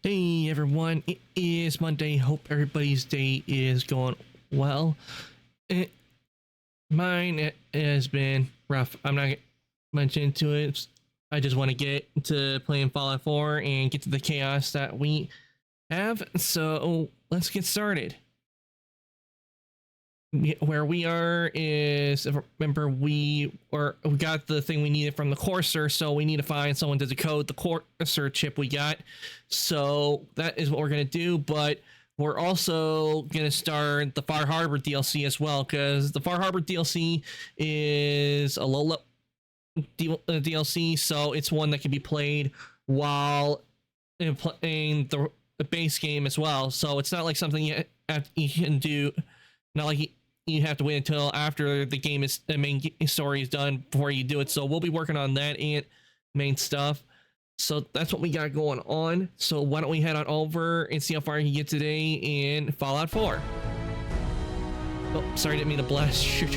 Hey everyone, it is Monday. Hope everybody's day is going well. It, mine has been rough. I'm not much into it. I just want to get to playing Fallout 4 and get to the chaos that we have. So let's get started. Where we are is, remember, we got the thing we needed from the Courser, so we need to find someone to decode the Courser chip we got. So that is what we're gonna do, but we're also gonna start the Far Harbor DLC as well, because the Far Harbor DLC is a low level DLC, so it's one that can be played while playing the base game as well. So it's not like something you can do, not like you have to wait until after the main story is done before you do it. So we'll be working on that and main stuff. So that's what we got going on. So why don't we head on over and see how far you can get today in Fallout 4. Oh, sorry, didn't mean to blast you.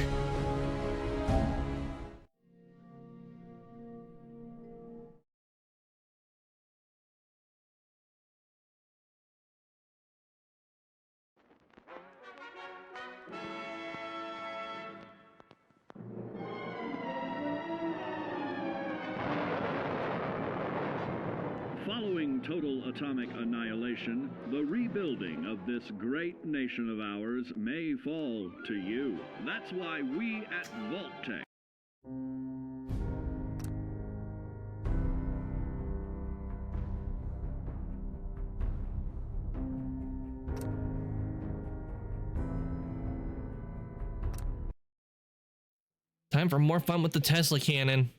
Following total atomic annihilation, the rebuilding of this great nation of ours may fall to you. That's why we at Vault-Tec Time for more fun with the Tesla cannon.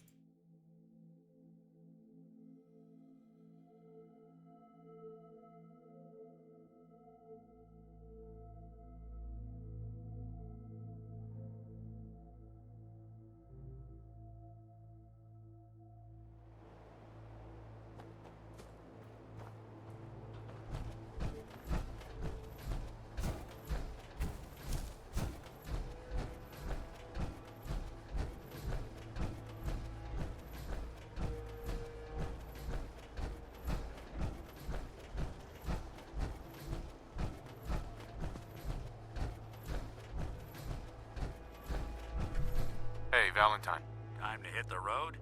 Hey, Valentine. Time to hit the road?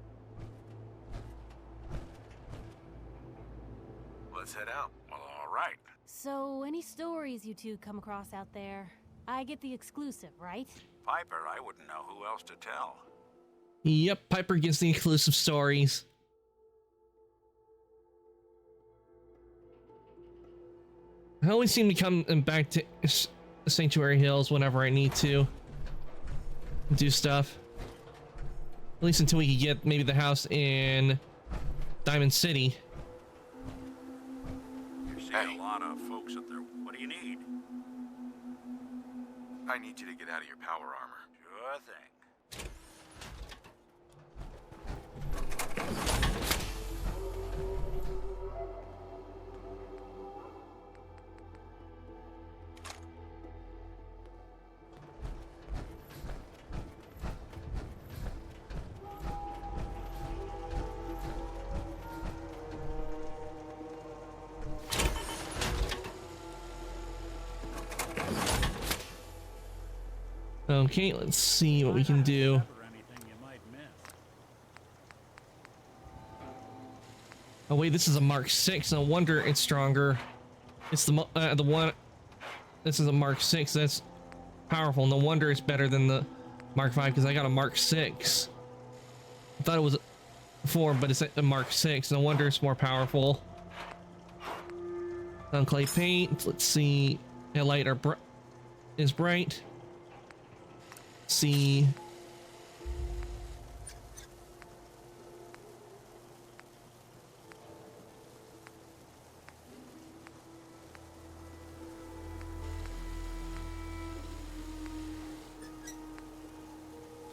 Let's head out. Well, all right. So, any stories you two come across out there? I get the exclusive, right? Piper, I wouldn't know who else to tell. Yep, Piper gets the exclusive stories. I always seem to come back to Sanctuary Hills whenever I need to do stuff. At least until we can get maybe the house in Diamond City. You're seeing a lot of folks up there. What do you need? I need you to get out of your power armor. Sure thing. Okay, let's see what we can do. Oh wait, this is a Mark 6. No wonder it's stronger. It's the one. This is a Mark 6. That's powerful. No wonder it's better than the Mark 5 because I got a Mark 6. I thought it was a 4, but it's a Mark 6. No wonder it's more powerful. On clay paint. Let's see. Headlight is bright. See.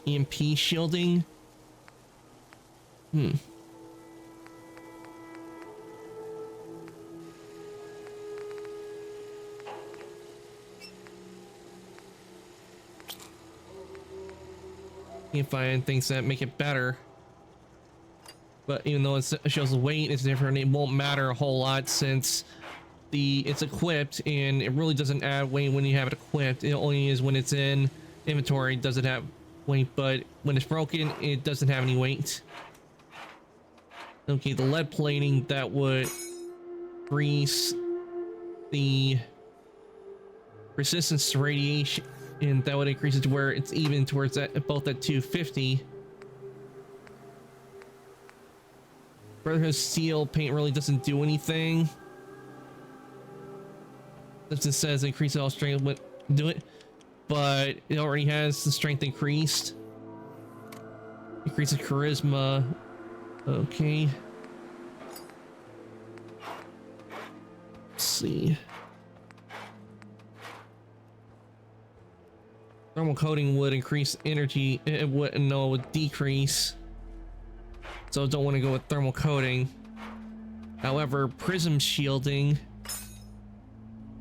EMP shielding. You find things that make it better. but even though it shows the weight is different, it won't matter a whole lot since it's equipped, and it really doesn't add weight when you have it equipped. It only is when it's in inventory does it have weight, but when it's broken, it doesn't have any weight. Okay, the lead plating, that would increase the resistance to radiation, and that would increase it to where it's even towards that, both at 250. Brotherhood steel paint really doesn't do anything. Since it says increase all strength, would do it, but it already has the strength increased. Increases charisma. Okay. Let's see. Thermal coating would increase energy. It wouldn't. No, it would decrease. So don't want to go with thermal coating. However, prism shielding,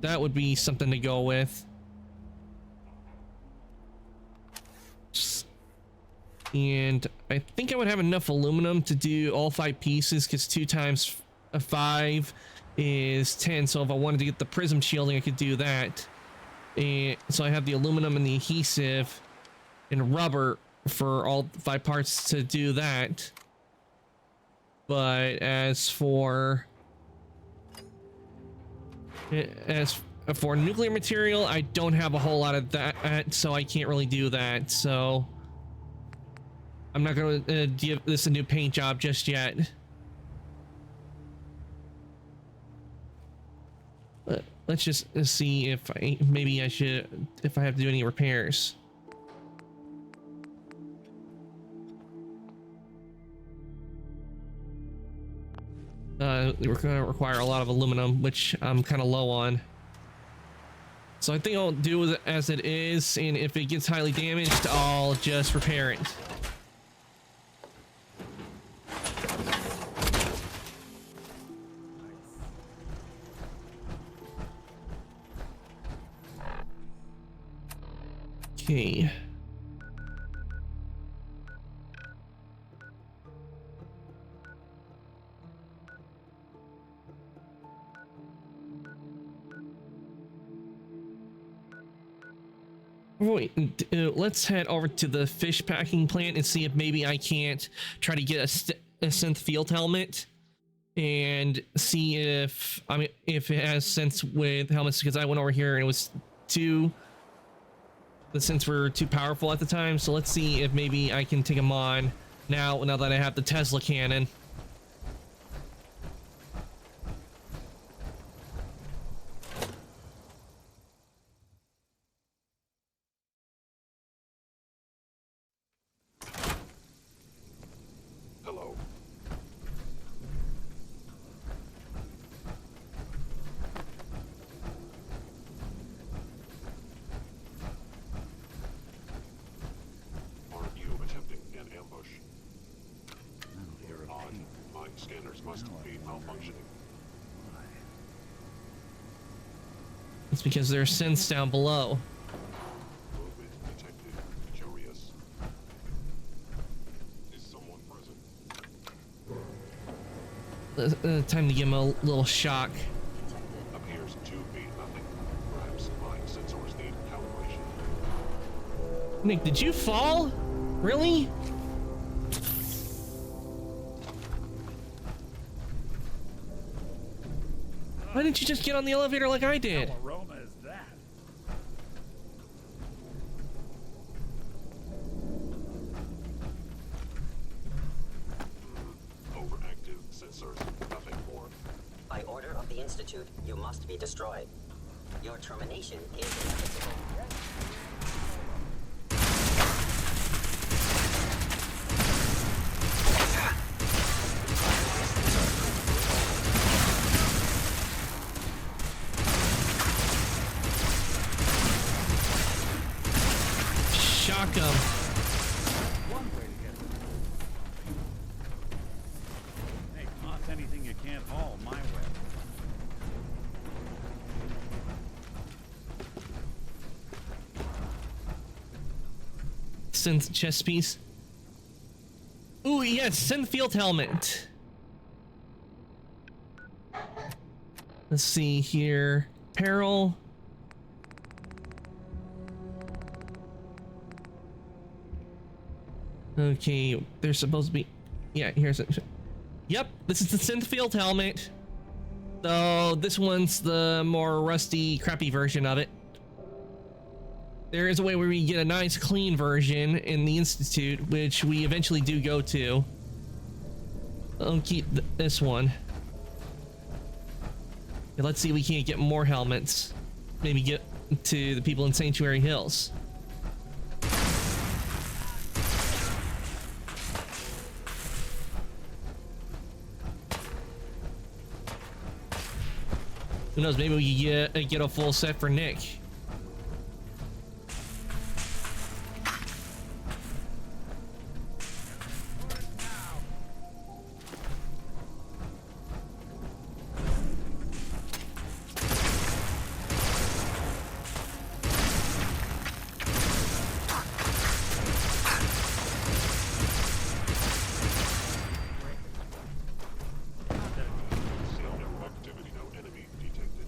that would be something to go with. And I think I would have enough aluminum to do all 5 pieces, because 2 times 5 is 10. So if I wanted to get the prism shielding, I could do that. And so I have the aluminum and the adhesive and rubber for all 5 parts to do that. But as for nuclear material, I don't have a whole lot of that, so I can't really do that. So I'm not going to give this a new paint job just yet. But let's just see if maybe I should, if I have to do any repairs. We're going to require a lot of aluminum, which I'm kind of low on. So I think I'll do it as it is, and if it gets highly damaged, I'll just repair it. Okay. Wait, let's head over to the fish packing plant and see if maybe I can't try to get a synth field helmet and see if if it has sense with helmets, because I went over here and it was the synths were too powerful at the time. So let's see if maybe I can take them on now that I have the Tesla cannon. It's because there are synths down below. Movement detected. Curious. Is someone present? Time to give him a little shock. Appears to be nothing. Perhaps my sensors need calibration. Nick, did you fall? Really? Why didn't you just get on the elevator like I did? What aroma is that? Overactive sensors. Nothing more. By order of the Institute, you must be destroyed. Your termination is inevitable. Shock him. One way to get it. Hey, toss anything you can't haul my way. Synth chest piece. Ooh, Ooh, yes, Synfield helmet. Let's see here. Peril. Okay, there's supposed to be. Yeah, here's it. Yep, this is the Synfield helmet. So this one's the more rusty, crappy version of it. There is a way where we get a nice, clean version in the Institute, which we eventually do go to. I'll keep this one. Yeah, let's see if we can't get more helmets. Maybe get to the people in Sanctuary Hills. Who knows? Maybe we can get a full set for Nick. No activity, no enemy detected.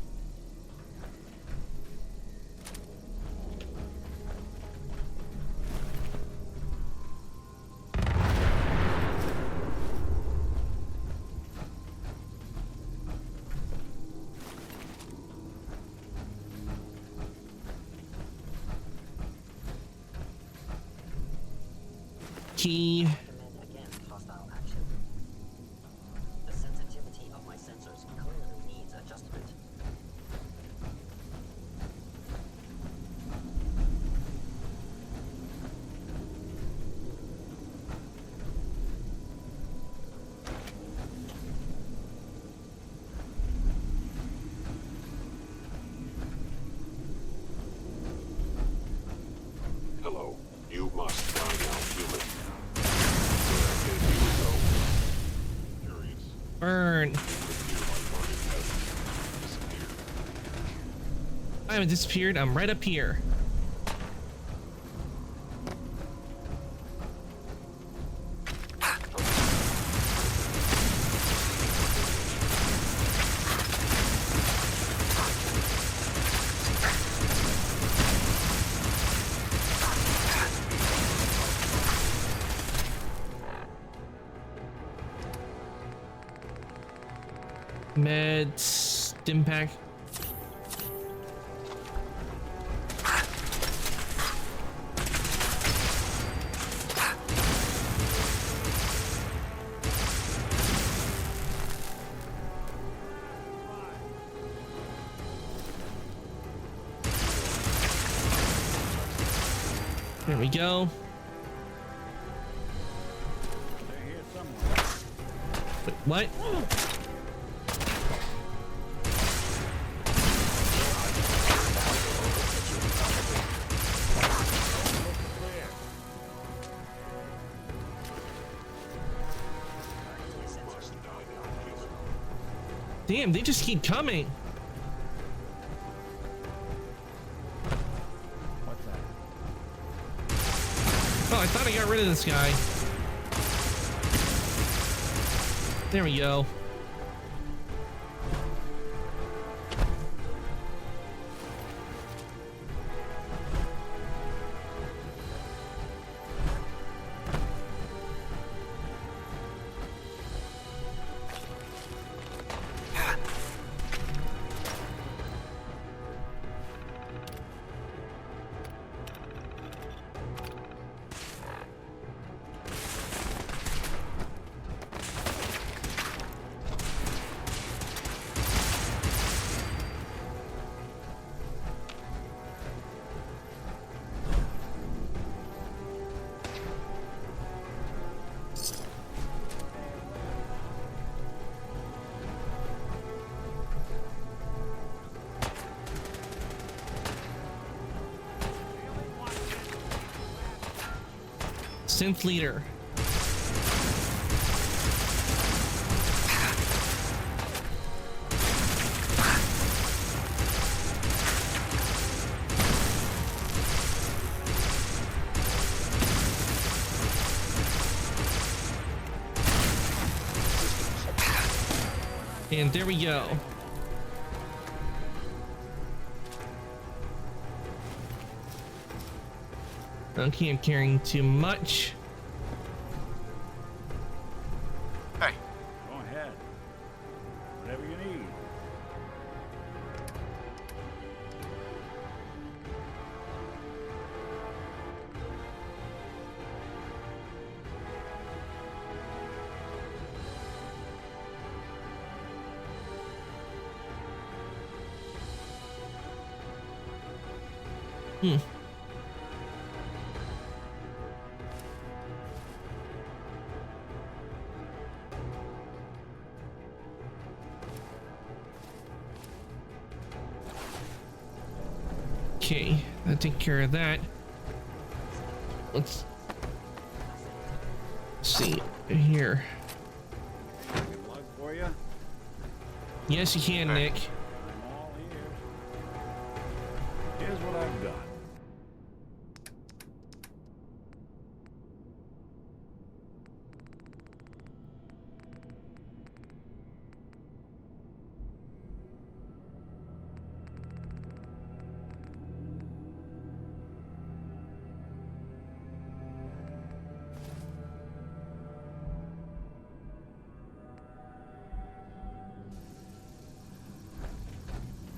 Key. Recommend against hostile action. The sensitivity of my sensors clearly needs adjustment. Hello. You must die now, human. Where did you go? Curious. Burn. You have disappeared. I haven't disappeared. I'm right up here. Meds, stim pack. There we go. They're here somewhere. Wait, what? Must die now, human. Damn, they just keep coming. What's that? Oh, I thought I got rid of this guy. There we go. Synth leader. And there we go. Okay, I'm carrying too much. Hey, Go ahead. Whatever you need. Hmm. Okay, I'll take care of that. Let's see here. Good luck for you. Yes, you can, Nick. I'm all ears. Here's what I've got.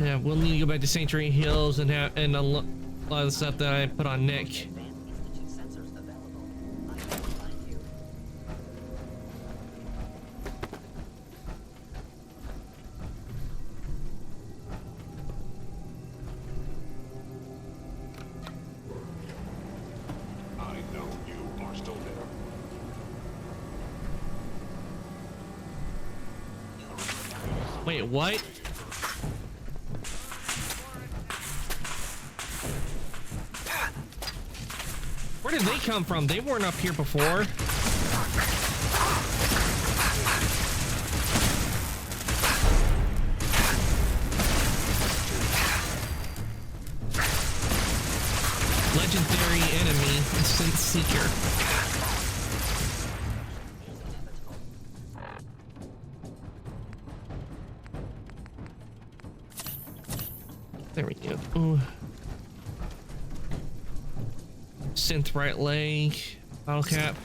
Yeah, we'll need to go back to Sanctuary Hills and have and a lot of the stuff that I put on Nick. Advanced Institute sensors available. I will find you. I know you are still there. Wait, what? Where did they come from? They weren't up here before. Legendary enemy, Instant Seeker. There we go. Ooh. Synth right leg, bottle cap.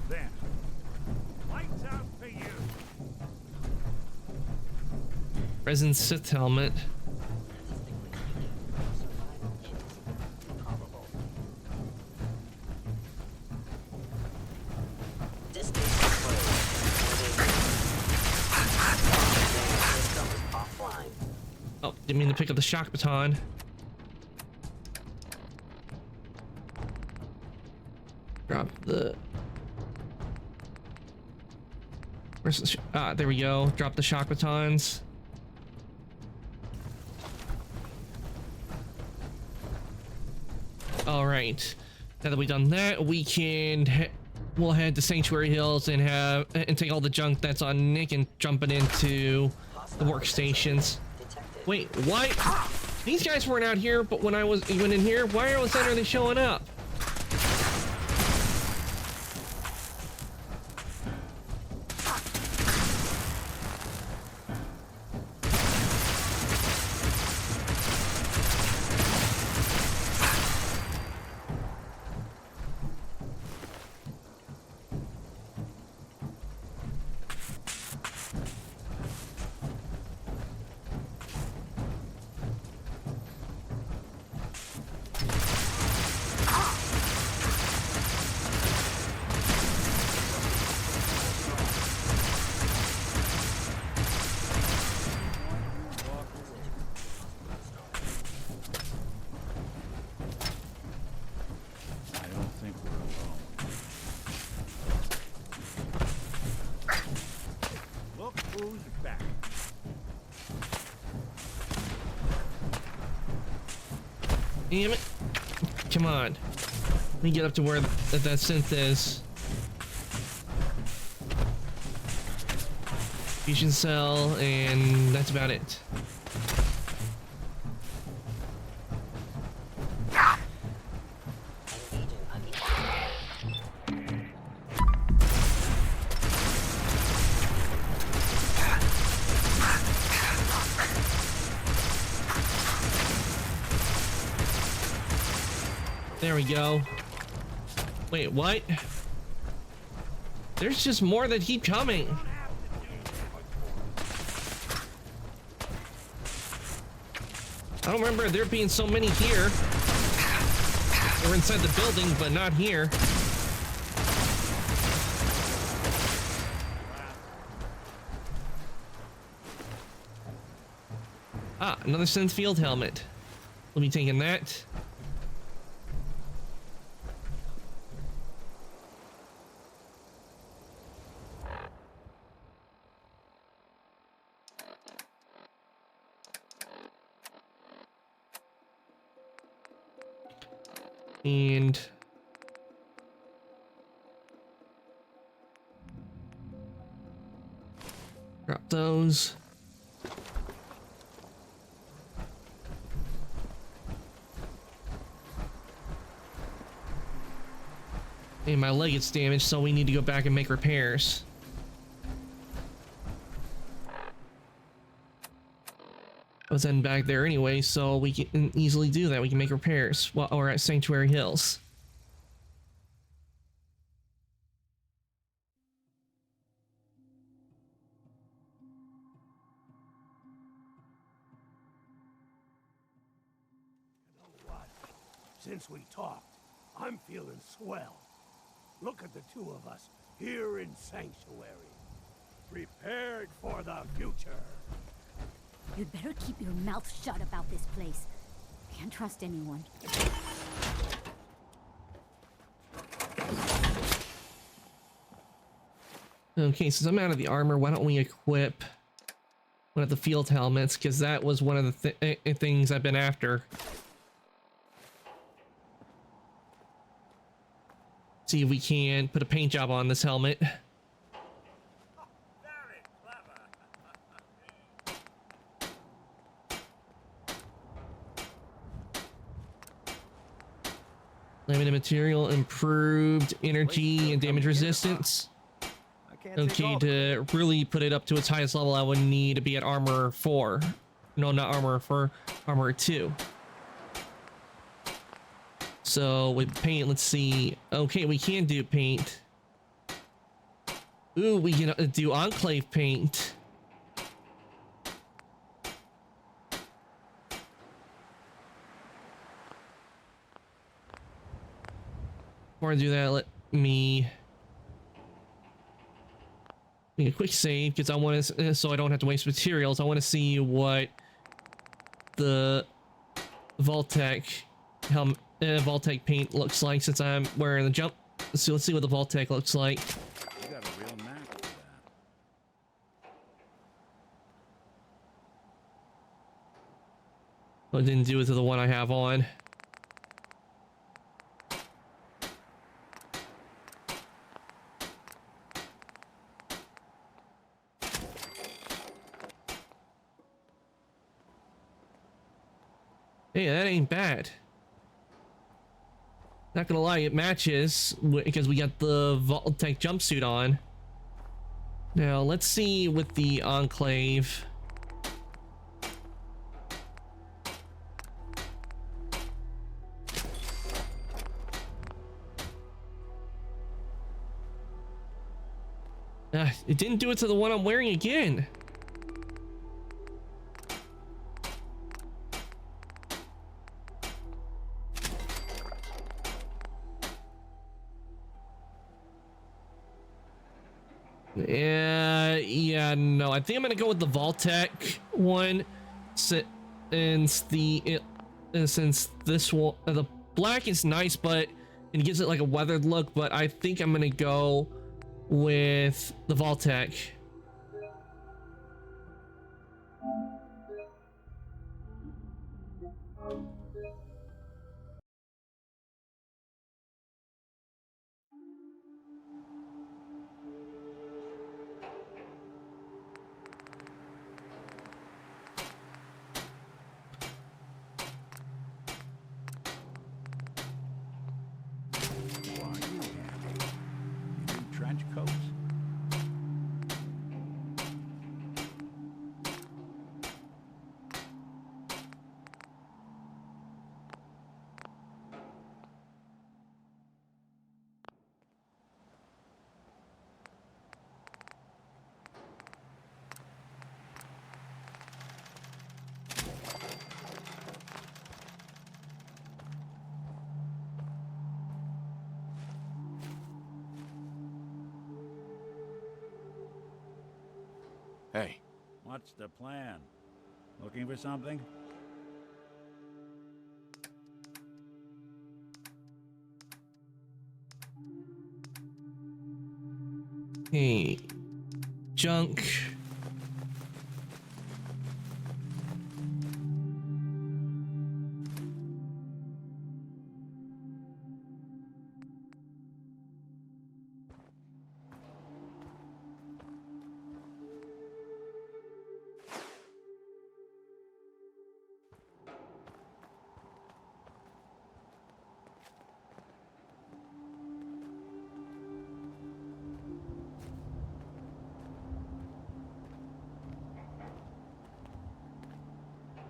There. Lights out for you. Resin Sith helmet. Distance control. Systems offline. Oh, didn't mean to pick up the shock baton. Drop the. Where's the? There we go. Drop the shock batons. All right. Now that we've done that, we can we'll head to Sanctuary Hills and take all the junk that's on Nick and jump it into the workstations. Detected. Wait, what? These guys weren't out here, but when I was even in here, why all of a sudden are they showing up? I don't think we're alone. Look who's back. Damn it. Come on. Let me get up to where that synth is. Fusion cell, and that's about it. Engaging There we go. Wait, what? There's just more that keep coming. I don't remember there being so many here. Or inside the building, but not here. Ah, another synth field helmet. We'll be taking that. And drop those. And my leg gets damaged, so we need to go back and make repairs. I was heading back there anyway, so we can easily do that. We can make repairs while we're at Sanctuary Hills. You know what? Since we talked, I'm feeling swell. Look at the two of us here in Sanctuary. Prepared for the future. You'd better keep your mouth shut about this place. Can't trust anyone. Okay, since I'm out of the armor, why don't we equip one of the field helmets, because that was one of the things I've been after. See if we can put a paint job on this helmet. Very clever. Laminated material, improved energy and damage resistance. Okay, to really put it up to its highest level, I would need to be at armor 4. No, not armor 4, armor 2. So with paint, let's see. Okay, we can do paint. Ooh, we can do Enclave paint. Before I do that, let me make a quick save, because I want to, so I don't have to waste materials. I want to see what the Vault-Tec helmet, Vault-Tec paint looks like, since I'm wearing the jump. So let's see what the Vault-Tec looks like. You got a real knack for that. Well, it didn't do it to the one I have on. Hey, that ain't bad. Not gonna lie, it matches because we got the Vault-Tec jumpsuit on. Now let's see with the Enclave. It didn't do it to the one I'm wearing again. Yeah, no, I think I'm gonna go with the Vault-Tec one, since this one, the black is nice, but it gives it like a weathered look. But I think I'm gonna go with the Vault-Tec. Who are you, Andy? You do trench coats? Hey, What's the plan? Looking for something? Hey, junk.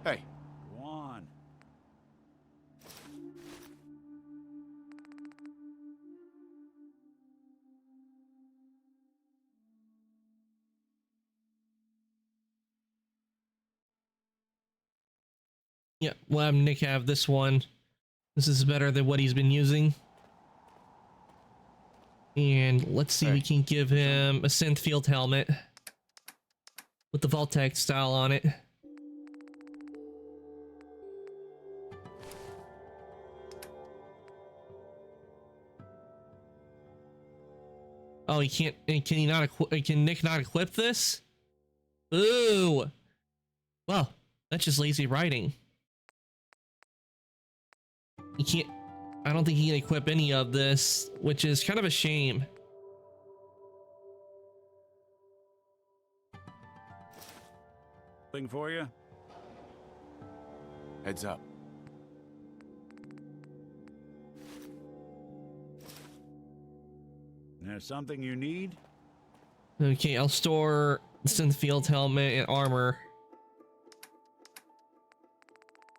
hey, Go on. Yeah, we'll have Nick have this one. This is better than what he's been using. And let's see, Hey. we can give him a synth field helmet with the Vault-Tec style on it. Oh, he can't. Can he not? Can Nick not equip this? Ooh. Well, that's just lazy writing. He can't. I don't think he can equip any of this, which is kind of a shame. Thing for you? heads up. There's something you need? Okay, I'll store the synth field helmet and armor.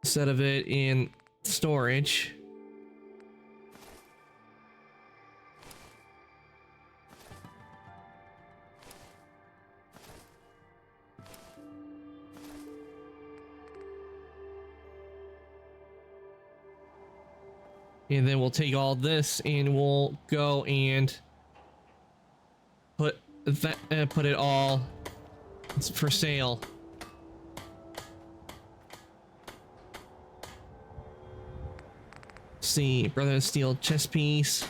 Instead of it in storage. And then we'll take all this and we'll go and put that put it all for sale. See, Brother of Steel chest piece.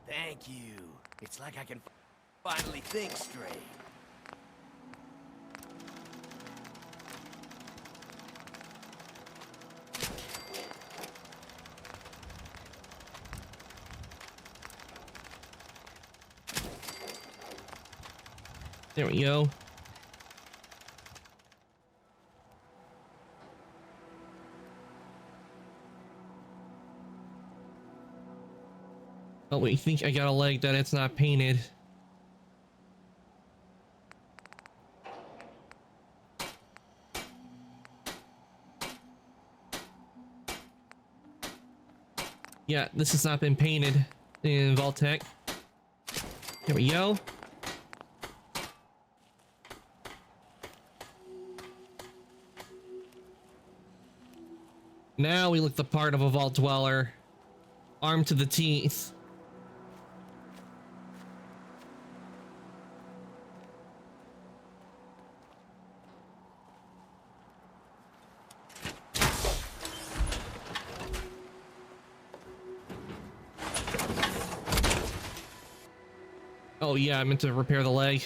Thank you. It's like I can finally think straight. There we go. Oh, wait, you think I got a leg that it's not painted? Yeah, this has not been painted in Vault-Tec. There we go. Now we look the part of a Vault Dweller. Armed to the teeth. Oh yeah, I meant to repair the leg.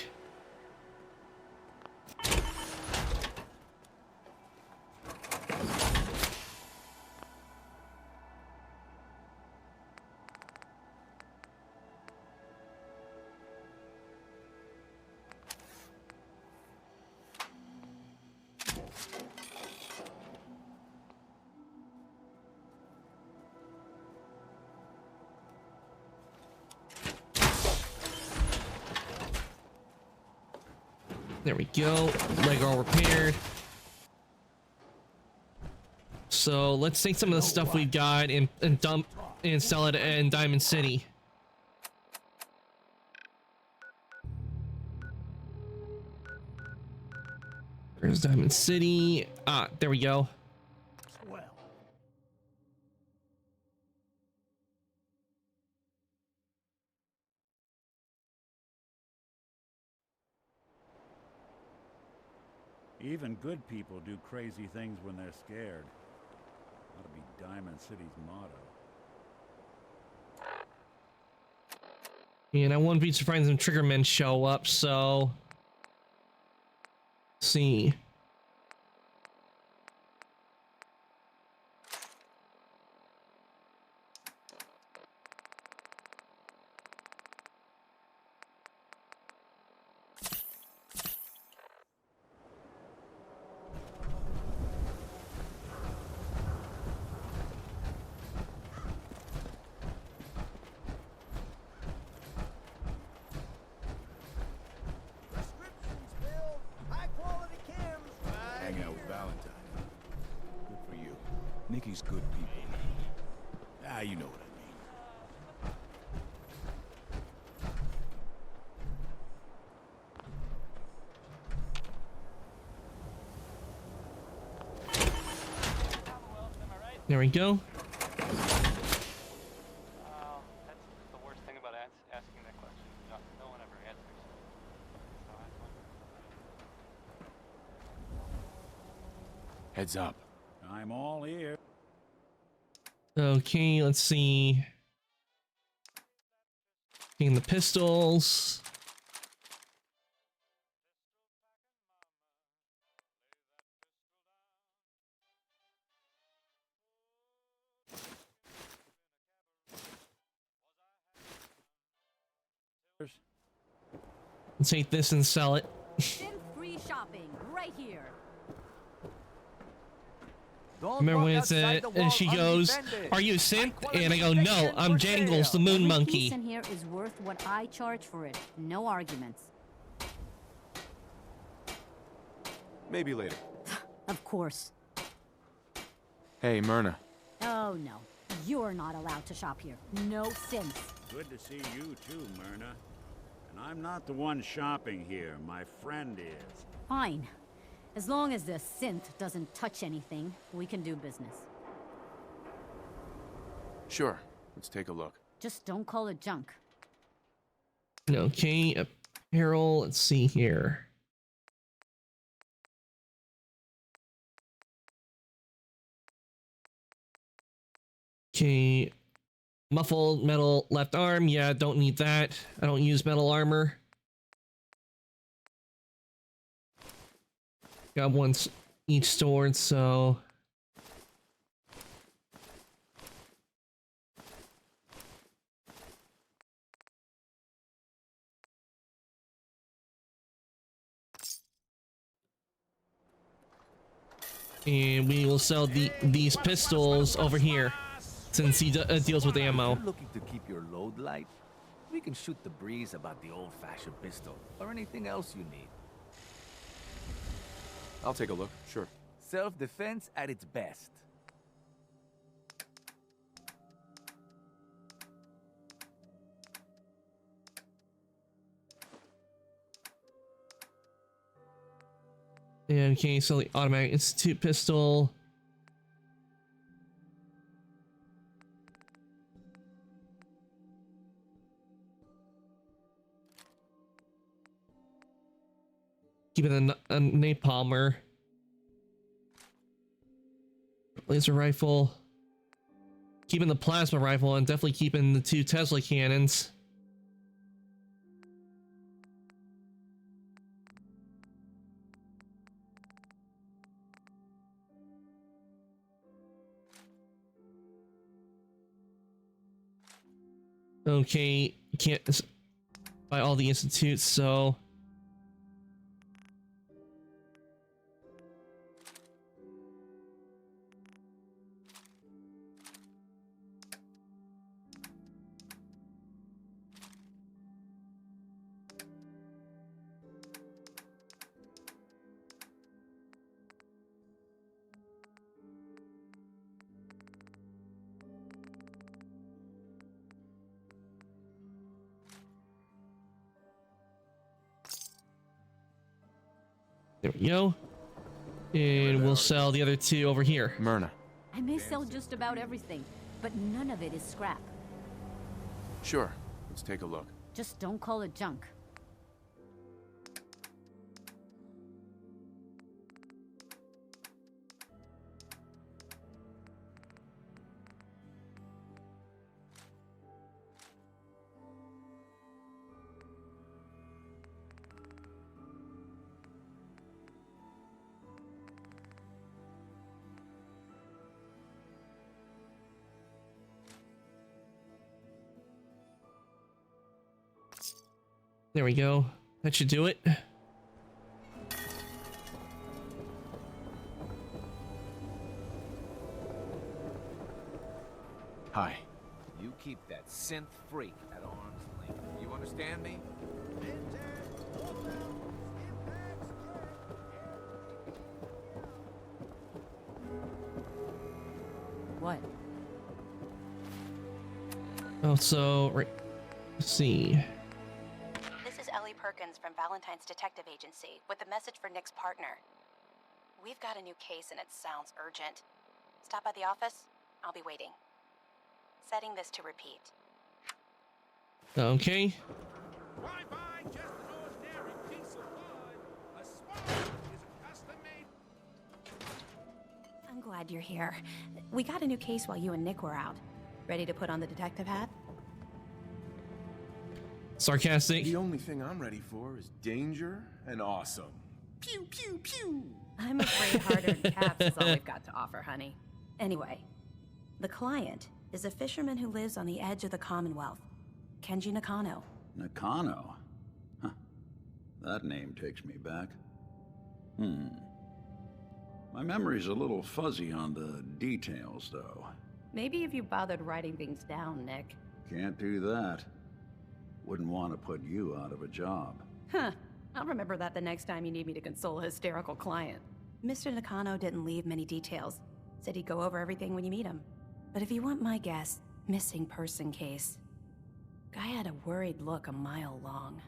There we go. Leg all repaired. So let's take some of the stuff we've got and dump and sell it in Diamond City. There's Diamond City. Ah, there we go. Swell. Even good people do crazy things when they're scared. Ought to be Diamond City's motto. And I won't be surprised when Triggermen show up, so... Let's see. Hang out with Valentine. Good for you. Nikki's good people. Ah, you know what I mean. There we go. That's the worst thing about asking that question. No one ever answers. So I wonder. Heads up. I'm all ear. Okay, let's see. Taking the pistols. Take this and sell it. Free shopping right here. Remember when it's and she goes, "Are you a synth?" And I go, "No, I'm Jangles, the moon Every monkey." piece in here is worth what I charge for it. No arguments. Maybe later. Of course. Hey, Myrna. Oh no, you're not allowed to shop here. No sense. Good to see you too, Myrna. And I'm not the one shopping here. My friend is. Fine. As long as the synth doesn't touch anything, we can do business. Sure. Let's take a look. Just don't call it junk. Okay, apparel. Let's see here. Okay, muffled metal left arm. Yeah, don't need that. I don't use metal armor. Got one each stored, so. And we will sell these pistols over here, since he deals with ammo. If you're looking to keep your load light, we can shoot the breeze about the old-fashioned pistol, or anything else you need. I'll take a look, sure. Self-defense at its best. Okay, so the automatic institute pistol. Keeping a napalmer. Laser rifle. Keeping the plasma rifle and definitely keeping the 2 Tesla cannons. Okay, can't buy all the institutes, so. There we go. And we'll sell the other 2 over here. Myrna. I may sell just about everything, but none of it is scrap. Sure. Let's take a look. Just don't call it junk. There we go. That should do it. Hi. You keep that synth freak at arm's length. You understand me? What? Oh, so right. Let's see. This is Ellie Perkins from Valentine's Detective Agency with a message for Nick's partner. We've got a new case and it sounds urgent. Stop by the office. I'll be waiting. Setting this to repeat. Okay. Wi-Fi, just an ordinary piece of wood. A spark is a custom-made. I'm glad you're here. We got a new case while you and Nick were out. Ready to put on the detective hat? Sarcastic. The only thing I'm ready for is danger and awesome. Pew, pew, pew. I'm afraid harder than caps is all we've got to offer, honey. Anyway, the client is a fisherman who lives on the edge of the Commonwealth, Kenji Nakano. Nakano? Huh. That name takes me back. My memory's a little fuzzy on the details, though. Maybe if you bothered writing things down, Nick. Can't do that. Wouldn't want to put you out of a job. Huh. I'll remember that the next time you need me to console a hysterical client. Mr. Nakano didn't leave many details. Said he'd go over everything when you meet him. But if you want my guess, missing person case. Guy had a worried look a mile long.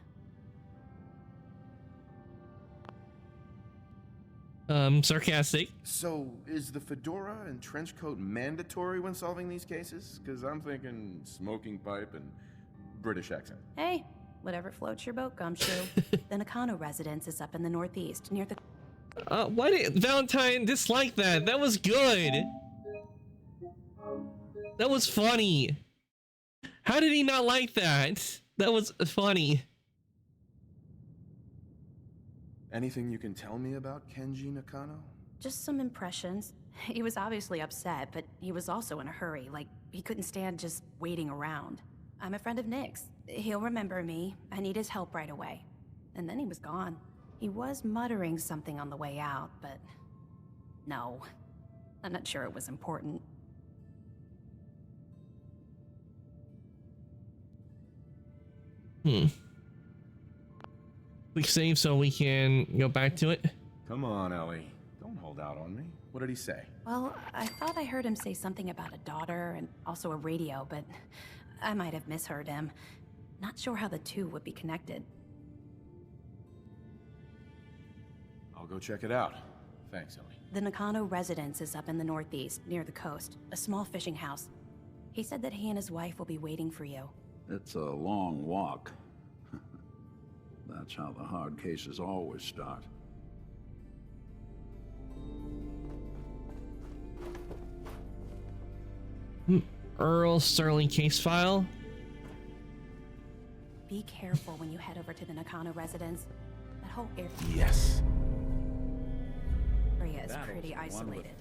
Sarcastic. So, is the fedora and trench coat mandatory when solving these cases? Because I'm thinking smoking pipe and British accent. Hey, whatever floats your boat, Gumshoe. The Nakano residence is up in the northeast, near the... Why did Valentine dislike that? That was good. That was funny. How did he not like that? That was funny. Anything you can tell me about Kenji Nakano? Just some impressions. He was obviously upset, but he was also in a hurry, like he couldn't stand just waiting around. I'm a friend of Nick's. He'll remember me. I need his help right away. And then he was gone. He was muttering something on the way out, but no. I'm not sure it was important. Quick save so we can go back to it. Come on, Ellie. Don't hold out on me. What did he say? Well, I thought I heard him say something about a daughter and also a radio, but I might have misheard him. Not sure how the two would be connected. I'll go check it out. Thanks, Ellie. The Nakano residence is up in the northeast, near the coast. A small fishing house. He said that he and his wife will be waiting for you. It's a long walk. That's how the hard cases always start. Earl Sterling case file. Be careful when you head over to the Nakano residence. That whole area Yes. is pretty isolated.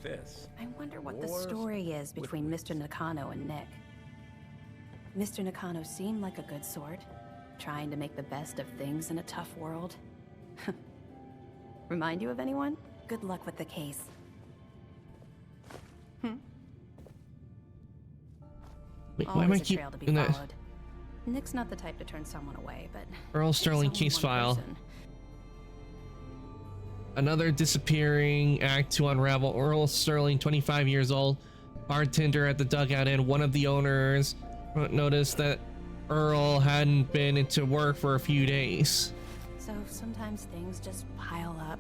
I wonder what the story is between Mr. Nakano and Nick. Mr. Nakano seemed like a good sort, trying to make the best of things in a tough world. Remind you of anyone? Good luck with the case. Wait, why am I Always a keep trail to be doing that? followed. Nick's not the type to turn someone away, but Earl Sterling someone case one file. person. Another disappearing act to unravel. Earl Sterling, 25 years old, bartender at the Dugout Inn. One of the owners noticed that Earl hadn't been into work for a few days. So sometimes things just pile up.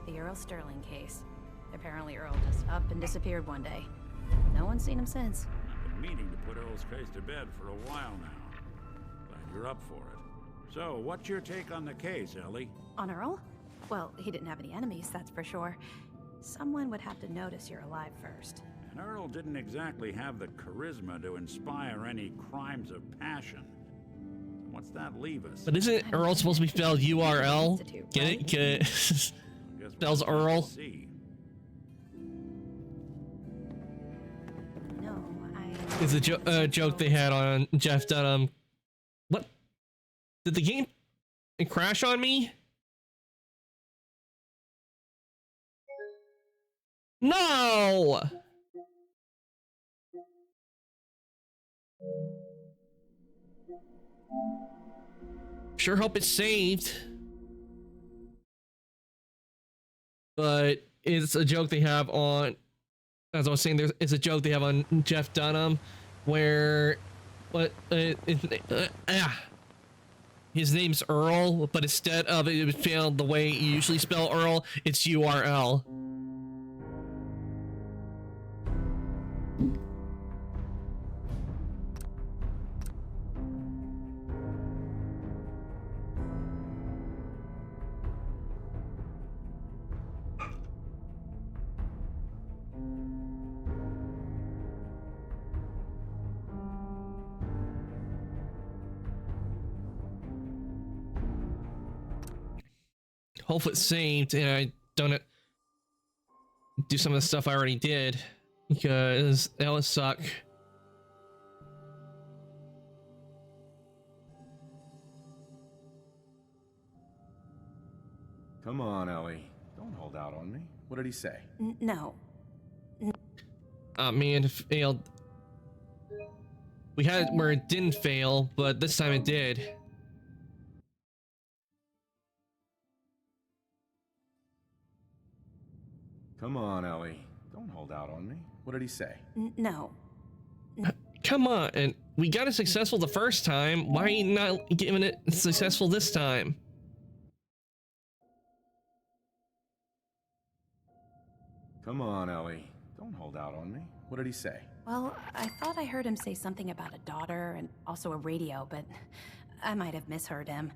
The Earl Sterling case. Apparently Earl just up and disappeared one day. No one's seen him since. I've been meaning to put Earl's case to bed for a while now. Glad you're up for it. So, what's your take on the case, Ellie? On Earl? Well, he didn't have any enemies, that's for sure. Someone would have to notice you're alive first. And Earl didn't exactly have the charisma to inspire any crimes of passion. What's that leave us? But isn't Earl supposed to be spelled URL? Get it? Get it? Spells Earl. No, It's a joke they had on Jeff Dunham. What? Did the game crash on me? No! Sure hope it's saved. But it's a joke they have on, as I was saying, it's a joke they have on Jeff Dunham where his name's Earl, but instead of it spelled the way you usually spell Earl, it's URL. Hopefully it's saved and I don't do some of the stuff I already did, because that would suck. Come on, Ellie. Don't hold out on me. What did he say? No. Oh man, it failed. We had it where it didn't fail, but this time it did. Come on, Ellie. Don't hold out on me. What did he say? No. Come on, and we got it successful the first time. Why are you not giving it successful this time? Come on, Ellie. Don't hold out on me. What did he say? Well, I thought I heard him say something about a daughter and also a radio, but I might have misheard him.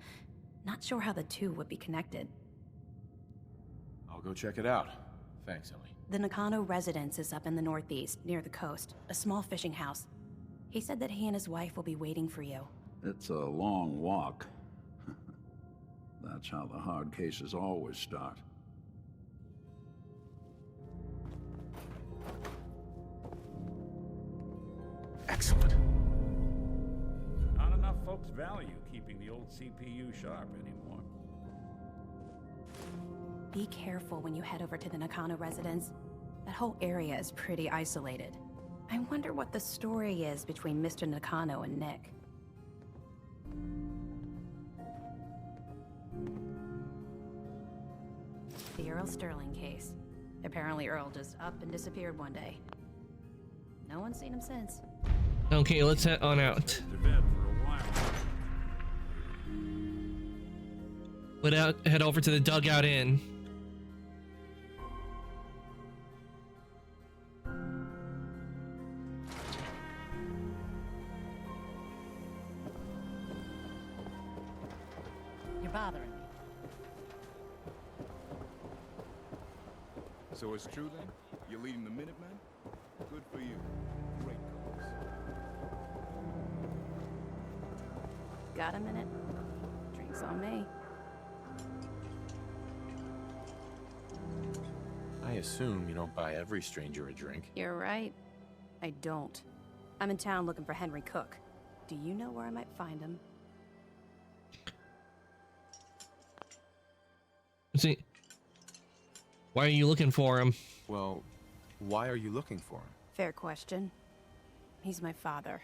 Not sure how the two would be connected. I'll go check it out. Thanks, Ellie. The Nakano residence is up in the northeast, near the coast. A small fishing house. He said that he and his wife will be waiting for you. It's a long walk. That's how the hard cases always start. Excellent. Not enough folks value keeping the old CPU sharp anymore. Be careful when you head over to the Nakano residence. That whole area is pretty isolated. I wonder what the story is between Mr. Nakano and Nick. The Earl Sterling case. Apparently Earl just up and disappeared one day. No one's seen him since. Okay, let's head on out. To bed for a while. Head over to the Dugout Inn. You're bothering me. So it's true then? You're leading the Minutemen? Good for you. Great cause. Got a minute? Drinks on me. I assume you don't buy every stranger a drink. You're right. I don't. I'm in town looking for Henry Cook. Do you know where I might find him? See, why are you looking for him? Well, why are you looking for him? Fair question. He's my father.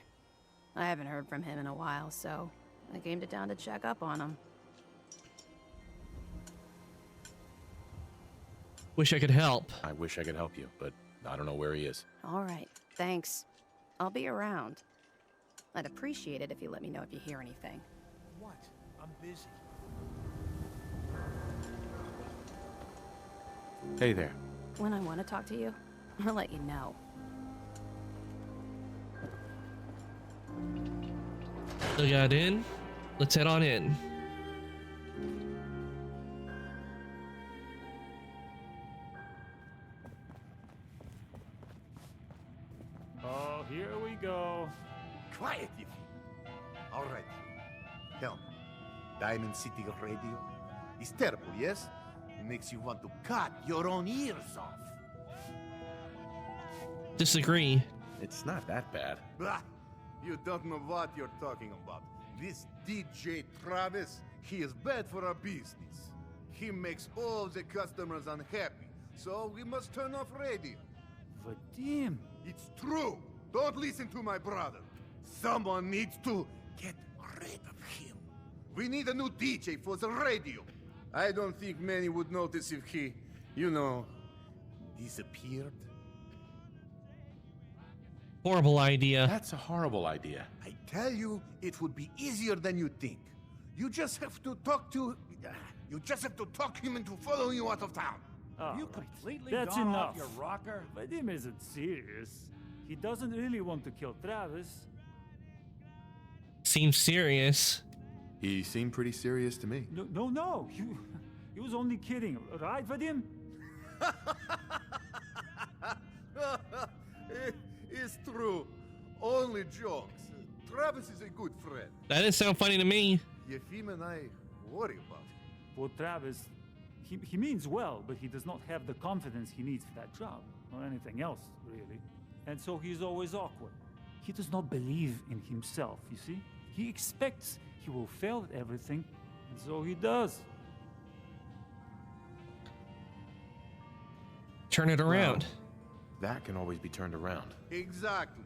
I haven't heard from him in a while, so I came to town to check up on him. Wish I could help. I wish I could help you, but I don't know where he is. All right, thanks. I'll be around. I'd appreciate it if you let me know if you hear anything. What? I'm busy. Hey there. When I want to talk to you, I'll let you know. Still got in. Let's head on in. Oh, here we go. Quiet, you. All right. Tell me, Diamond City Radio is terrible, yes? It makes you want to cut your own ears off. Disagree. It's not that bad. Bah! You don't know what you're talking about. This DJ Travis, he is bad for our business. He makes all the customers unhappy, so we must turn off radio. Vadim! It's true! Don't listen to my brother. Someone needs to get rid of him. We need a new DJ for the radio. I don't think many would notice if he, you know, disappeared. Horrible idea. That's a horrible idea. I tell you, it would be easier than you think. You just have to talk to... You just have to talk him into following you out of town. Oh, You completely that's gone enough. off your rocker? Vadim isn't serious. He doesn't really want to kill Travis. Seems serious. He seemed pretty serious to me. No. He was only kidding, right, Vadim? It's true. Only jokes. Travis is a good friend. That didn't sound funny to me. Yefim and I worry about him. For Travis, he means well, but he does not have the confidence he needs for that job, or anything else, really. And so he's always awkward. He does not believe in himself, you see? He expects he will fail at everything, and so he does. Turn it around. That can always be turned around. Exactly.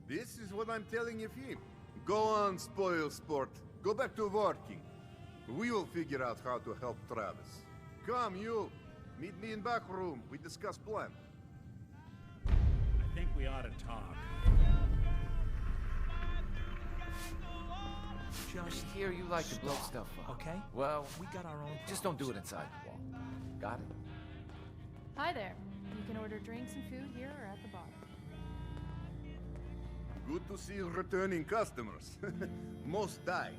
This is what I'm telling Yefim. Go on, spoil sport. Go back to working. We will figure out how to help Travis. Come, you. Meet me in back room. We discuss plan. I think we ought to talk. Just hear you like to blow stuff up. Okay? Well, We got our own just don't do it inside the wall. Got it? Hi there. You can order drinks and food here or at the bar. Good to see returning customers. Most die.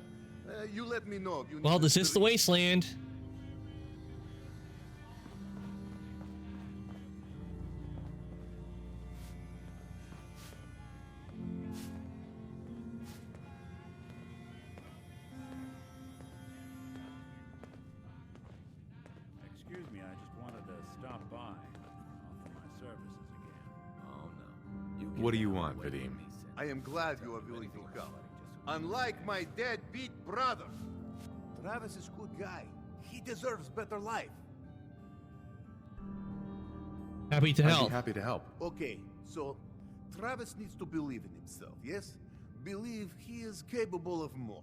You let me know if you need Well, a this is the drink. wasteland. Excuse me, I just wanted to stop by, offer my services again. Oh, no. What do you want, Vadim? I am glad you are willing to come. Unlike my deadbeat brother. Travis is a good guy. He deserves better life. Happy to I'd help. be happy to help. Okay, so Travis needs to believe in himself, yes? Believe he is capable of more.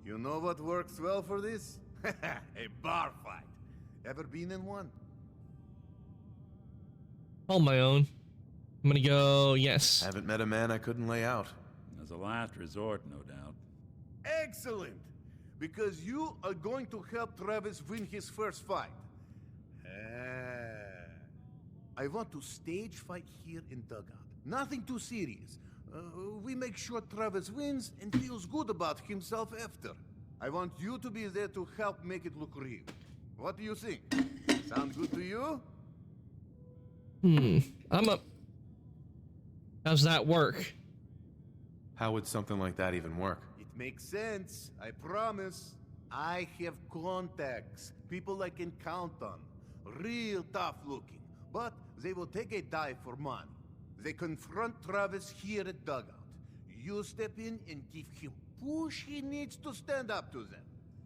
You know what works well for this? A bar fight. Ever been in one? Hold my own. I'm gonna go yes. Haven't met a man I couldn't lay out. As a last resort, no doubt. Excellent! Because you are going to help Travis win his first fight. I want to stage fight here in Dugout. Nothing too serious. We make sure Travis wins and feels good about himself after. I want you to be there to help make it look real. What do you think? Sound good to you? How's that work? How would something like that even work? It makes sense, I promise. I have contacts, people I can count on. Real tough looking, but they will take a dive for money. They confront Travis here at Dugout. You step in and give him push he needs to stand up to them.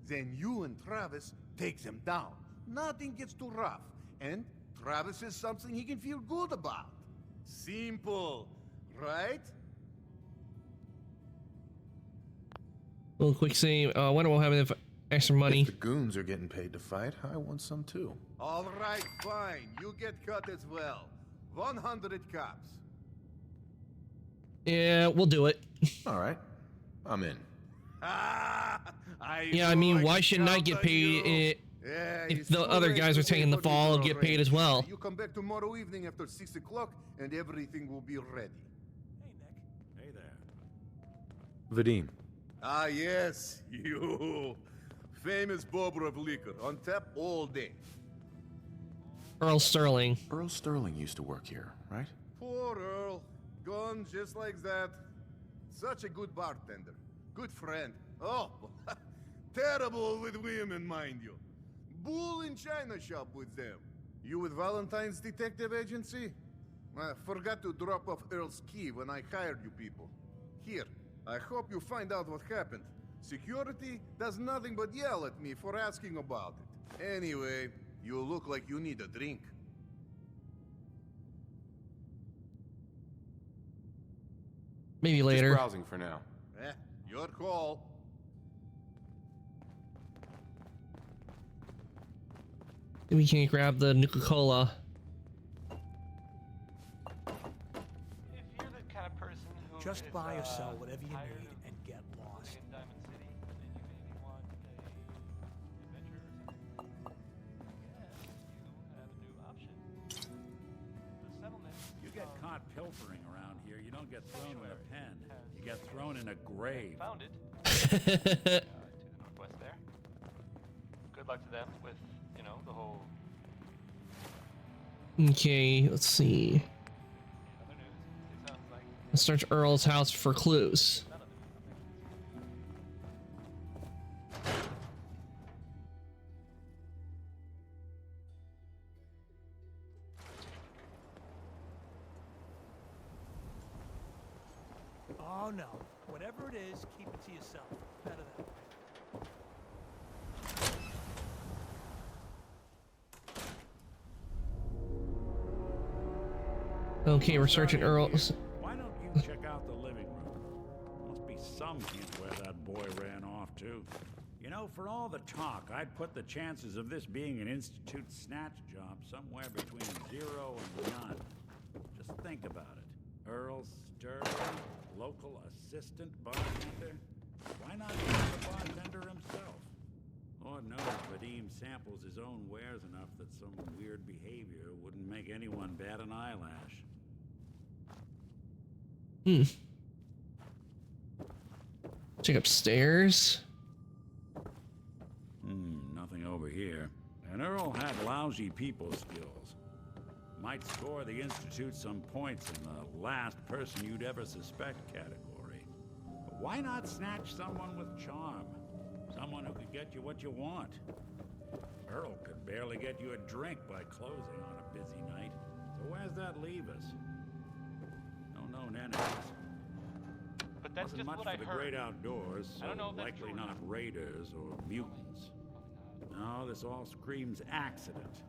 Then you and Travis take them down. Nothing gets too rough, and Travis is something he can feel good about. Simple, right? A little quick save. I wonder we'll have enough extra money. If the goons are getting paid to fight, I want some too. All right, fine. You get cut as well. 100 cops. Yeah, we'll do it. All right, I'm in. Yeah, I mean, why shouldn't I get paid? Yeah, If it's the too other late guys to are pay taking the for this fall, I'll get paid as well. You come back tomorrow evening after 6 o'clock, and everything will be ready. Hey there. Vadim. Ah, yes, you. Famous Bobrov liquor, on tap all day. Earl Sterling. Earl Sterling used to work here, right? Poor Earl. Gone just like that. Such a good bartender. Good friend. Oh, terrible with women, mind you. Bull in china shop with them. You with Valentine's Detective Agency? I forgot to drop off Earl's key when I hired you people. Here, I hope you find out what happened. Security does nothing but yell at me for asking about it. Anyway, you look like you need a drink. Maybe later. Just browsing for now. Your call. We can't grab the Nuka-Cola. If you're the kind of person who Just is, buy or sell whatever you tired need and get lost. in Diamond City, and you maybe want a adventure or something, yeah, you have a new option. The settlement. You get caught pilfering around here, you don't get thrown in a pen. You get thrown in a grave. Found it. To the northwest there. Good luck to them with, you know, the whole. Okay, let's see. Other news. It sounds like. Let's search Earl's house for clues. Oh no. Whatever it is, keep it to yourself. Better that way. Okay, we're searching Earl's. Why don't you check out the living room? Must be some hint where that boy ran off to. You know, for all the talk, I'd put the chances of this being an Institute snatch job somewhere between 0 and none. Just think about it. Earl Sterling, local assistant bartender? Why not be the bartender himself? Lord knows Vadim samples his own wares enough that some weird behavior wouldn't make anyone bat an eyelash. Check upstairs. Nothing over here. And Earl had lousy people skills. Might score the Institute some points in the last person you'd ever suspect category. But why not snatch someone with charm? Someone who could get you what you want. Earl could barely get you a drink by closing on a busy night. So where's that leave us? No known enemies. But that's Wasn't just much what for I the heard. great outdoors, so I don't know if that's likely true or not raiders or mutants. No, this all screams accident.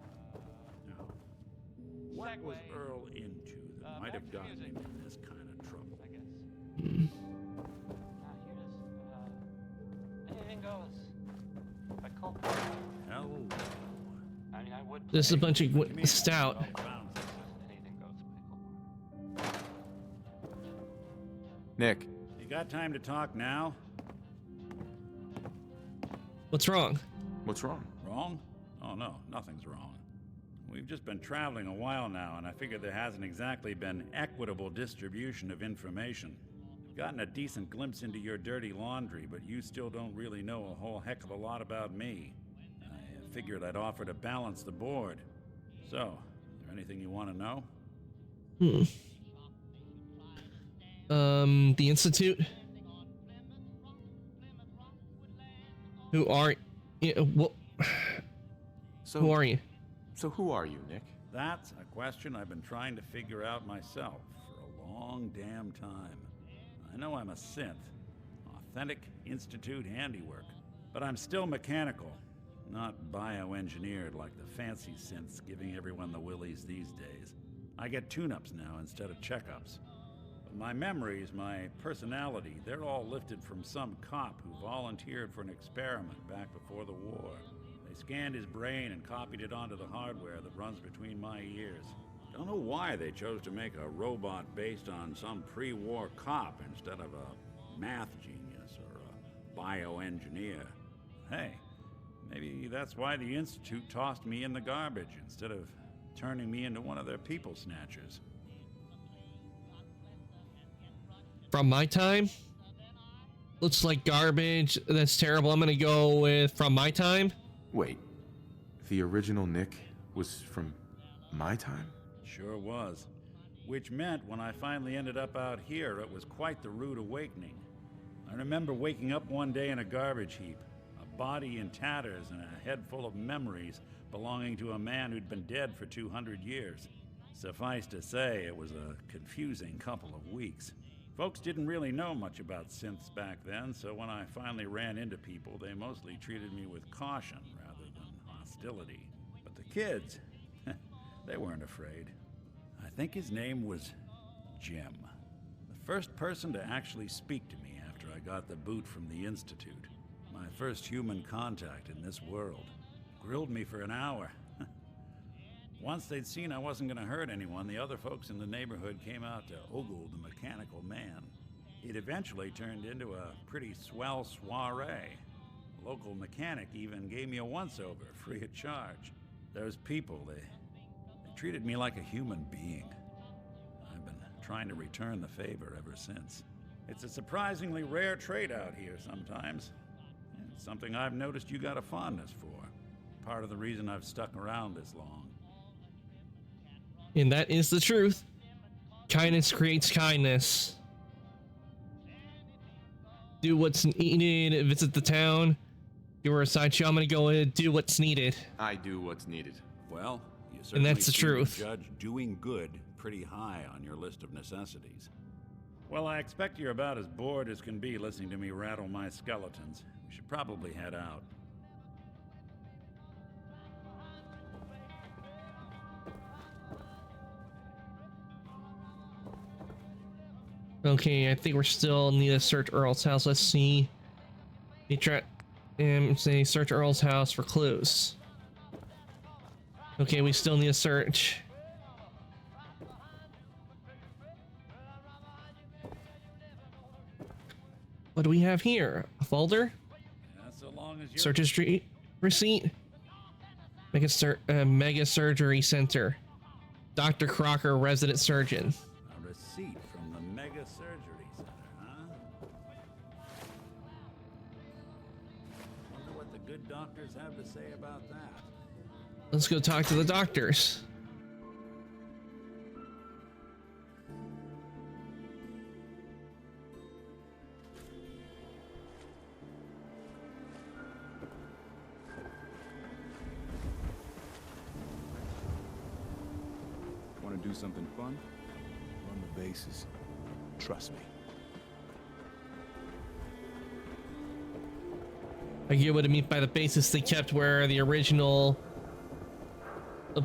Now, what was Earl into that might have gotten him in this kind of trouble? I guess. Anything goes. But culprit. Hell. I mean, I would. This is a bunch of stout. Anything goes. Nick. You got time to talk now? What's wrong? What's wrong? Wrong? Oh no, nothing's wrong. We've just been traveling a while now, and I figured there hasn't exactly been equitable distribution of information. I've gotten a decent glimpse into your dirty laundry, but you still don't really know a whole heck of a lot about me. I figured I'd offer to balance the board. So, is there anything you want to know? The Institute? Who are you? So, who are you? So who are you, Nick? That's a question I've been trying to figure out myself for a long damn time. I know I'm a synth, authentic Institute handiwork, but I'm still mechanical, not bioengineered like the fancy synths giving everyone the willies these days. I get tune-ups now instead of checkups. But my memories, my personality, they're all lifted from some cop who volunteered for an experiment back before the war. They scanned his brain and copied it onto the hardware that runs between my ears. Don't know why they chose to make a robot based on some pre-war cop instead of a math genius or a bioengineer. Hey, Maybe that's why the Institute tossed me in the garbage instead of turning me into one of their people snatchers. From my time? Looks like garbage. That's terrible. I'm gonna go with from my time. Wait, the original Nick was from my time? Sure was. Which meant when I finally ended up out here, it was quite the rude awakening. I remember waking up one day in a garbage heap, a body in tatters and a head full of memories belonging to a man who'd been dead for 200 years. Suffice to say, it was a confusing couple of weeks. Folks didn't really know much about synths back then, so when I finally ran into people, they mostly treated me with caution rather than hostility. But the kids, they weren't afraid. I think his name was Jim. The first person to actually speak to me after I got the boot from the Institute. My first human contact in this world. Grilled me for an hour. Once they'd seen I wasn't going to hurt anyone, the other folks in the neighborhood came out to ogle the mechanical man. It eventually turned into a pretty swell soiree. The local mechanic even gave me a once-over, free of charge. Those people, they treated me like a human being. I've been trying to return the favor ever since. It's a surprisingly rare trait out here sometimes. It's something I've noticed you got a fondness for. Part of the reason I've stuck around this long. And that is the truth. Kindness creates kindness. Do what's needed, visit the town. You're a sideshow. I'm gonna go and do what's needed. I do what's needed. Well, you And certainly that's the seem to truth. judge doing good pretty high on your list of necessities. Well, I expect you're about as bored as can be listening to me rattle my skeletons. We should probably head out. Okay, I think we're still need to search Earl's house. Let's see. You try say search Earl's house for clues. Okay, we still need to search. What do we have here? A folder? So long as you're Search history receipt. Mega Surgery Center. Dr. Crocker, resident surgeon. a receipt from the Mega Surgery Center, huh? Wonder what the good doctors have to say about that. Let's go talk to the doctors. Want to do something fun? Run the bases. Trust me. I get what I mean by the basis they kept where the original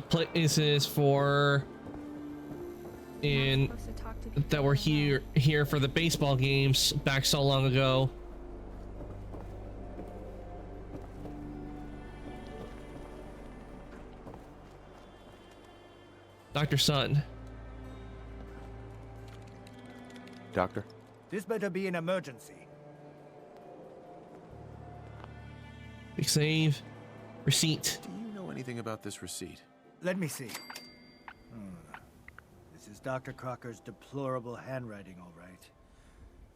places for in that were here for the baseball games back so long ago. Dr. Sun. Doctor? This better be an emergency. Big save. Receipt. Do you know anything about this receipt? Let me see. This is Dr. Crocker's deplorable handwriting, all right.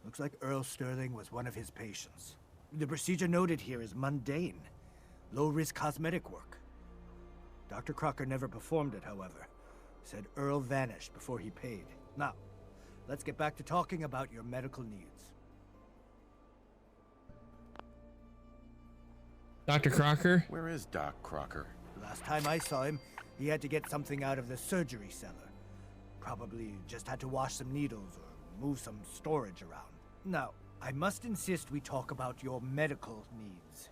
Looks like Earl Sterling was one of his patients. The procedure noted here is mundane. Low-risk cosmetic work. Dr. Crocker never performed it, however. Said Earl vanished before he paid. Now, let's get back to talking about your medical needs. Dr. Crocker? Where is Doc Crocker? Last time I saw him, he had to get something out of the surgery cellar. Probably just had to wash some needles or move some storage around. Now, I must insist we talk about your medical needs.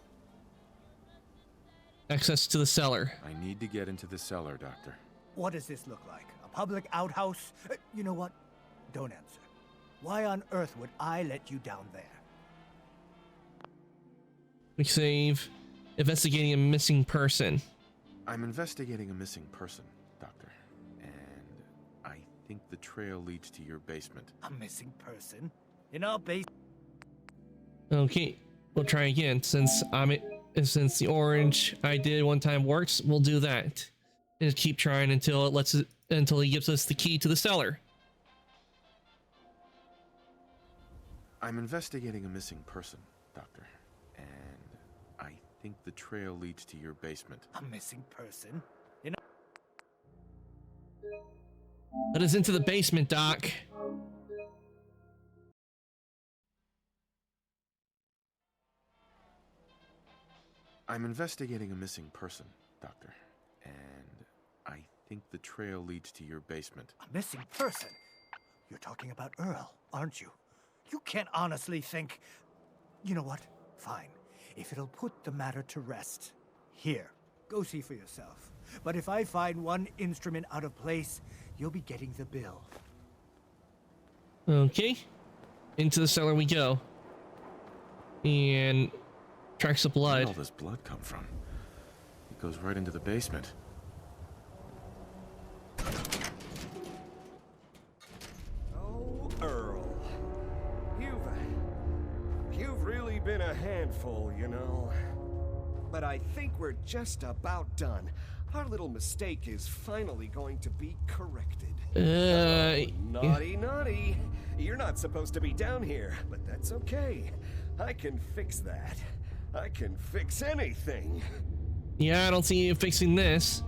Access to the cellar. I need to get into the cellar, Doctor. What does this look like? A public outhouse? You know what? Don't answer. Why on earth would I let you down there? Big save. Investigating a missing person. I'm investigating a missing person, Doctor. And I think the trail leads to your basement. A missing person? In our base? Okay, we'll try again since I'm And since the orange I did one time works, we'll do that. And just keep trying until until he gives us the key to the cellar. I'm investigating a missing person, Doctor. And I think the trail leads to your basement. A missing person? Let us into the basement, Doc. I'm investigating a missing person, Doctor. And I think the trail leads to your basement. A missing person? You're talking about Earl, aren't you? You can't honestly think... You know what? Fine. If it'll put the matter to rest. Here, go see for yourself. But if I find one instrument out of place, you'll be getting the bill. Okay. Into the cellar we go. And tracks of blood. Where did all this blood come from? It goes right into the basement. Oh, Earl. You've really been a handful, you know. But I think we're just about done. Our little mistake is finally going to be corrected. Naughty, naughty. You're not supposed to be down here, but that's okay. I can fix that. I can fix anything. Yeah, I don't see you fixing this.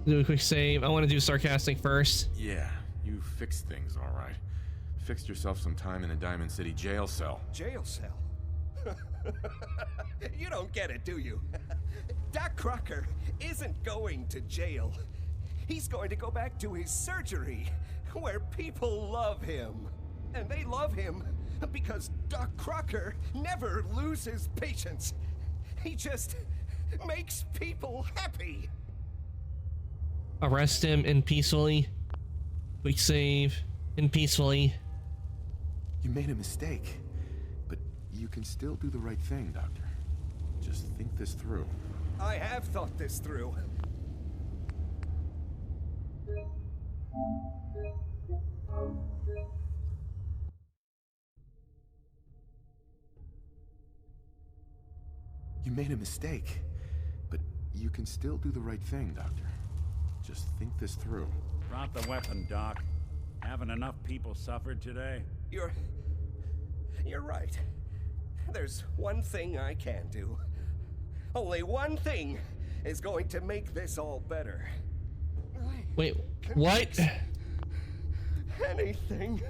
Do a quick save. I want to do sarcastic first. Yeah, you fixed things, all right. Fixed yourself some time in a Diamond City jail cell. Jail cell? You don't get it, do you? Doc Crocker isn't going to jail. He's going to go back to his surgery, where people love him. And they love him because Doc Crocker never loses patience. He just makes people happy. Arrest him and peacefully. Quick save and peacefully. You made a mistake, but you can still do the right thing, Doctor. Just think this through. I have thought this through. You made a mistake, but you can still do the right thing, Doctor. Just think this through. Drop the weapon, Doc. Haven't enough people suffered today? You're right. There's one thing I can do. Only one thing is going to make this all better. Wait, what? Anything.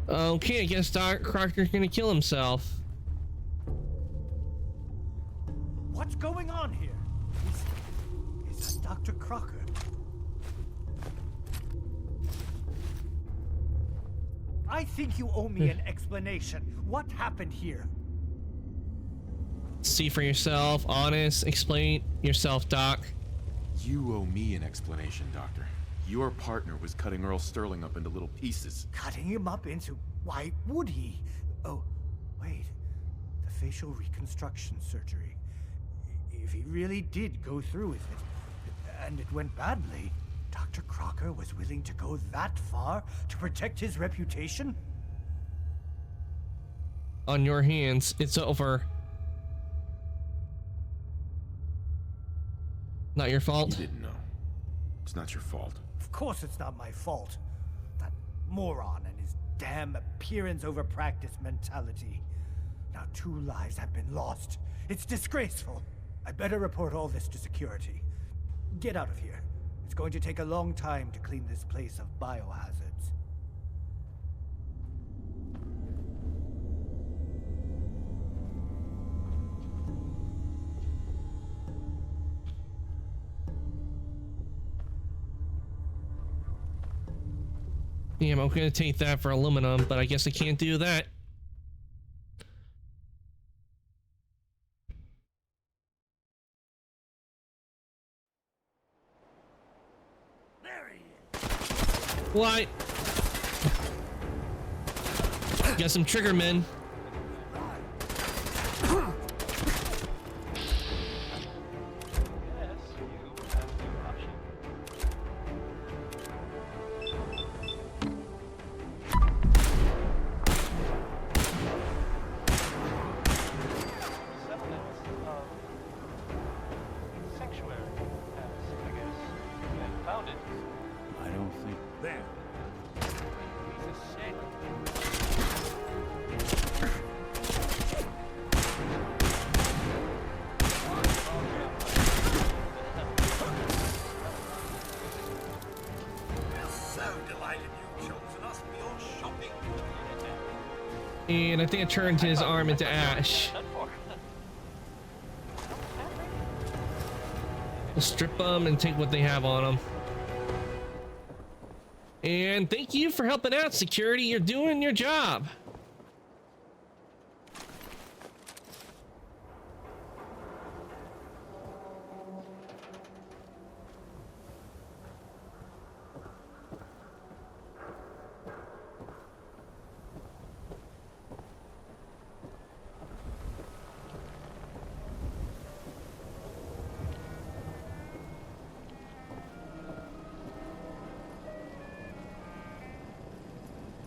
Okay, I guess Doc Crocker's gonna kill himself. What's going on here? Is that Dr. Crocker? I think you owe me an explanation. What happened here? See for yourself, honest, explain yourself, Doc. You owe me an explanation, Doctor. Your partner was cutting Earl Sterling up into little pieces. Cutting him up into... Why would he? Oh, wait. The facial reconstruction surgery. If he really did go through with it, and it went badly, Dr. Crocker was willing to go that far to protect his reputation? On your hands, it's over. Not your fault. You didn't know. It's not your fault. Of course it's not my fault. That moron and his damn appearance over practice mentality. Now 2 lives have been lost. It's disgraceful. I better report all this to security. Get out of here. It's going to take a long time to clean this place of biohazards. Damn, I'm gonna take that for aluminum, but I guess I can't do that. What? Got some triggermen. And I think it turned his arm into ash. We'll strip them and take what they have on them. And thank you for helping out, security. You're doing your job.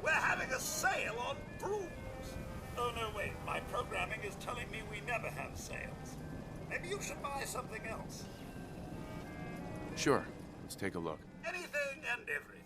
We're having a sale on brooms. Oh, no, wait. My programming is telling me we never have sales. Maybe you should buy something else. Sure. Let's take a look. Anything and everything.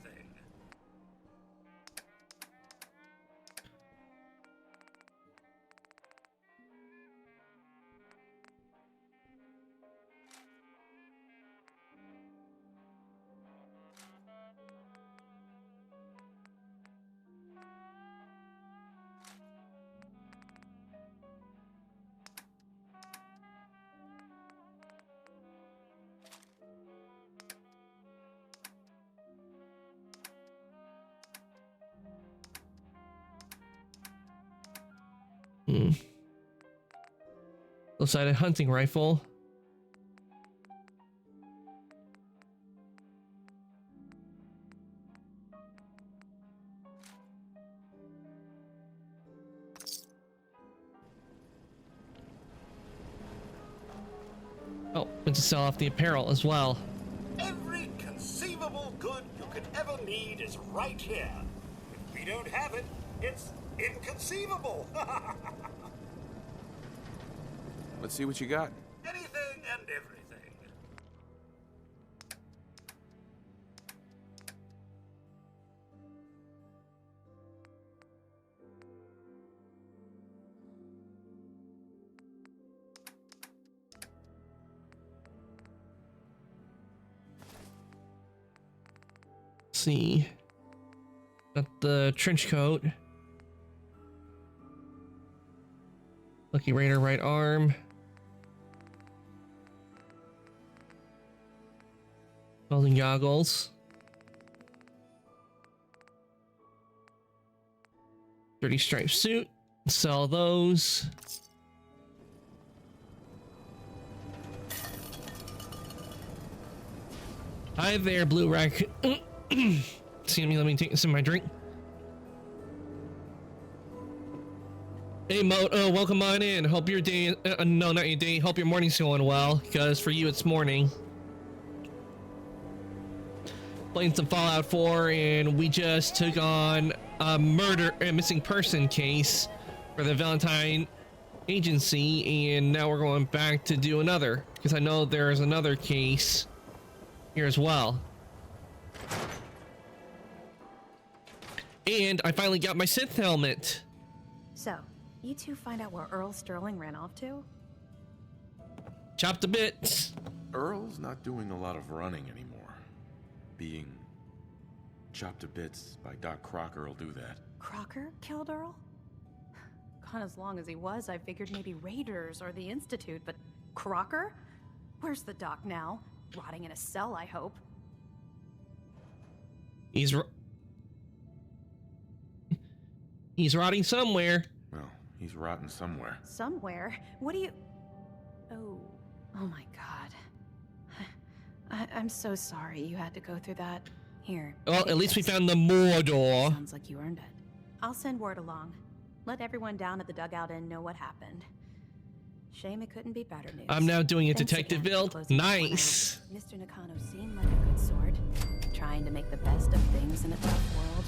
Double-sided hunting rifle. Oh, and to sell off the apparel as well. Every conceivable good you could ever need is right here. If we don't have it, it's inconceivable. Let's see what you got. Anything and everything. Let's see. Got the trench coat. Lucky Raider right arm. Welding goggles. Dirty striped suit. Sell those. Hi there, Blue Raccoon. Excuse me, let me take some of my drink. Hey Mo, welcome on in. Hope your day, no, not your day. Hope your morning's going well, because for you it's morning. Playing some Fallout 4, and we just took on a missing person case for the Valentine Agency, and now we're going back to do another, because I know there's another case here as well. And I finally got my synth helmet. So, you two find out where Earl Sterling ran off to? Chopped to bits. Earl's not doing a lot of running anymore. Being chopped to bits by Doc Crocker will do that. Crocker killed Earl? Gone as long as he was, I figured maybe Raiders or the Institute, but Crocker? Where's the doc now? Rotting in a cell, I hope. He's rotting somewhere. Well, he's rotting somewhere. Somewhere? What do you... Oh my god. I'm so sorry you had to go through that. Here. Well, at least we found the Mordor. Sounds like you earned it. I'll send word along. Let everyone down at the dugout inn know what happened. Shame it couldn't be better news. I'm now doing a Thanks detective again for build. closing Nice. Mr. Nakano seemed like a good sort, trying to make the best of things in a tough world.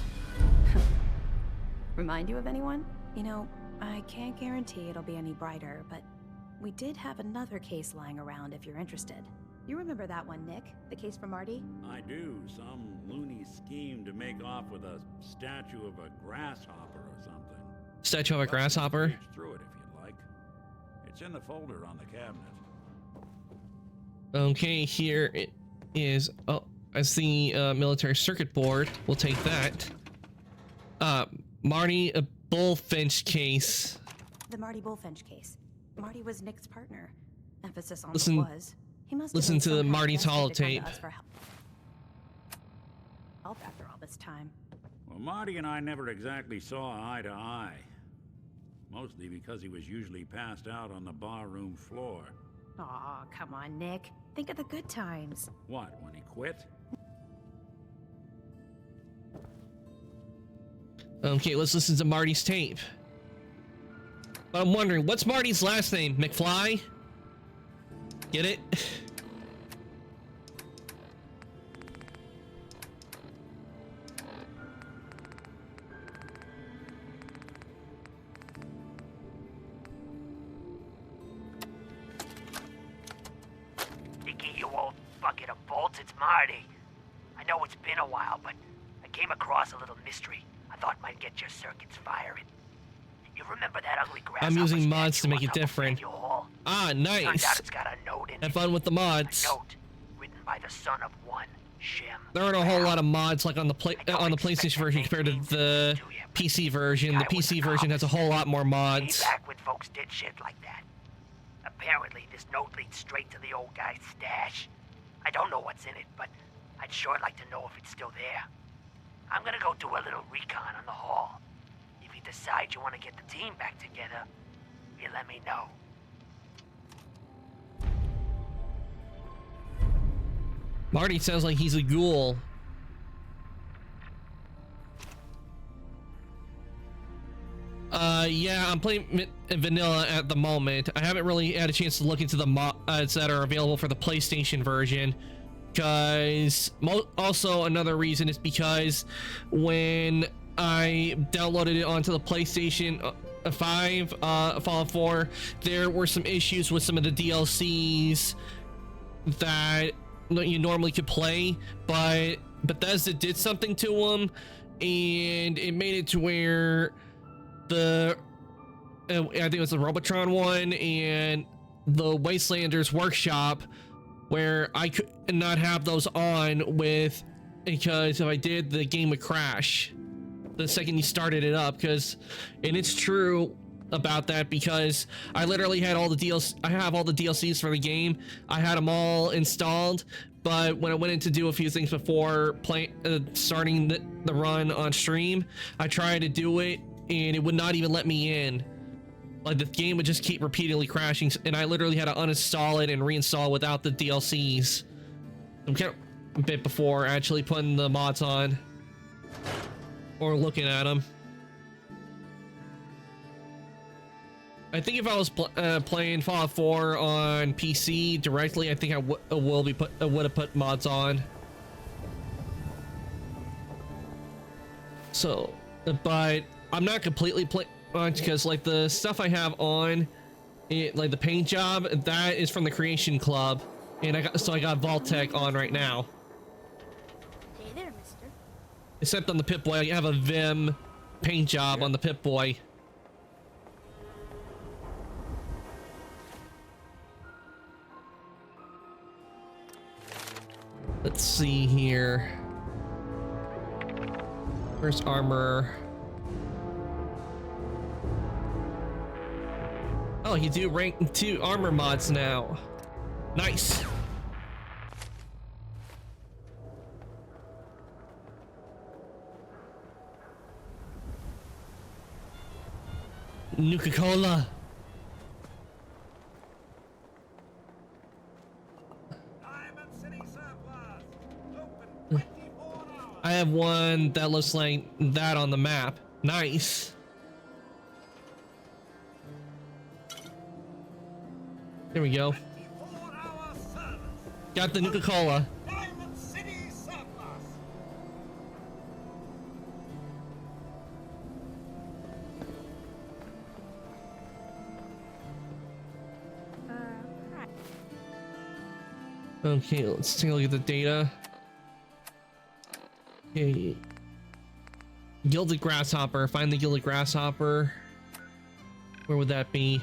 Remind you of anyone? You know, I can't guarantee it'll be any brighter, but we did have another case lying around if you're interested. You remember that one, Nick? The case for Marty? I do. Some loony scheme to make off with a statue of a grasshopper or something. Statue of a grasshopper? Reach through it if you'd like. It's in the folder on the cabinet. Okay, here it is. Oh, as the military circuit board. We'll take that. Marty Bullfinch case. The Marty Bullfinch case. Marty was Nick's partner. Emphasis on Listen- the was. He must have listen been to the somehow Marty's desperate to come to holotape. us for help after all this time. Well, Marty and I never exactly saw eye to eye. Mostly because he was usually passed out on the barroom floor. Aw, come on, Nick. Think of the good times. What, when he quit? Okay, let's listen to Marty's tape. I'm wondering, what's Marty's last name? McFly? Get it? Nicky, you old bucket of bolts, it's Marty. I know it's been a while, but I came across a little mystery I thought might get your circuits firing. You remember that ugly grasshopper I'm using mods to statue make on it top of different. Faneuil Hall? Ah, Turns nice. out it's got a note in Have it. fun with the mods. A note written by the son of one Shem. There aren't a whole lot of mods like on the PlayStation version compared to the PC version. The PC version has a whole lot more Way mods. back when folks did shit like that. Apparently, this note leads straight to the old guy's stash. I don't know what's in it, but I'd sure like to know if it's still there. I'm gonna go do a little recon on the hall. If you decide you want to get the team back together, you let me know. Marty sounds like he's a ghoul. Yeah, I'm playing vanilla at the moment. I haven't really had a chance to look into the mods that are available for the PlayStation version. Because also another reason is because when I downloaded it onto the PlayStation 5, Fallout 4, there were some issues with some of the DLCs that you normally could play, but Bethesda did something to them, and it made it to where the I think it was the Robotron one and the Wastelanders Workshop, where I could not have those on with, because if I did, the game would crash the second you started it up. And it's true about that, because I literally had all the DLC. I have all the DLCs for the game. I had them all installed, but when I went in to do a few things before starting the run on stream, I tried to do it and it would not even let me in. Like, the game would just keep repeatedly crashing, and I literally had to uninstall it and reinstall without the DLCs. I'm kind of a bit before actually putting the mods on or looking at them. I think if I was playing Fallout 4 on PC directly, I think I would have put mods on. So, but I'm not completely playing, because like the stuff I have on, like the paint job, that is from the Creation Club, and I got Vault-Tec on right now. Hey there, mister. Except on the Pip-Boy, I have a Vim paint job on the Pip-Boy. Let's see here. Where's armor? Oh, you do rank 2 armor mods now. Nice. Nuka-Cola. I have one that looks like that on the map. Nice. There we go. Got the Nuka-Cola. Okay, let's take a look at the data. Okay. Gilded Grasshopper. Find the Gilded Grasshopper. Where would that be?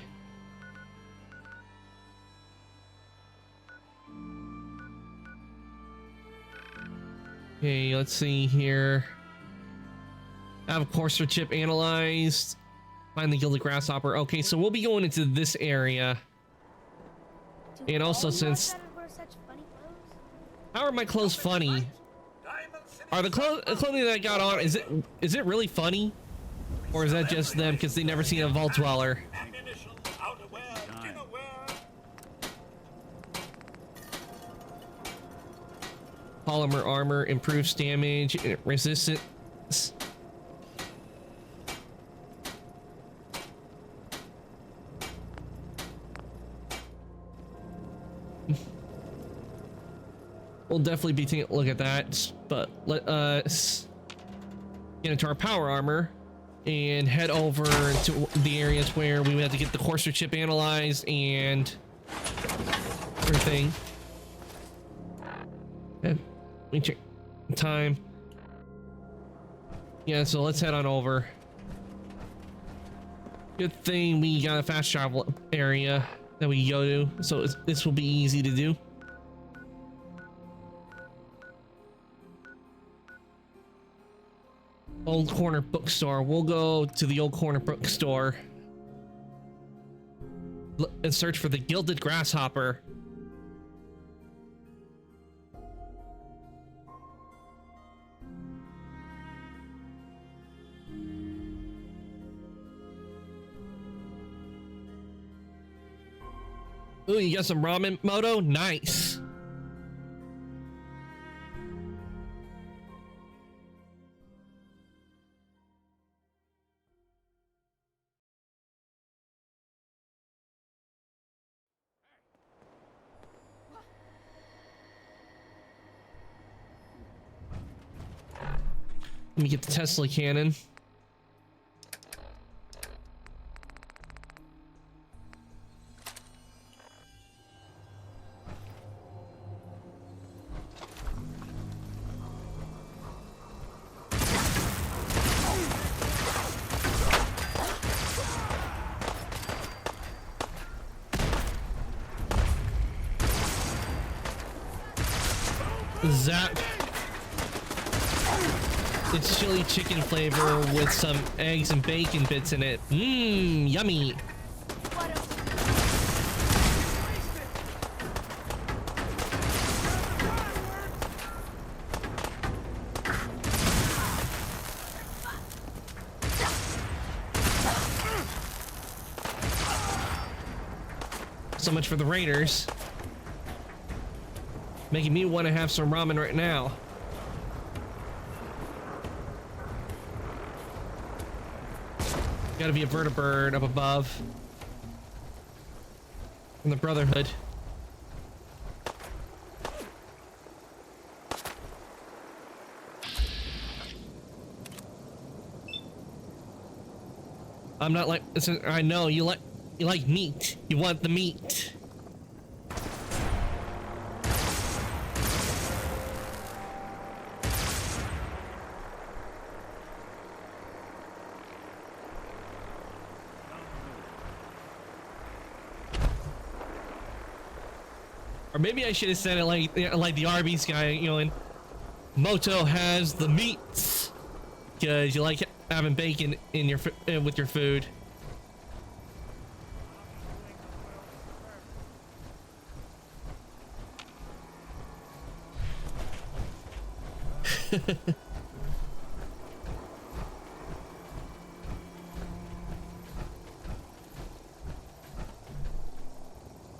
Okay, let's see here. Have a courser chip analyzed. Find the Gilded Grasshopper. Okay, so we'll be going into this area. And also, since... How are my clothes funny? Are the clothing that I got on, is it really funny? Or is that just them because they never seen a Vault Dweller? Polymer armor, improves damage, resistance. We'll definitely be taking a look at that, but let us get into our power armor and head over to the areas where we have to get the courser chip analyzed and everything. And we check the time. Yeah, so let's head on over. Good thing we got a fast travel area that we go to, so this will be easy to do. Old Corner Bookstore. We'll go to the Old Corner Bookstore and search for the Gilded Grasshopper. Ooh, you got some ramen, Moto? Nice. Let me get the Tesla cannon. Zap. It's chili chicken flavor with some eggs and bacon bits in it. Mmm, yummy. So much for the Raiders. Making me want to have some ramen right now. Gotta be a vertibird up above. From the Brotherhood. I'm not like, I know you like meat. You want the meat. Or maybe I should have said it like the Arby's guy, you know, and Moto has the meats because you like having bacon in your with your food.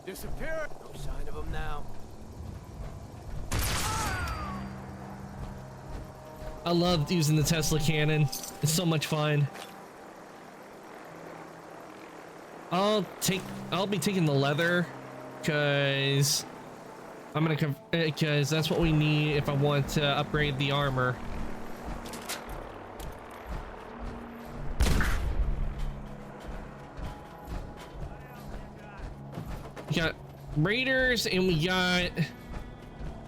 Disappear. No sign of him now. I loved using the Tesla cannon. It's so much fun. I'll be taking the leather because because that's what we need if I want to upgrade the armor. We got Raiders and we got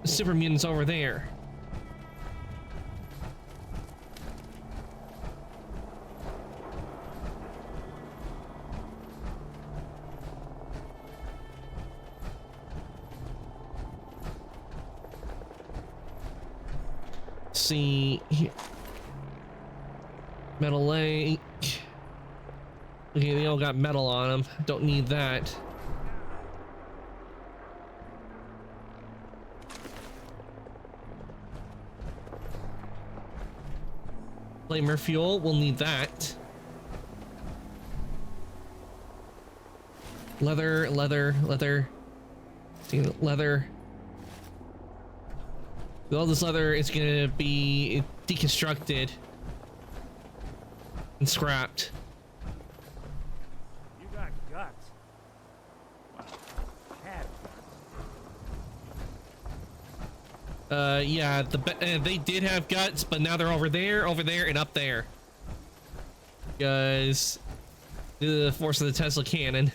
super mutants over there. See here. Metal leg. Okay, they all got metal on them. Don't need that. Flamer fuel, we'll need that. Leather. See, leather. With all this leather, it's gonna be deconstructed and scrapped. You got guts. Well, had guts. Yeah, they did have guts, but now they're over there, and up there. Guys, the force of the Tesla cannon.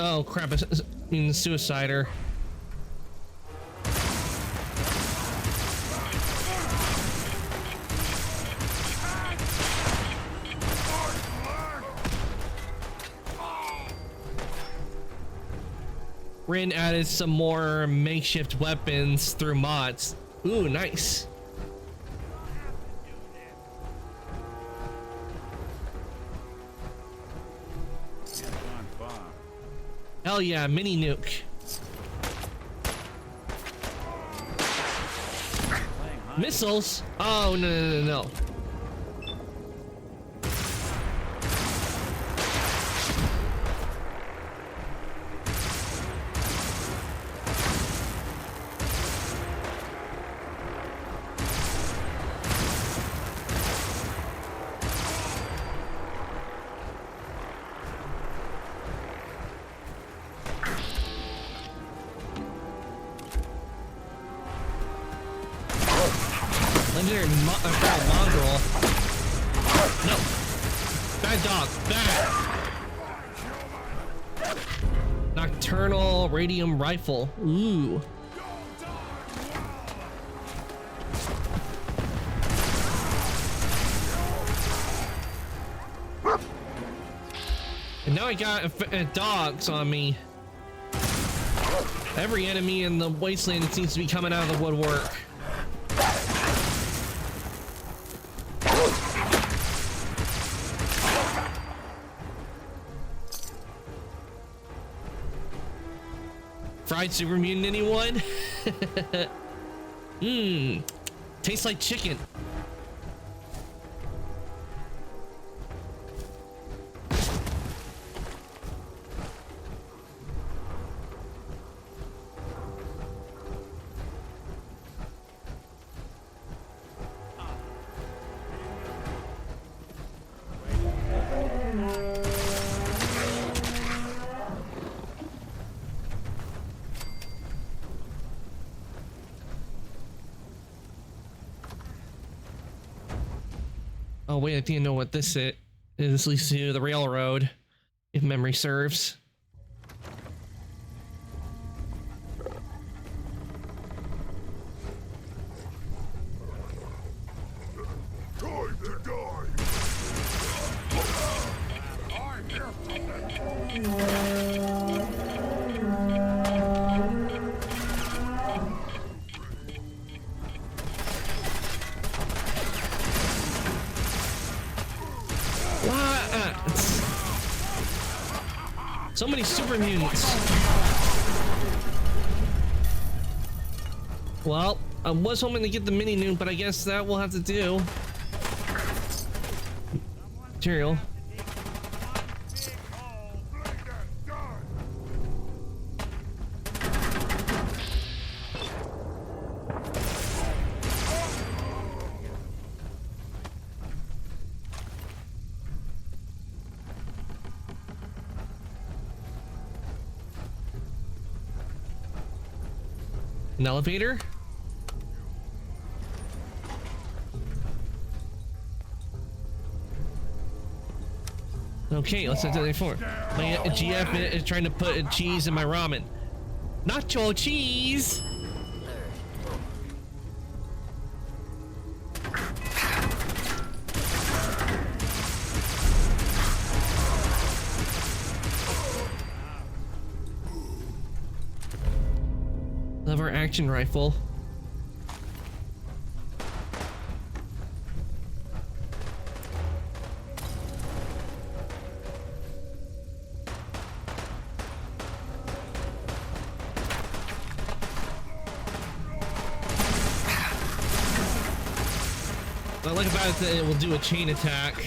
Oh crap, I mean suicider. Rin added some more makeshift weapons through mods. Ooh, nice. Hell yeah, mini nuke. Missiles? Oh, no. Legendary mongrel. No. Bad dog. Bad. Nocturnal radium rifle. Ooh. And now I got dogs on me. Every enemy in the wasteland seems to be coming out of the woodwork. Fried super mutant, anyone? Mmm. Tastes like chicken. Oh wait, I didn't know what this is. This leads to the railroad, if memory serves. Time to die. So many super mutants. Well, I was hoping to get the mini nuke, but I guess that will have to do. Material. An elevator? Okay, let's enter the floor. My GF is trying to put cheese in my ramen. Nacho cheese. Lever action rifle. What I like about it is that it will do a chain attack.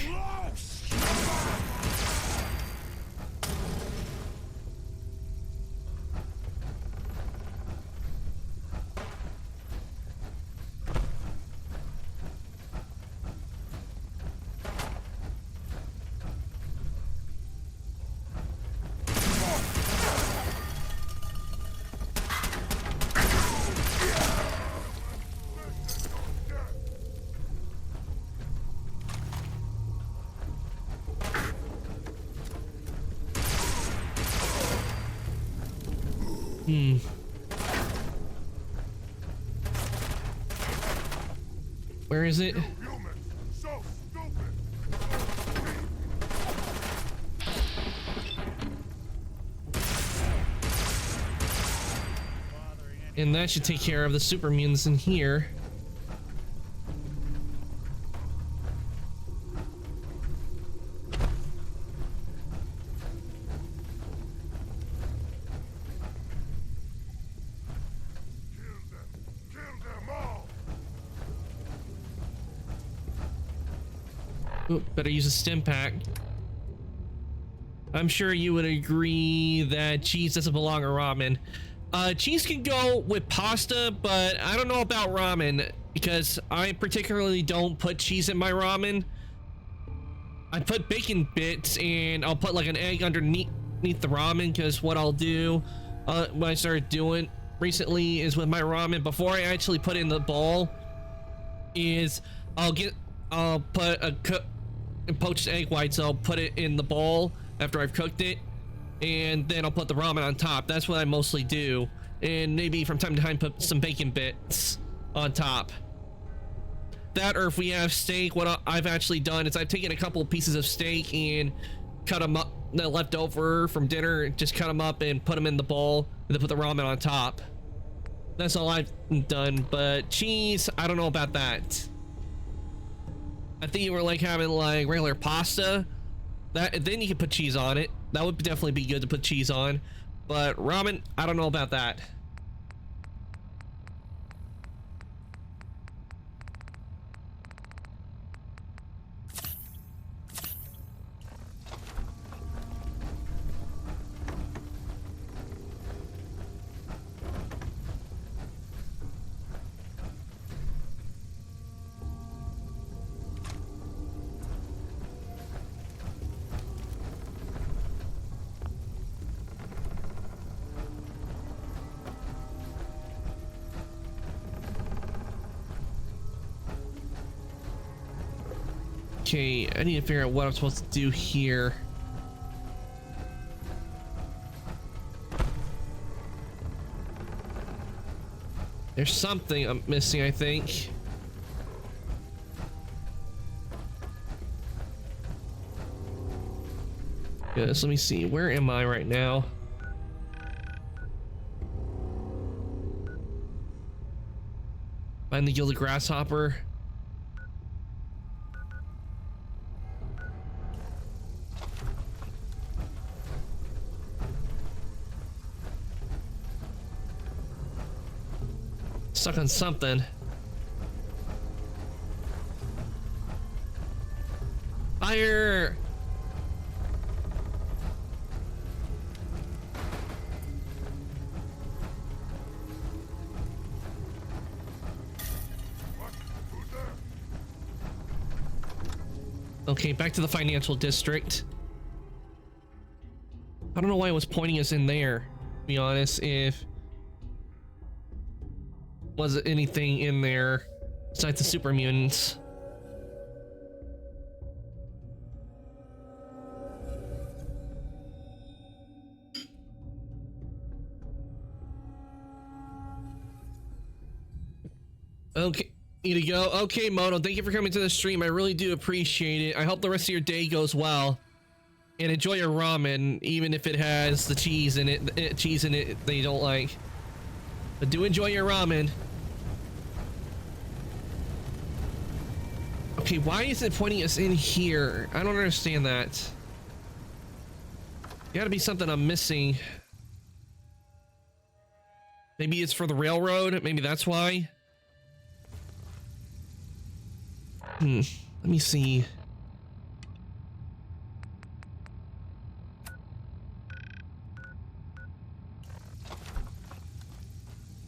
Where is it? And that should take care of the super mutants in here. Ooh, better use a stim pack. I'm sure you would agree that cheese doesn't belong in ramen. Cheese can go with pasta, but I don't know about ramen because I particularly don't put cheese in my ramen. I put bacon bits and I'll put like an egg underneath the ramen, because what I'll do, what I started doing recently is with my ramen, before I actually put it in the bowl, is I'll put a poached egg whites, I'll put it in the bowl after I've cooked it, and then I'll put the ramen on top. That's what I mostly do, and maybe from time to time put some bacon bits on top. That, or if we have steak, what I've actually done is I've taken a couple pieces of steak and cut them up, the leftover from dinner, just cut them up and put them in the bowl, and then put the ramen on top. That's all I've done. But cheese, I don't know about that. I think you were like having like regular pasta, that then you can put cheese on it. That would definitely be good to put cheese on. But ramen, I don't know about that. Okay, I need to figure out what I'm supposed to do here. There's something I'm missing, I think. Yes, let me see. Where am I right now? Find the Gilded Grasshopper. Stuck on something. Fire! Okay, back to the financial district. I don't know why it was pointing us in there, to be honest. If was anything in there besides the super mutants. Okay, need to go. Okay, Moto, thank you for coming to the stream. I really do appreciate it. I hope the rest of your day goes well. And enjoy your ramen, even if it has the cheese in it that you don't like. But do enjoy your ramen. Okay, why is it pointing us in here? I don't understand that. Gotta be something I'm missing. Maybe it's for the railroad. Maybe that's why. Let me see.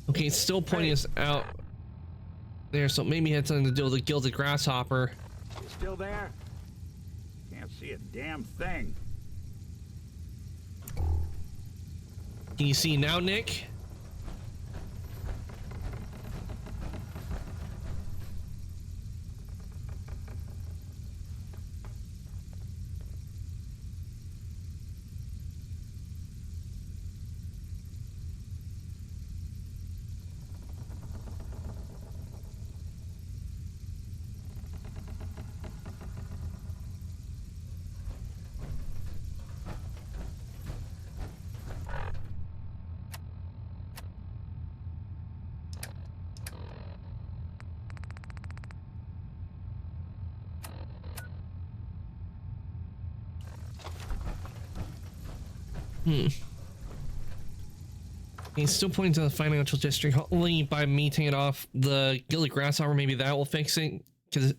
Okay, it's still pointing us out there, so maybe it had something to do with the Gilded Grasshopper. You still there? Can't see a damn thing. Can you see now, Nick? He's still pointing to the financial district. Only by me taking off the Gilded Grasshopper, maybe that will fix it. Because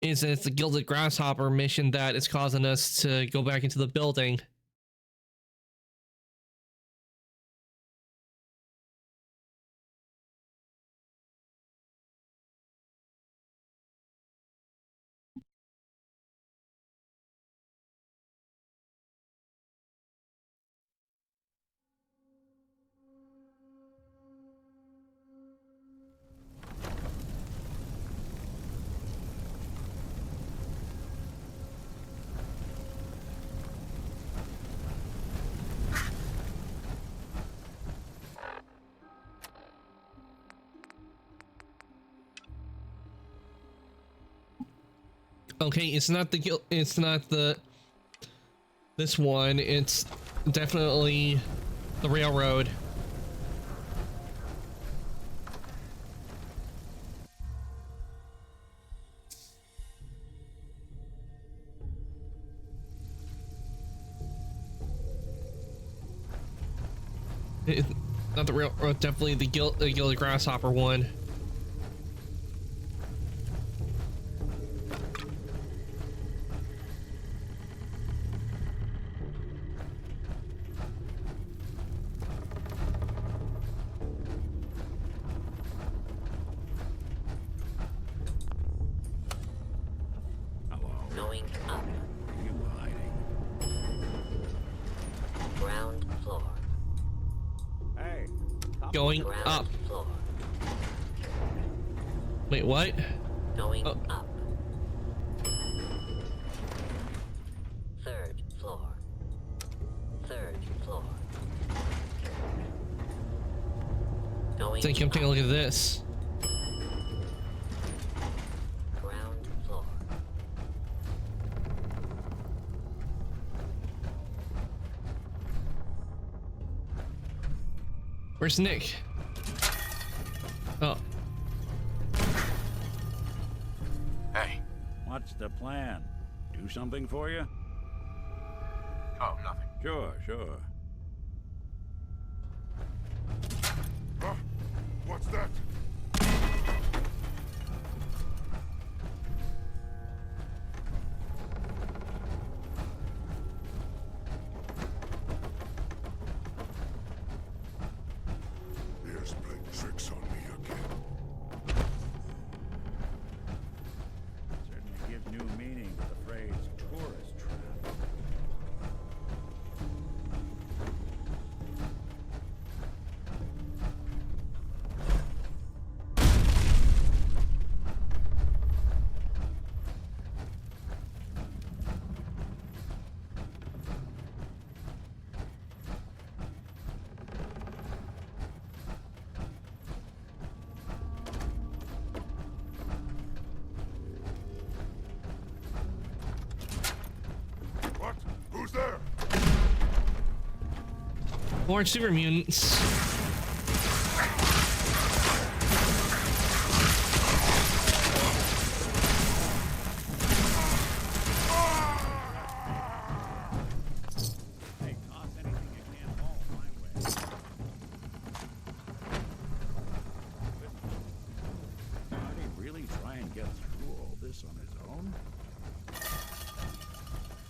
it's the Gilded Grasshopper mission that is causing us to go back into the building. Okay, it's not this one, it's definitely the railroad. It's not the railroad, definitely the Gilded Grasshopper one. Going up. You hiding? Ground floor. Hey. Going up. Floor. Wait, what? Going up. Third floor. Third floor. Going I think I'm taking a look at this. Ground floor. Where's Nick? Oh. Hey. What's the plan? Do something for you? Oh, nothing. Sure. What's that? Here's playing tricks on me again. Certainly gives new meaning to the phrase tourist trap. More super mutants.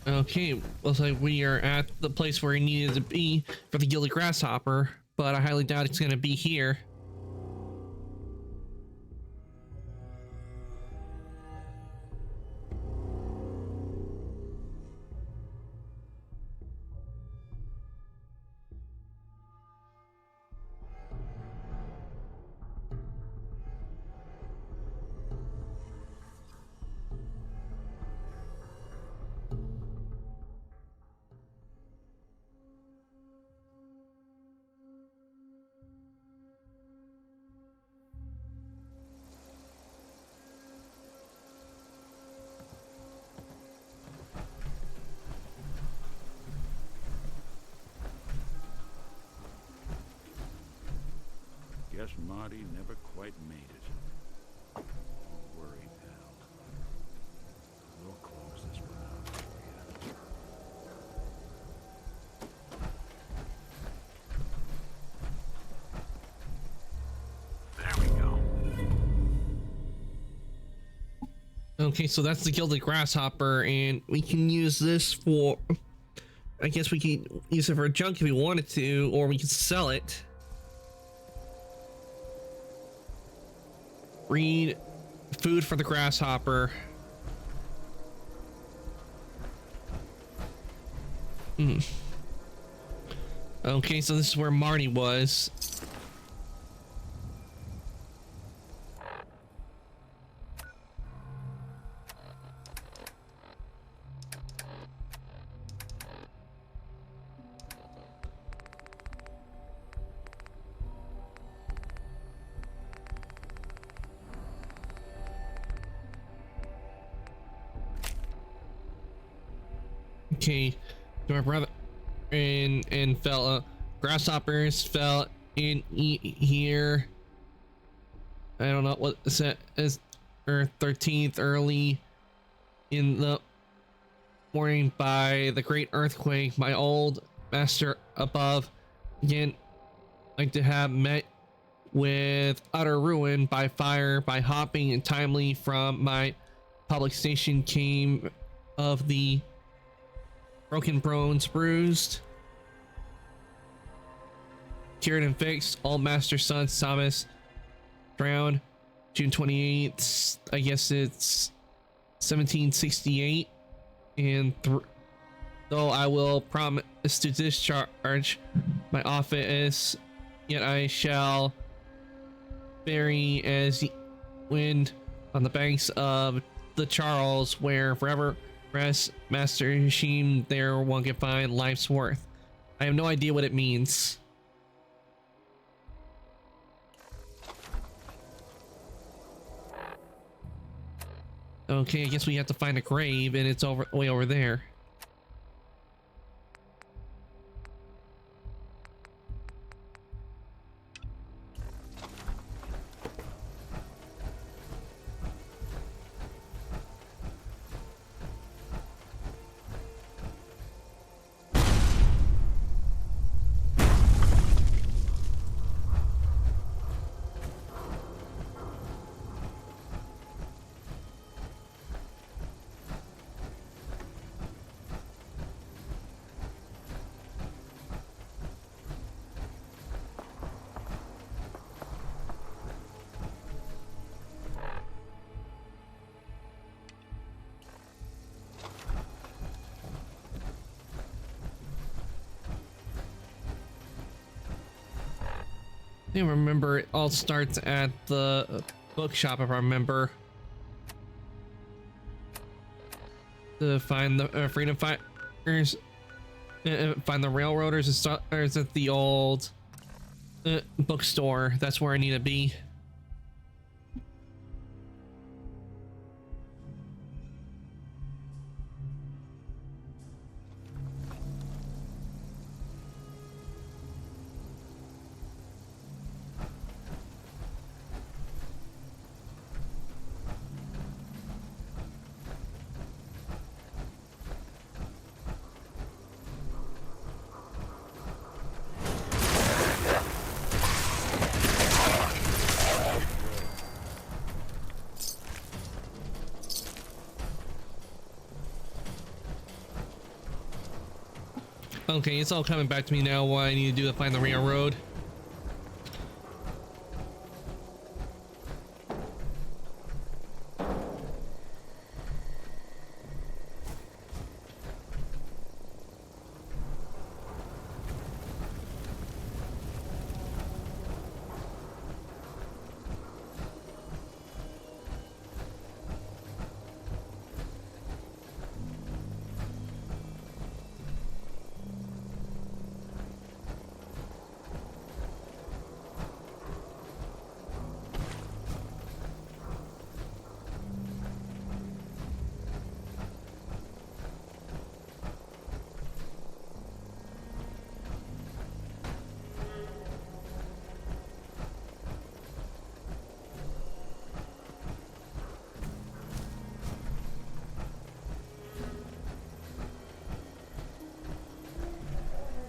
Okay, looks like we are at the place where we needed to be for the Gilded Grasshopper, but I highly doubt it's going to be here. Guess Marty never quite made it. Don't worry, pal. We'll close this one out for you. There we go. Okay, so that's the Gilded Grasshopper, and we can use this for... I guess we can use it for junk if we wanted to, or we can sell it. Read food for the grasshopper. Okay, so this is where Marty was. Okay, to my brother and fella, grasshoppers fell in here. I don't know what is that is, or 13th early in the morning by the great earthquake. My old master above again like to have met with utter ruin by fire by hopping and timely from my public station came of the broken bones bruised, cured and fixed. Old master son Thomas drowned June 28th. I guess it's 1768. And though I will promise to discharge my office, yet I shall bury as wind on the banks of the Charles, where forever rest Master Hashim, there one can find life's worth. I have no idea what it means. Okay, I guess we have to find a grave, and it's way over there. I remember it all starts at the bookshop, if I remember. To find the freedom fighters, find the railroaders, and starts at the old bookstore. That's where I need to be. Okay, it's all coming back to me now. What I need to do to find the railroad.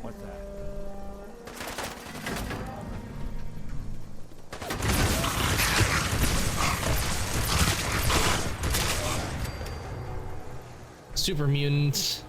What's that? Super mutants.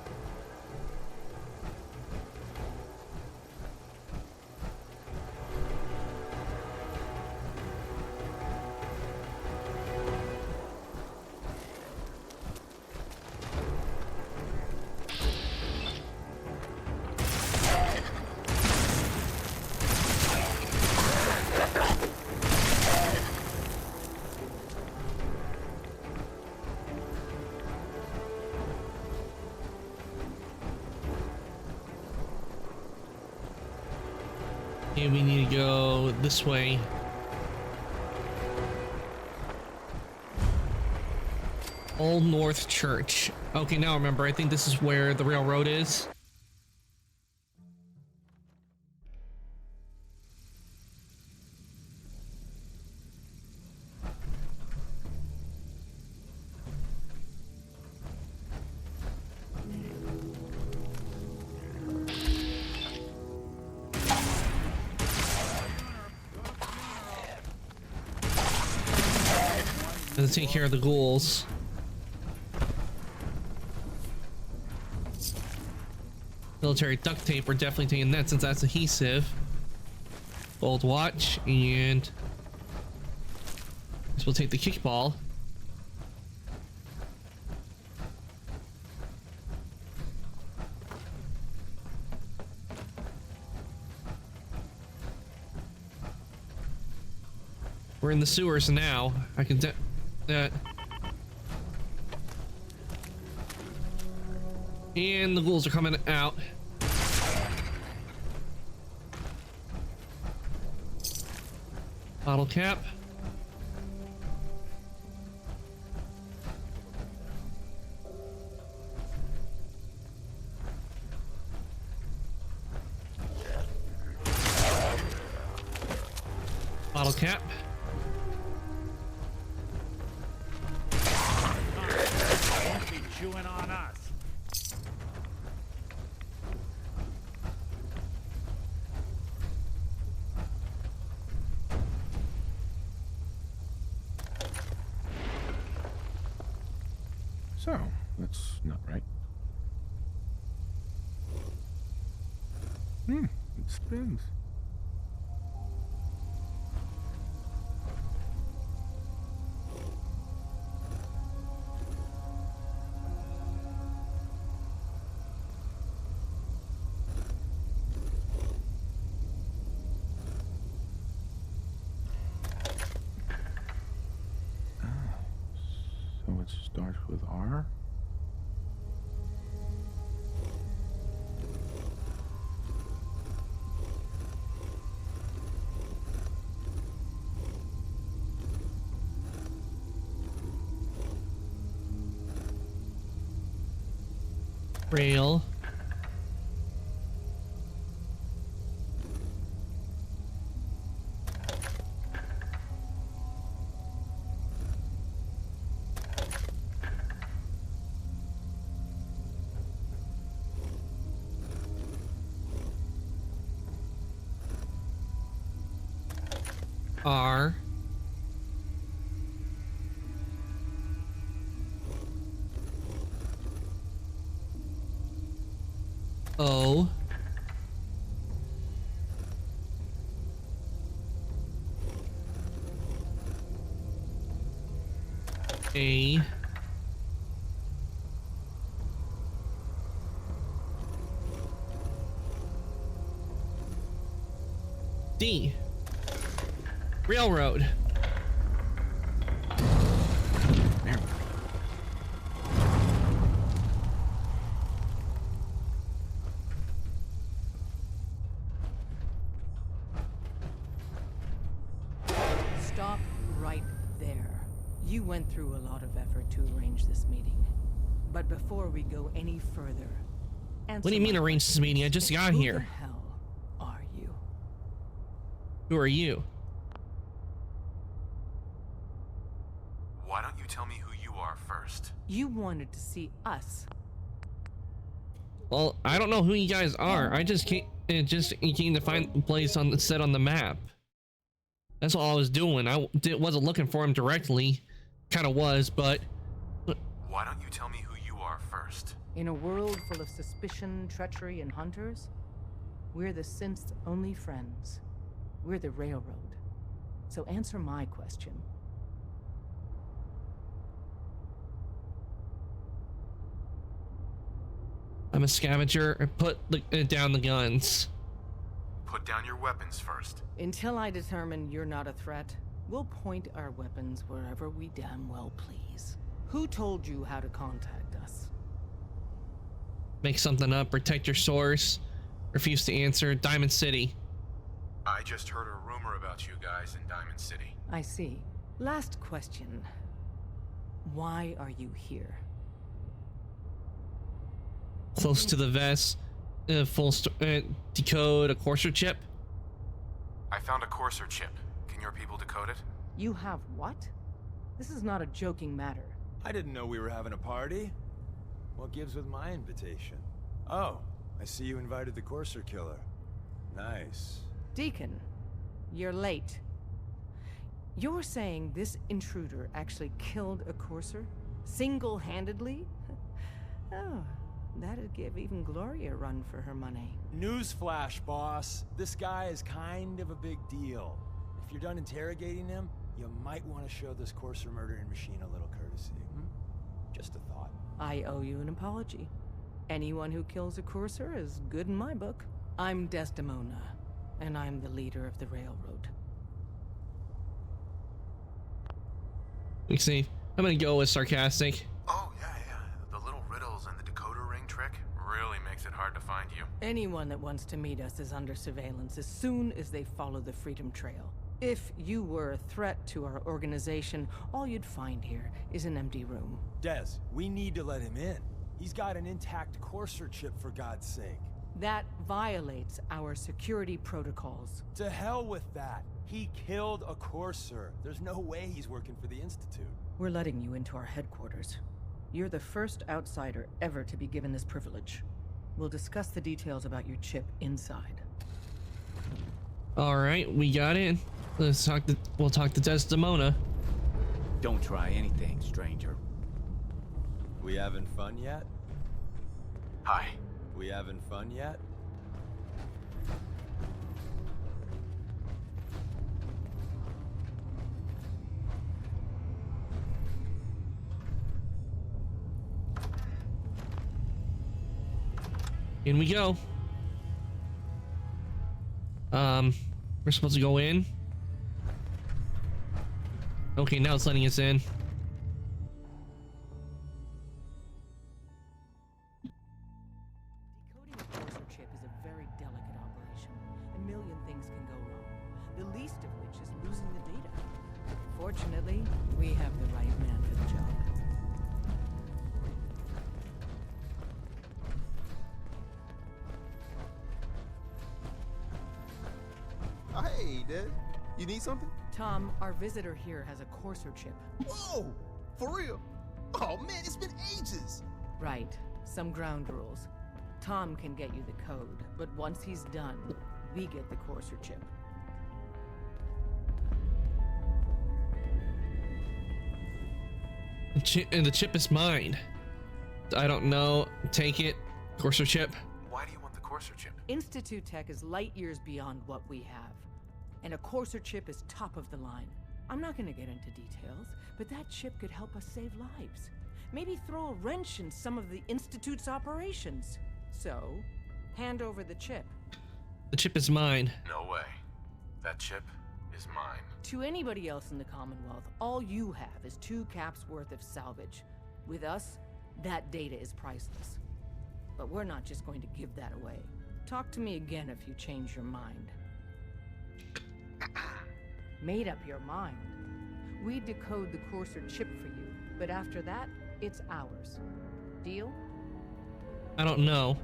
And we need to go this way. Old North Church. Okay, now I remember. I think this is where the railroad is. Let's take care of the ghouls. Military duct tape, we're definitely taking that since that's adhesive. Gold watch, and I guess we'll take the kickball. We're in the sewers now. I can that. And the ghouls are coming out. Bottle cap. Bottle cap. Don't be chewing on us. So, that's not right. It spins. So it starts with R? Rail. R. O. A. D. Railroad. Stop right there. You went through a lot of effort to arrange this meeting. But before we go any further, What do you mean arrange this meeting? I just got here. Who the hell are you? Who are you? Why don't you tell me who you are first? You wanted to see us. Well, I don't know who you guys are. I just came to find a place on the set on the map. That's all I was doing. Wasn't looking for him directly. Kind of was, but... Why don't you tell me who you are first? In a world full of suspicion, treachery, and hunters, we're the synth's only friends. We're the Railroad. So answer my question. I'm a scavenger. Put down the guns. Put down your weapons first. Until I determine you're not a threat, we'll point our weapons wherever we damn well please. Who told you how to contact us? Make something up. Protect your source. Refuse to answer. Diamond City. I just heard a rumor about you guys in Diamond City. I see. Last question. Why are you here? Close to the vest. Decode a Courser chip. I found a Courser chip. Can your people decode it? You have what? This is not a joking matter. I didn't know we were having a party. What gives with my invitation? Oh, I see you invited the Courser killer. Nice. Deacon, you're late. You're saying this intruder actually killed a Courser? Single-handedly? Oh, that'd give even Gloria a run for her money. Newsflash, boss. This guy is kind of a big deal. If you're done interrogating him, you might want to show this Courser murdering machine a little courtesy. Just a thought. I owe you an apology. Anyone who kills a Courser is good in my book. I'm Desdemona, and I'm the leader of the Railroad. We see. I'm gonna go with sarcastic. Oh, yeah. The little riddles and the decoder ring trick really makes it hard to find you. Anyone that wants to meet us is under surveillance as soon as they follow the Freedom Trail. If you were a threat to our organization, all you'd find here is an empty room. Des, we need to let him in. He's got an intact Courser chip, for God's sake. That violates our security protocols. To hell with that. He killed a Courser. There's no way he's working for the Institute. We're letting you into our headquarters. You're the first outsider ever to be given this privilege. We'll discuss the details about your chip inside. All right, we got in. We'll talk to Desdemona. Don't try anything, stranger. We having fun yet? Hi. We having fun yet? In we go. We're supposed to go in. Okay, now it's letting us in. Decoding a Courser chip is a very delicate operation. A million things can go wrong, the least of which is losing the data. Fortunately, we have the right man for the job. Hey, Dad. You need something? Tom, our visitor here has a Courser chip. Whoa! For real? Oh, man, it's been ages! Right. Some ground rules. Tom can get you the code, but once he's done, we get the Courser chip. The chip is mine. I don't know. Take it. Courser chip. Why do you want the Courser chip? Institute tech is light years beyond what we have. And a Courser chip is top of the line. I'm not gonna get into details, but that chip could help us save lives. Maybe throw a wrench in some of the Institute's operations. So, hand over the chip. The chip is mine. No way. That chip is mine. To anybody else in the Commonwealth, all you have is 2 caps worth of salvage. With us, that data is priceless. But we're not just going to give that away. Talk to me again if you change your mind. Made up your mind. We decode the Courser chip for you, but after that, it's ours. Deal? I don't know.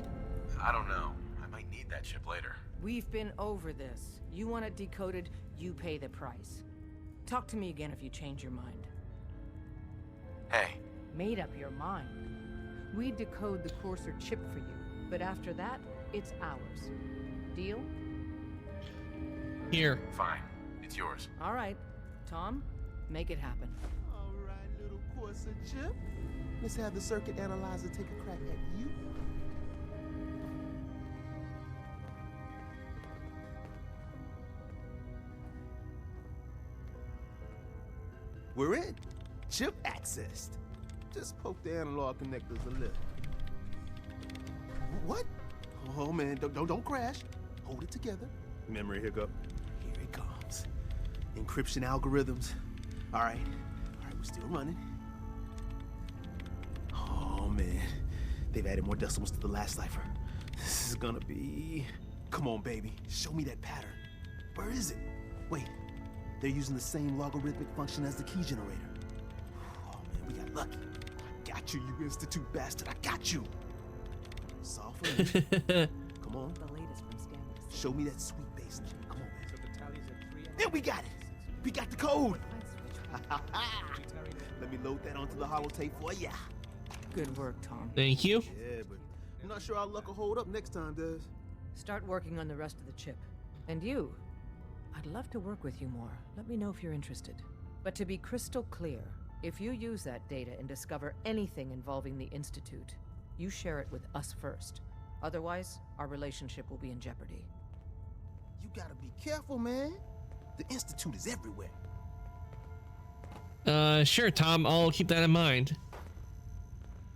I don't know. I might need that chip later. We've been over this. You want it decoded, you pay the price. Talk to me again if you change your mind. Hey. Made up your mind. We decode the Courser chip for you, but after that, it's ours. Deal? Here. Fine. It's yours. All right. Tom, make it happen. All right, little Courser chip. Let's have the circuit analyzer take a crack at you. We're in. Chip accessed. Just poke the analog connectors a little. What? Oh man, don't crash. Hold it together. Memory hiccup. Here it comes. Encryption algorithms. All right, we're still running. Oh man, they've added more decimals to the last cipher. This is gonna be... Come on, baby, show me that pattern. Where is it? Wait, they're using the same logarithmic function as the key generator. Oh man, we got lucky. I got you, you Institute bastard, I got you. Solve for me. Come on. The latest from Scandalous. Show me that sweet bass line. Come on, man. So the tally's at 3. And we got it. We got the code. Let me load that onto the holotape for ya. Good work, Tom. Thank you. Yeah, but I'm not sure our luck will hold up next time, Des. Start working on the rest of the chip. And you, I'd love to work with you more. Let me know if you're interested. But to be crystal clear, if you use that data and discover anything involving the Institute, you share it with us first. Otherwise, our relationship will be in jeopardy. You gotta be careful, man. The Institute is everywhere. Sure, Tom. I'll keep that in mind.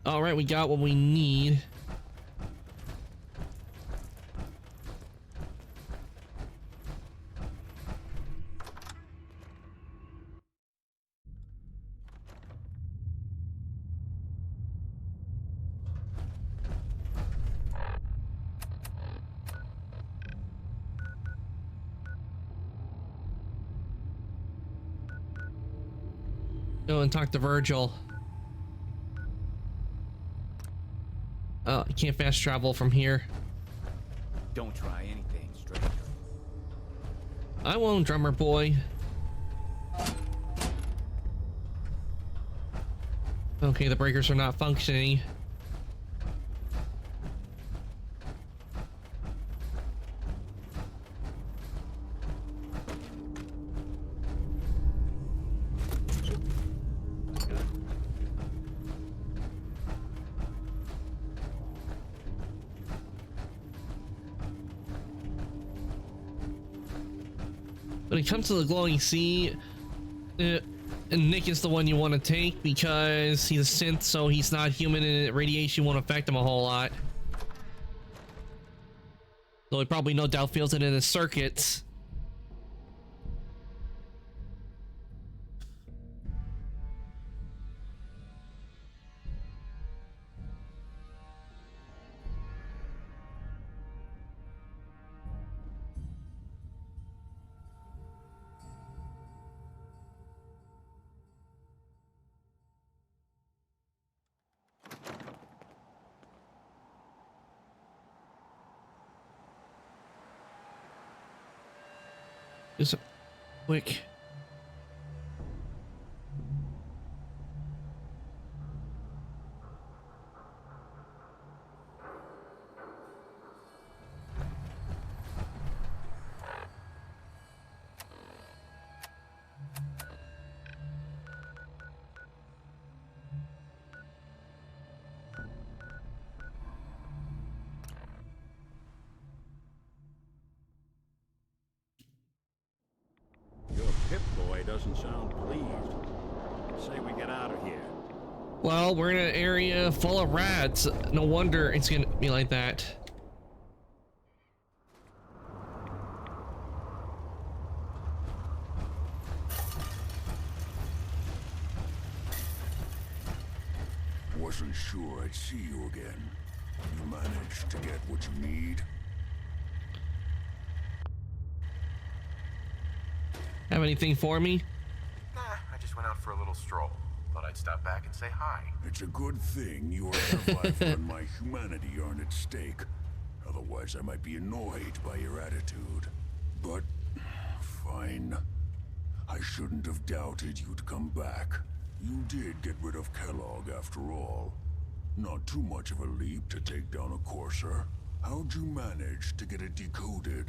All right, we got what we need. Go and talk to Virgil. Oh, you can't fast travel from here. Don't try anything, stranger. I won't, drummer boy. Okay, the breakers are not functioning. When it comes to the glowing sea, Nick is the one you want to take because he's a synth, so he's not human and radiation won't affect him a whole lot. Though he probably no doubt feels it in his circuits. Just quick. Your doesn't sound pleased. Say we get out of here. Well, we're in an area full of rats. No wonder it's gonna be like that. Wasn't sure I'd see you again. You managed to get what you need? Have anything for me? Nah, I just went out for a little stroll. Thought I'd stop back and say hi. It's a good thing your life and my humanity aren't at stake. Otherwise, I might be annoyed by your attitude. But, fine. I shouldn't have doubted you'd come back. You did get rid of Kellogg after all. Not too much of a leap to take down a Courser. How'd you manage to get it decoded?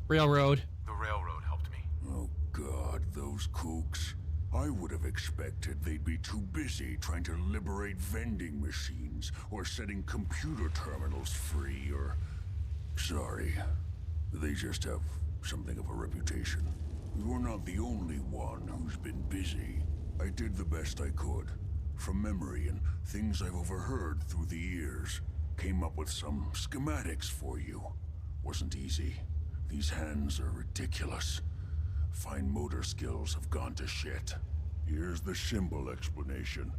Railroad. The railroad helped me. Oh god, those kooks. I would have expected they'd be too busy trying to liberate vending machines or setting computer terminals free or... Sorry. They just have something of a reputation. You're not the only one who's been busy. I did the best I could. From memory and things I've overheard through the years. Came up with some schematics for you. Wasn't easy. These hands are ridiculous. Fine motor skills have gone to shit. Here's the symbol explanation.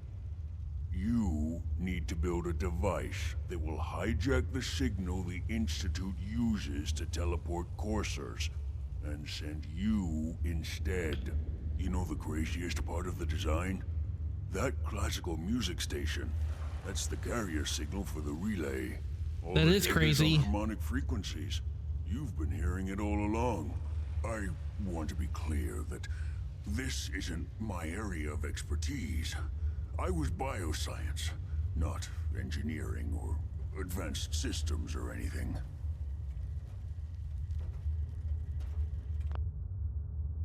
You need to build a device that will hijack the signal the Institute uses to teleport coursers, and send you instead. You know the craziest part of the design? That classical music station. That's the carrier signal for the relay. All that is on crazy. Harmonic frequencies. You've been hearing it all along. I want to be clear that this isn't my area of expertise. I was bioscience, not engineering or advanced systems or anything.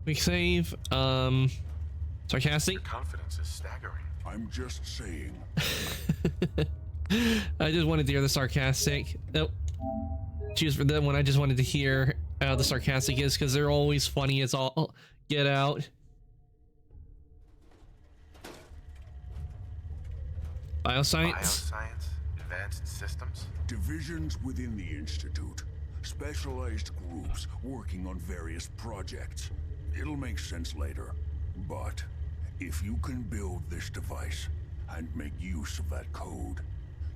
Quick save. Sarcastic. Your confidence is staggering. I'm just saying. I just wanted to hear the sarcastic. Nope. Choose for them when I just wanted to hear how the sarcastic is, because they're always funny as all get out. Bioscience? Bioscience? Advanced systems? Divisions within the Institute. Specialized groups working on various projects. It'll make sense later. But if you can build this device and make use of that code,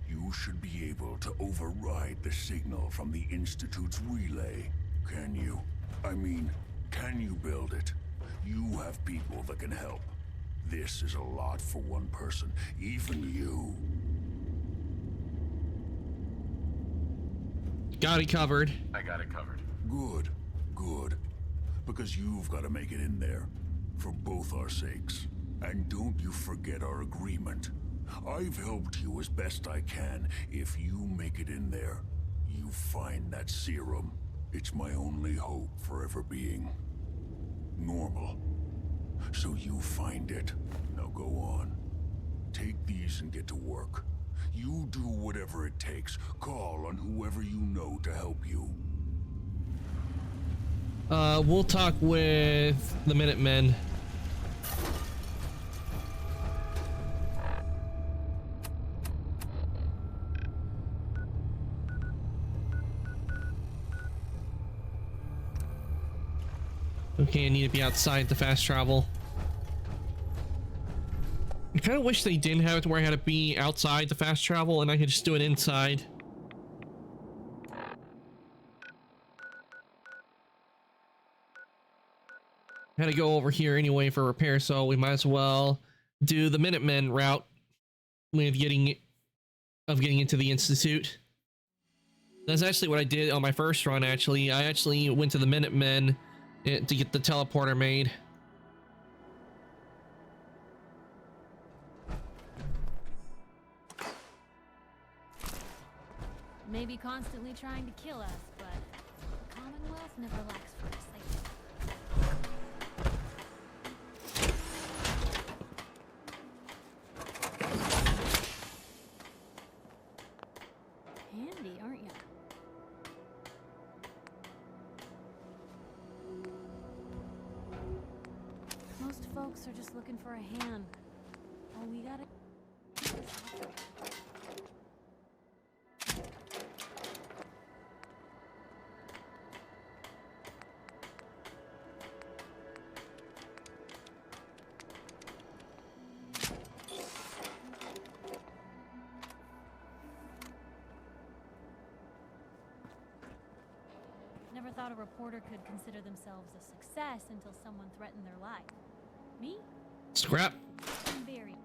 you should be able to override the signal from the Institute's relay. Can you? I mean, can you build it? You have people that can help. This is a lot for one person, even you. Got it covered. I got it covered. Good, good. Because you've got to make it in there. For both our sakes. And don't you forget our agreement. I've helped you as best I can. If you make it in there, you find that serum. It's my only hope for ever being normal. So you find it. Now go on. Take these and get to work. You do whatever it takes. Call on whoever you know to help you. We'll talk with the Minutemen. Okay, I need to be outside the fast travel. I kind of wish they didn't have it to where I had to be outside the fast travel and I could just do it inside. I had to go over here anyway for repair, so we might as well do the Minutemen route with getting into the Institute. That's actually what I did on my first run, actually. I actually went to the Minutemen to get the teleporter made. Maybe constantly trying to kill us, but the Commonwealth never lacks for excitement. Handy, aren't you? looking for a hand. Oh, we gotta... Never thought a reporter could consider themselves a success until someone threatened their life. Me? Scrap. I'm very...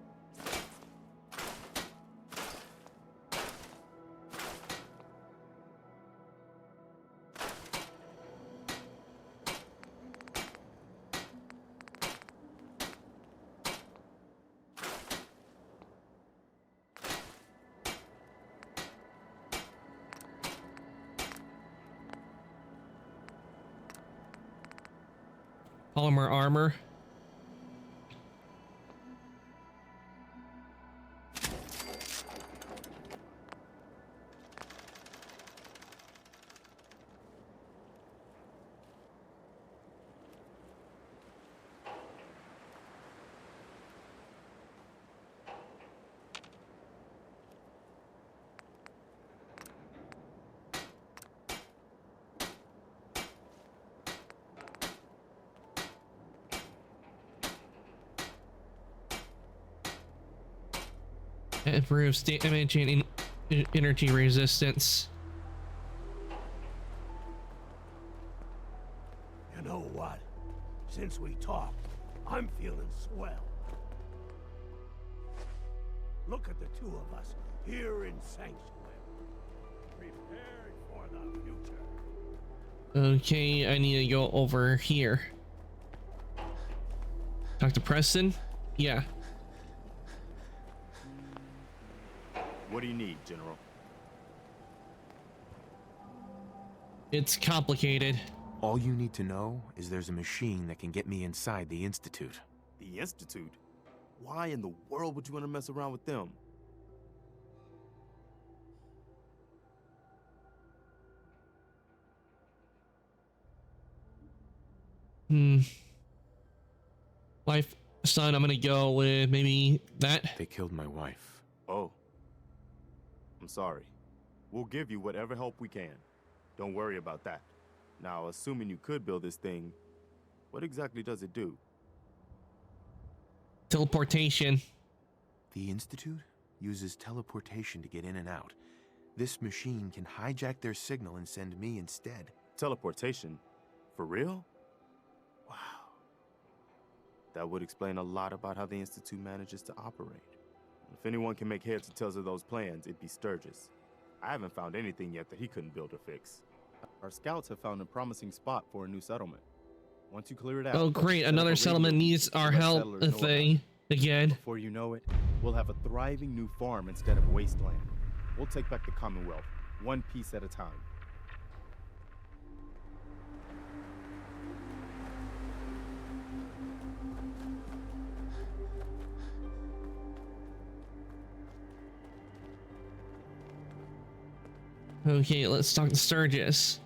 Polymer armor. Improves damage and energy resistance. You know what? Since we talked, I'm feeling swell. Look at the two of us here in Sanctuary, prepared for the future. Okay, I need to go over here. Dr. Preston? Yeah. What do you need, General? It's complicated. All you need to know is there's a machine that can get me inside the Institute. The Institute? Why in the world would you want to mess around with them? Wife, son, I'm gonna go with maybe that. They killed my wife. Oh. I'm sorry. We'll give you whatever help we can. Don't worry about that. Now, assuming you could build this thing, what exactly does it do? Teleportation. The Institute uses teleportation to get in and out. This machine can hijack their signal and send me instead. Teleportation? For real? Wow. That would explain a lot about how the Institute manages to operate. If anyone can make heads or tails of those plans, it'd be Sturgis. I haven't found anything yet that he couldn't build or fix. Our scouts have found a promising spot for a new settlement. Once you clear it out... Oh great, another settlement needs our help thing again. Before you know it, we'll have a thriving new farm instead of wasteland. We'll take back the Commonwealth, one piece at a time. Okay, let's talk to Sturgis.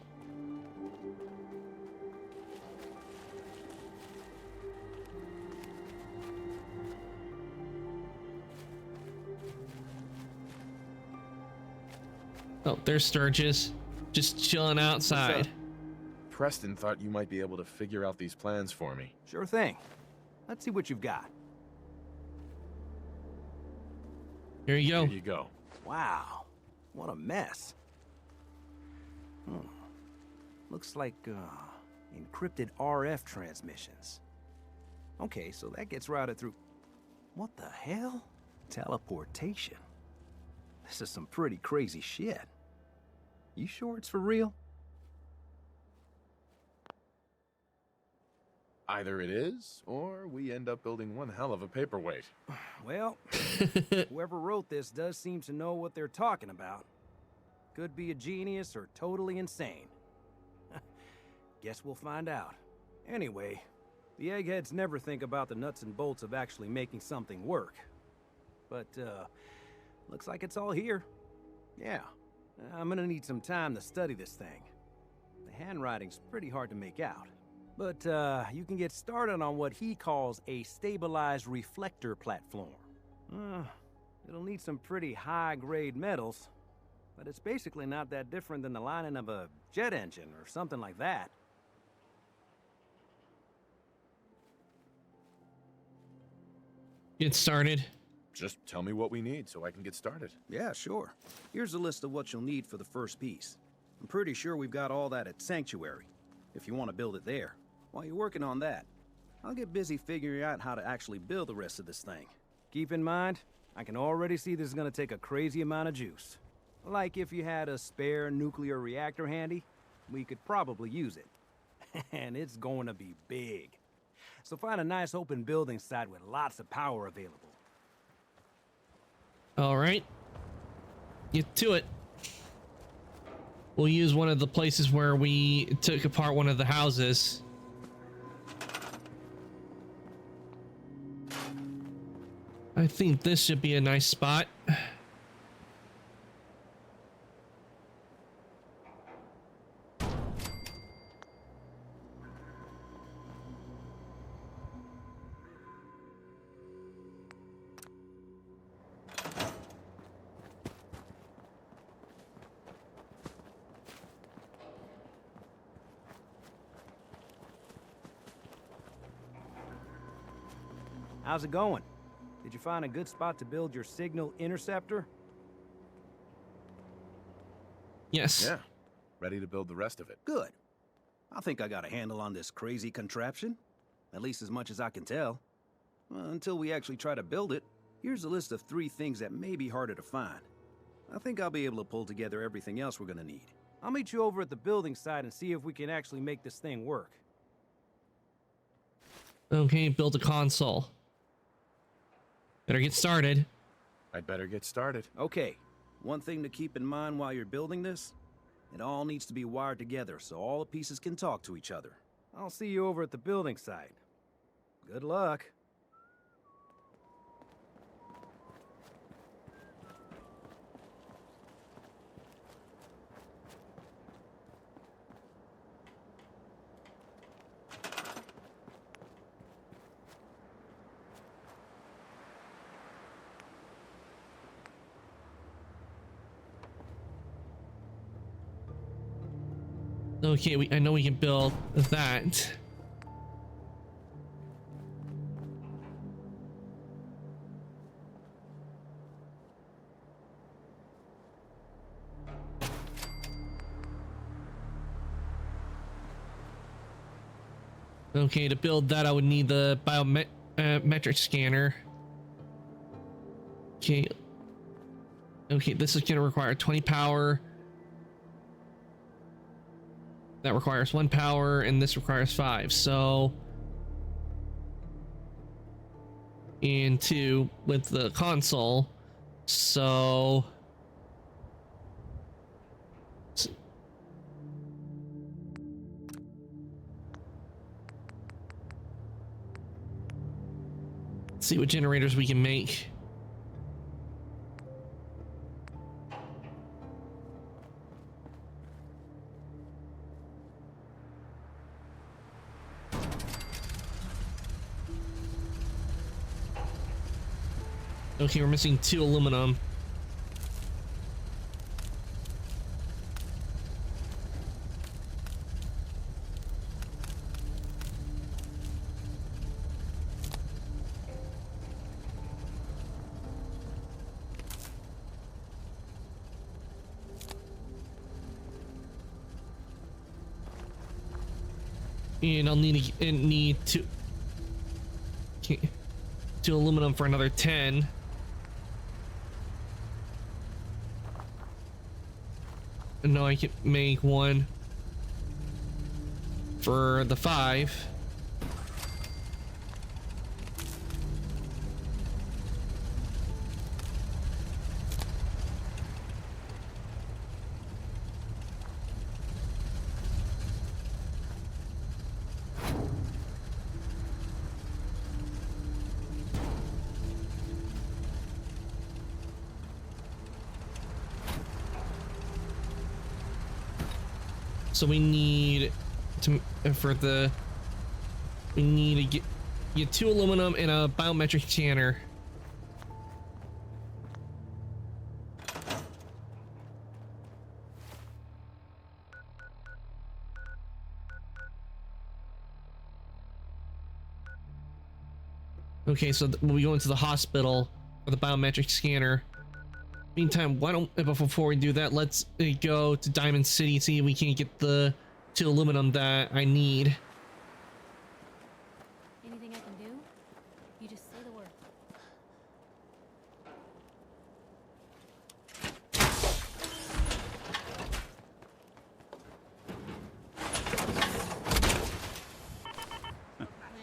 Oh, there's Sturgis, just chilling outside. Preston thought you might be able to figure out these plans for me. Sure thing. Let's see what you've got. Here you go. Here you go. Wow, what a mess. Looks like encrypted RF transmissions. Okay, so that gets routed through... What the hell? Teleportation. This is some pretty crazy shit. You sure it's for real? Either it is, or we end up building one hell of a paperweight. Well, whoever wrote this does seem to know what they're talking about. Could be a genius or totally insane. Guess we'll find out. Anyway, the eggheads never think about the nuts and bolts of actually making something work. But, looks like it's all here. Yeah, I'm gonna need some time to study this thing. The handwriting's pretty hard to make out. But you can get started on what he calls a stabilized reflector platform. It'll need some pretty high-grade metals, but it's basically not that different than the lining of a jet engine or something like that. Get started. Just tell me what we need so I can get started. Yeah, sure. Here's a list of what you'll need for the first piece. I'm pretty sure we've got all that at Sanctuary, if you want to build it there. While you're working on that, I'll get busy figuring out how to actually build the rest of this thing. Keep in mind, I can already see this is gonna take a crazy amount of juice. Like if you had a spare nuclear reactor handy, we could probably use it. And it's going to be big. So find a nice open building site with lots of power available. All right. Get to it. We'll use one of the places where we took apart one of the houses. I think this should be a nice spot. How's it going? Did you find a good spot to build your signal interceptor? Yes. Yeah. Ready to build the rest of it. Good. I think I got a handle on this crazy contraption. At least as much as I can tell. Until we actually try to build it, here's a list of 3 things that may be harder to find. I think I'll be able to pull together everything else we're gonna need. I'll meet you over at the building site and see if we can actually make this thing work. Okay, build a console. Better get started. I'd better get started. Okay, one thing to keep in mind while you're building this, it all needs to be wired together so all the pieces can talk to each other. I'll see you over at the building site. Good luck. Okay, I know we can build that. Okay, to build that, I would need the biometric scanner. Okay. Okay, this is going to require 20 power. That requires 1 power, and this requires 5. So, and 2 with the console. So, let's see what generators we can make. Okay, we're missing 2 aluminum. And I'll need 2 aluminum for another 10. No, I can make 1 for the 5. So we need to for the We need to get 2 aluminum and a biometric scanner. Okay, so when we go into the hospital for the biometric scanner. Meantime, why don't, before we do that, let's go to Diamond City, see if we can get the 2 aluminum that I need. Anything I can do? You just say the word.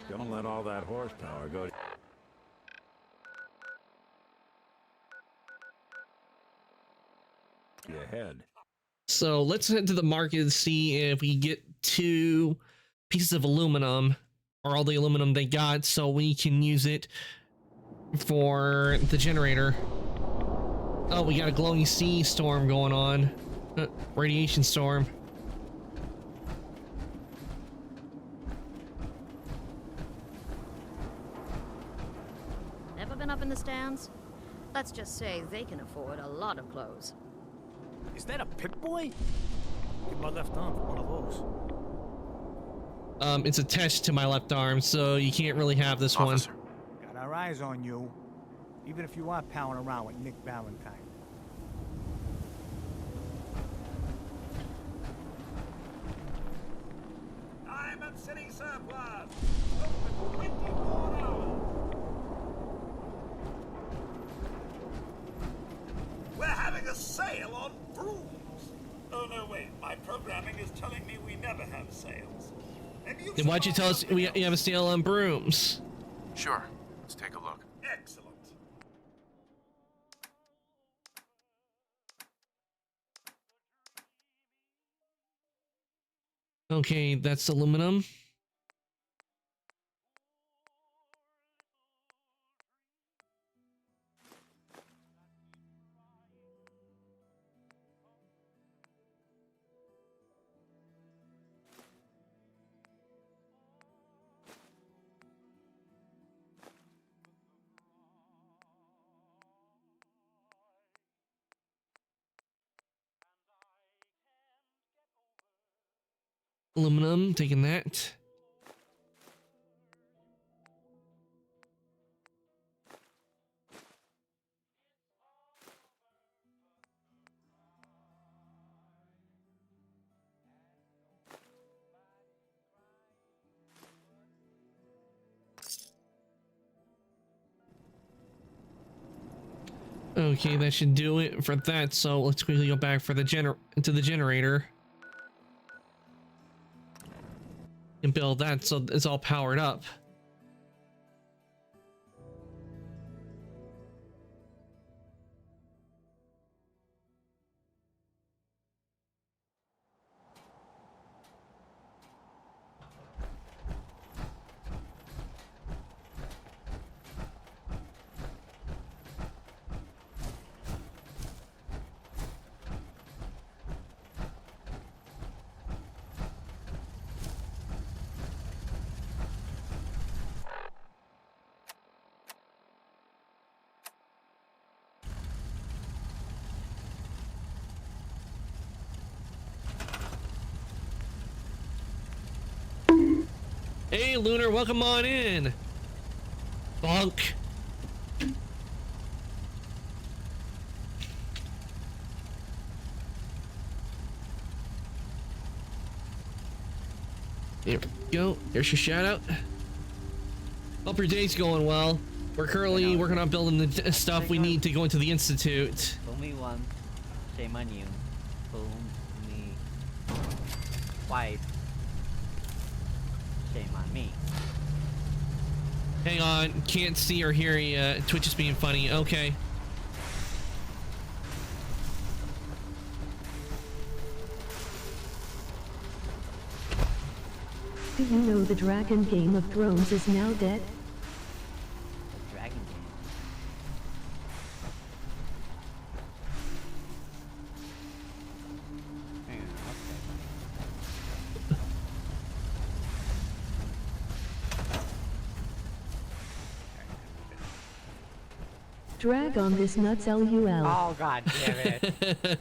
Don't let all that horsepower go to your head. So let's head to the market and see if we get 2 pieces of aluminum, or all the aluminum they got, so we can use it for the generator. Oh, we got a glowing sea storm going on. Radiation storm. Never been up in the stands? Let's just say they can afford a lot of clothes. Is that a Pip-Boy? Give my left arm for one of those. It's attached to my left arm, so you can't really have this Officer. Got our eyes on you, even if you are palling around with Nick Valentine. Diamond City surplus! Open 24 hours! We're having a sale on brooms! Oh no, wait, my programming is telling me we never have sales. Then why'd you tell us we have a sale on brooms? Sure. Let's take a look. Excellent. Okay, that's aluminum. Aluminum, taking that. Okay, that should do it for that. So let's quickly go back for the generator and build that so it's all powered up. Hey, Lunar, welcome on in. Bonk. There we go. There's your shout out. Hope your day's going well. We're currently working on building the stuff we need to go into the Institute. Fool me once, shame on you. Fool me twice, shame on me. Hang on, can't see or hear you. Twitch is being funny. Okay. Do you know the Dragon Game of Thrones is now dead? Dragon Game. Drag on this nuts LUL. Oh, god damn it.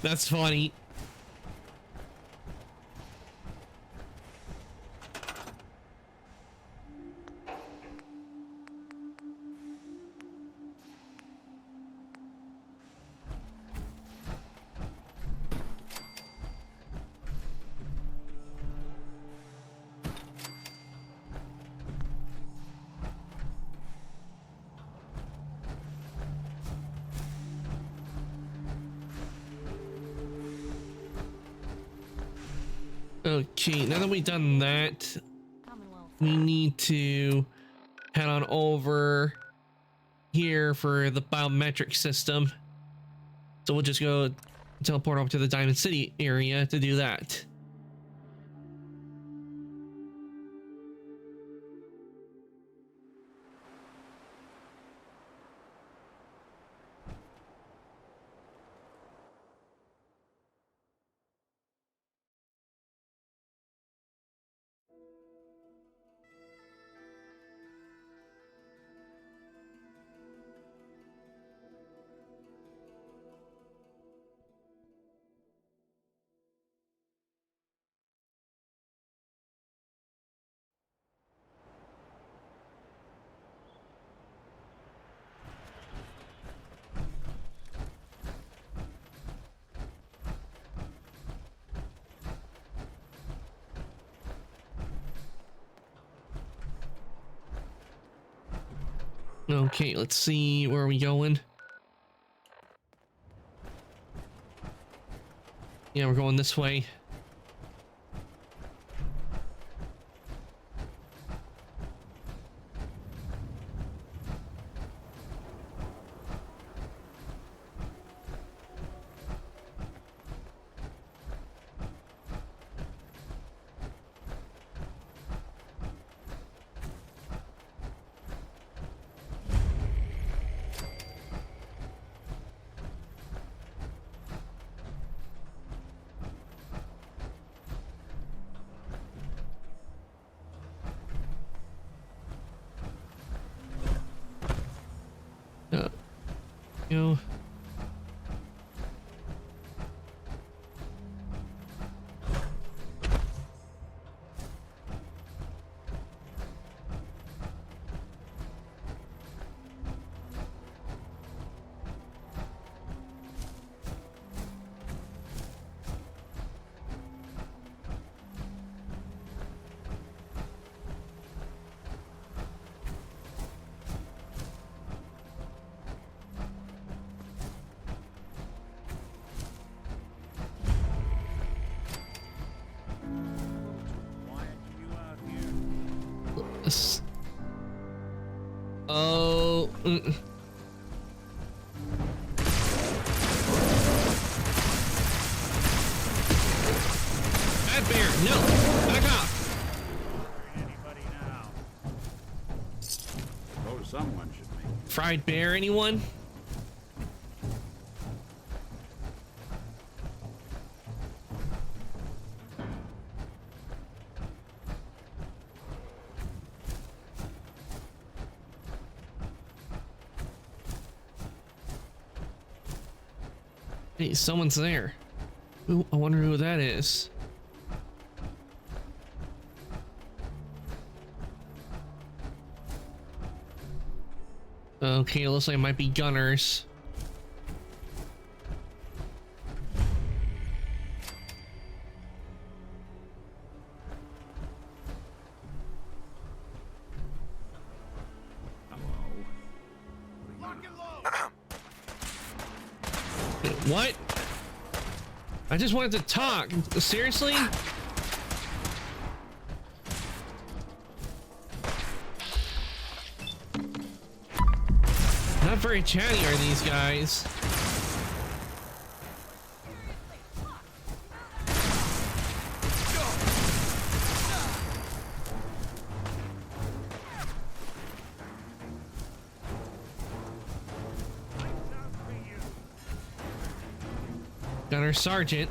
That's funny. Okay, now that we've done that, we need to head on over here for the biometric system. So we'll just go teleport over to the Diamond City area to do that. Okay, let's see, where are we going? Yeah, we're going this way. Go. Oh. Bad bear, no, back off. Anybody now? Oh, someone should be. Fried bear, anyone? Hey, someone's there. Ooh, I wonder who that is. Okay, it looks like it might be gunners. What? I just wanted to talk. Seriously? Not very chatty are these guys. Gunner Sergeant.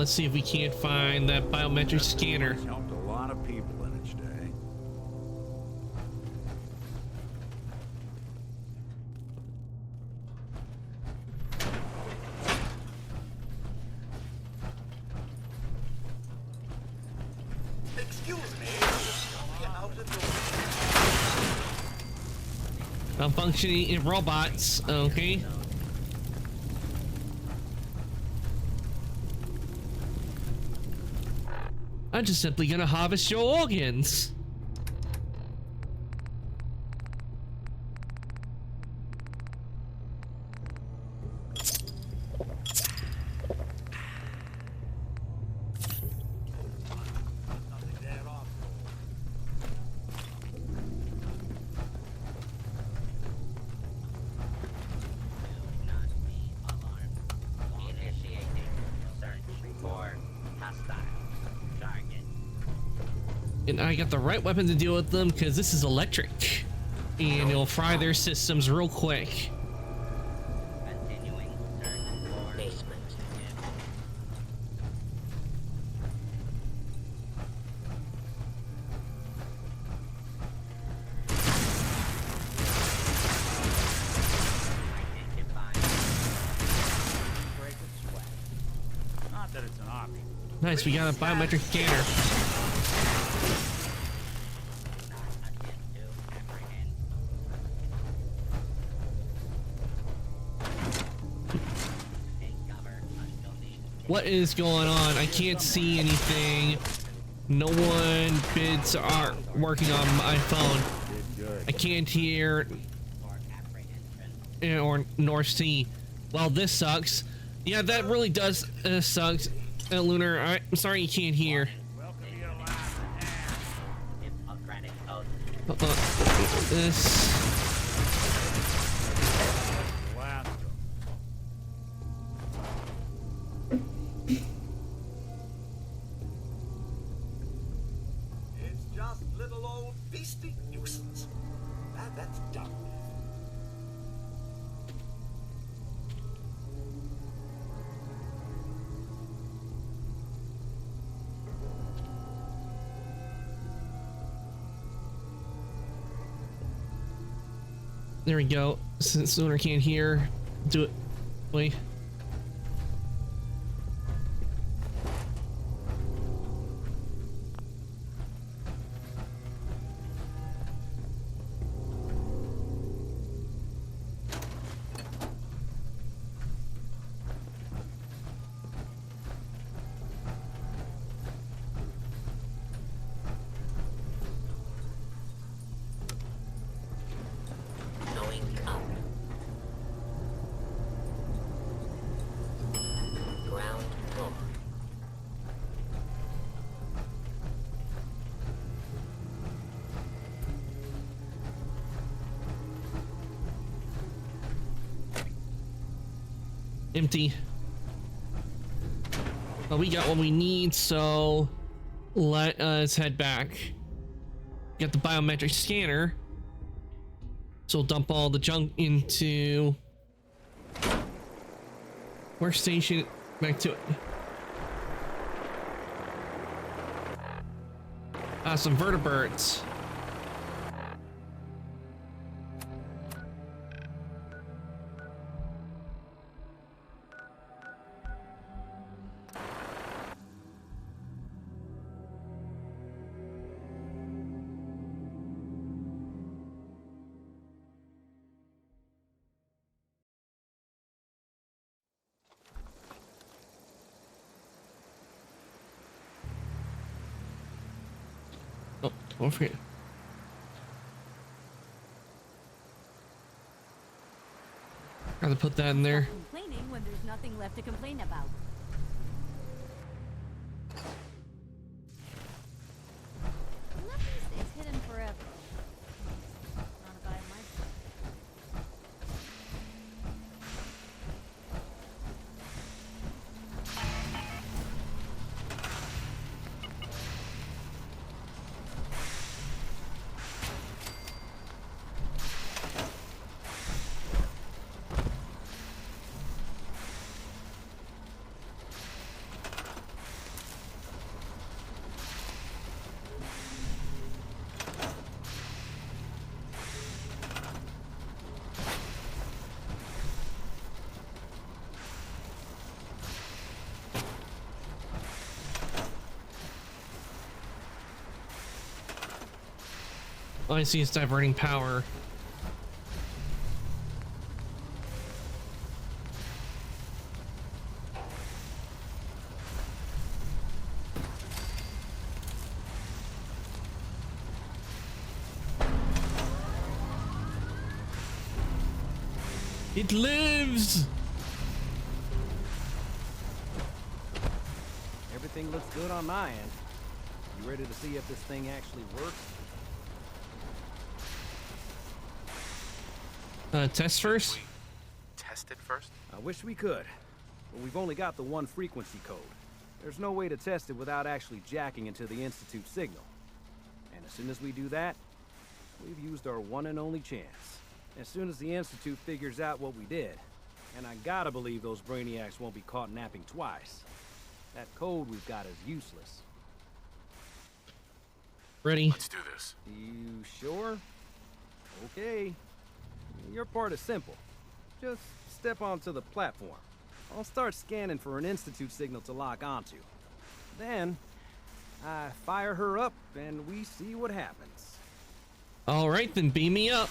let's see if we can't find that biometric scanner. Helped a lot of people in its day. Excuse me. Malfunctioning in robots. Okay. I'm just simply gonna harvest your organs. And I got the right weapon to deal with them because this is electric. And it'll fry their systems real quick. Not that it's an option. Nice, we got a biometric scanner. What is going on? I can't see anything. No one bids are working on my phone. I can't hear or nor see. Well, this sucks. Yeah, that really does suck. Lunar, I'm sorry you can't hear. This. It's just little old beastie nuisance. That's dumb. There we go. Since Lunar can't hear, do it. Wait. Empty. Well, we got what we need, so let us head back. Get the biometric scanner. So we'll dump all the junk into workstation. Back to it. Some vertebrates. Oh, don't forget. Gotta put that in there. Complaining when there's nothing left to complain about. Nothing stays hidden forever. Not if I have my stuff. All I see is diverting power. It lives! Everything looks good on my end. You ready to see if this thing actually works? Test first? Test it first? I wish we could, but we've only got the one frequency code. There's no way to test it without actually jacking into the Institute signal. And as soon as we do that, we've used our one and only chance. As soon as the Institute figures out what we did, and I gotta believe those brainiacs won't be caught napping twice, that code we've got is useless. Ready? Let's do this. You sure? Okay. Your part is simple. Just step onto the platform. I'll start scanning for an Institute signal to lock onto. Then, I fire her up and we see what happens. Alright, then beam me up.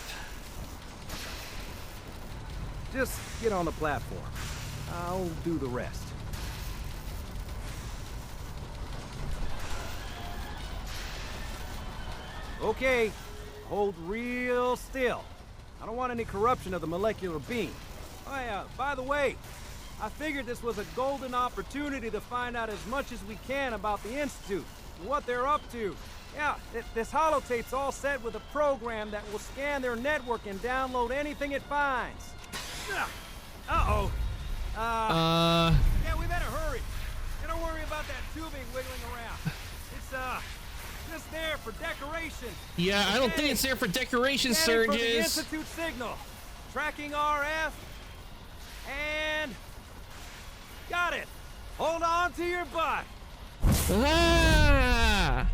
Just get on the platform. I'll do the rest. Okay, hold real still. I don't want any corruption of the molecular beam. Oh yeah, by the way, I figured this was a golden opportunity to find out as much as we can about the Institute, and what they're up to. Yeah, this holotape's all set with a program that will scan their network and download anything it finds. Uh-oh. Yeah, we better hurry. And don't worry about that tubing wiggling around. It's, just there for decoration. Yeah, I don't think it's there for decoration, Surges. For the Institute signal. Tracking RF. And... got it. Hold on to your butt. Ah!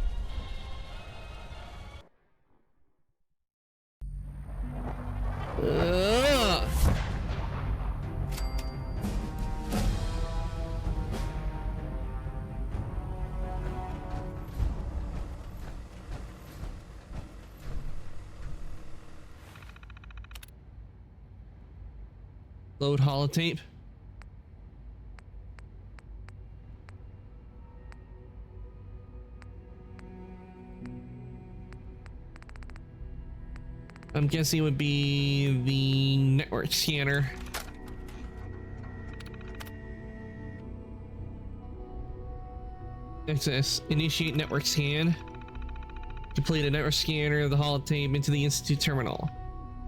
Load holotape. I'm guessing it would be the network scanner. Access. Initiate network scan. Complete a network scanner of the holotape into the Institute terminal.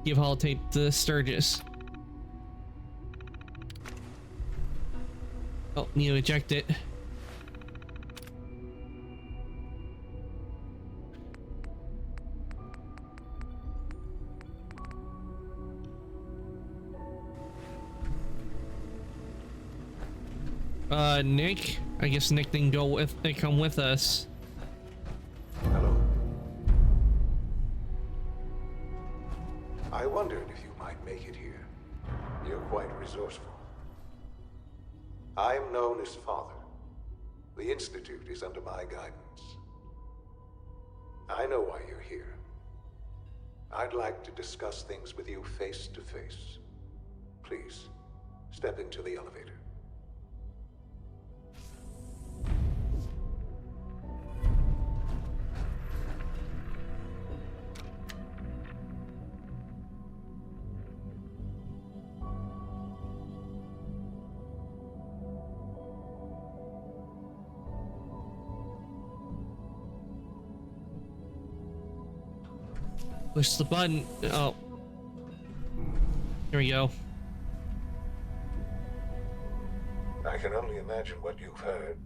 Give holotape to Sturgis. Oh, need to eject it. Nick? I guess Nick didn't go with, they come with us. Hello. I wondered if you might make it here. You're quite resourceful. I'm known as Father. The Institute is under my guidance. I know why you're here. I'd like to discuss things with you face to face. Please, step into the elevator. Push the button. Oh. Here we go. I can only imagine what you've heard,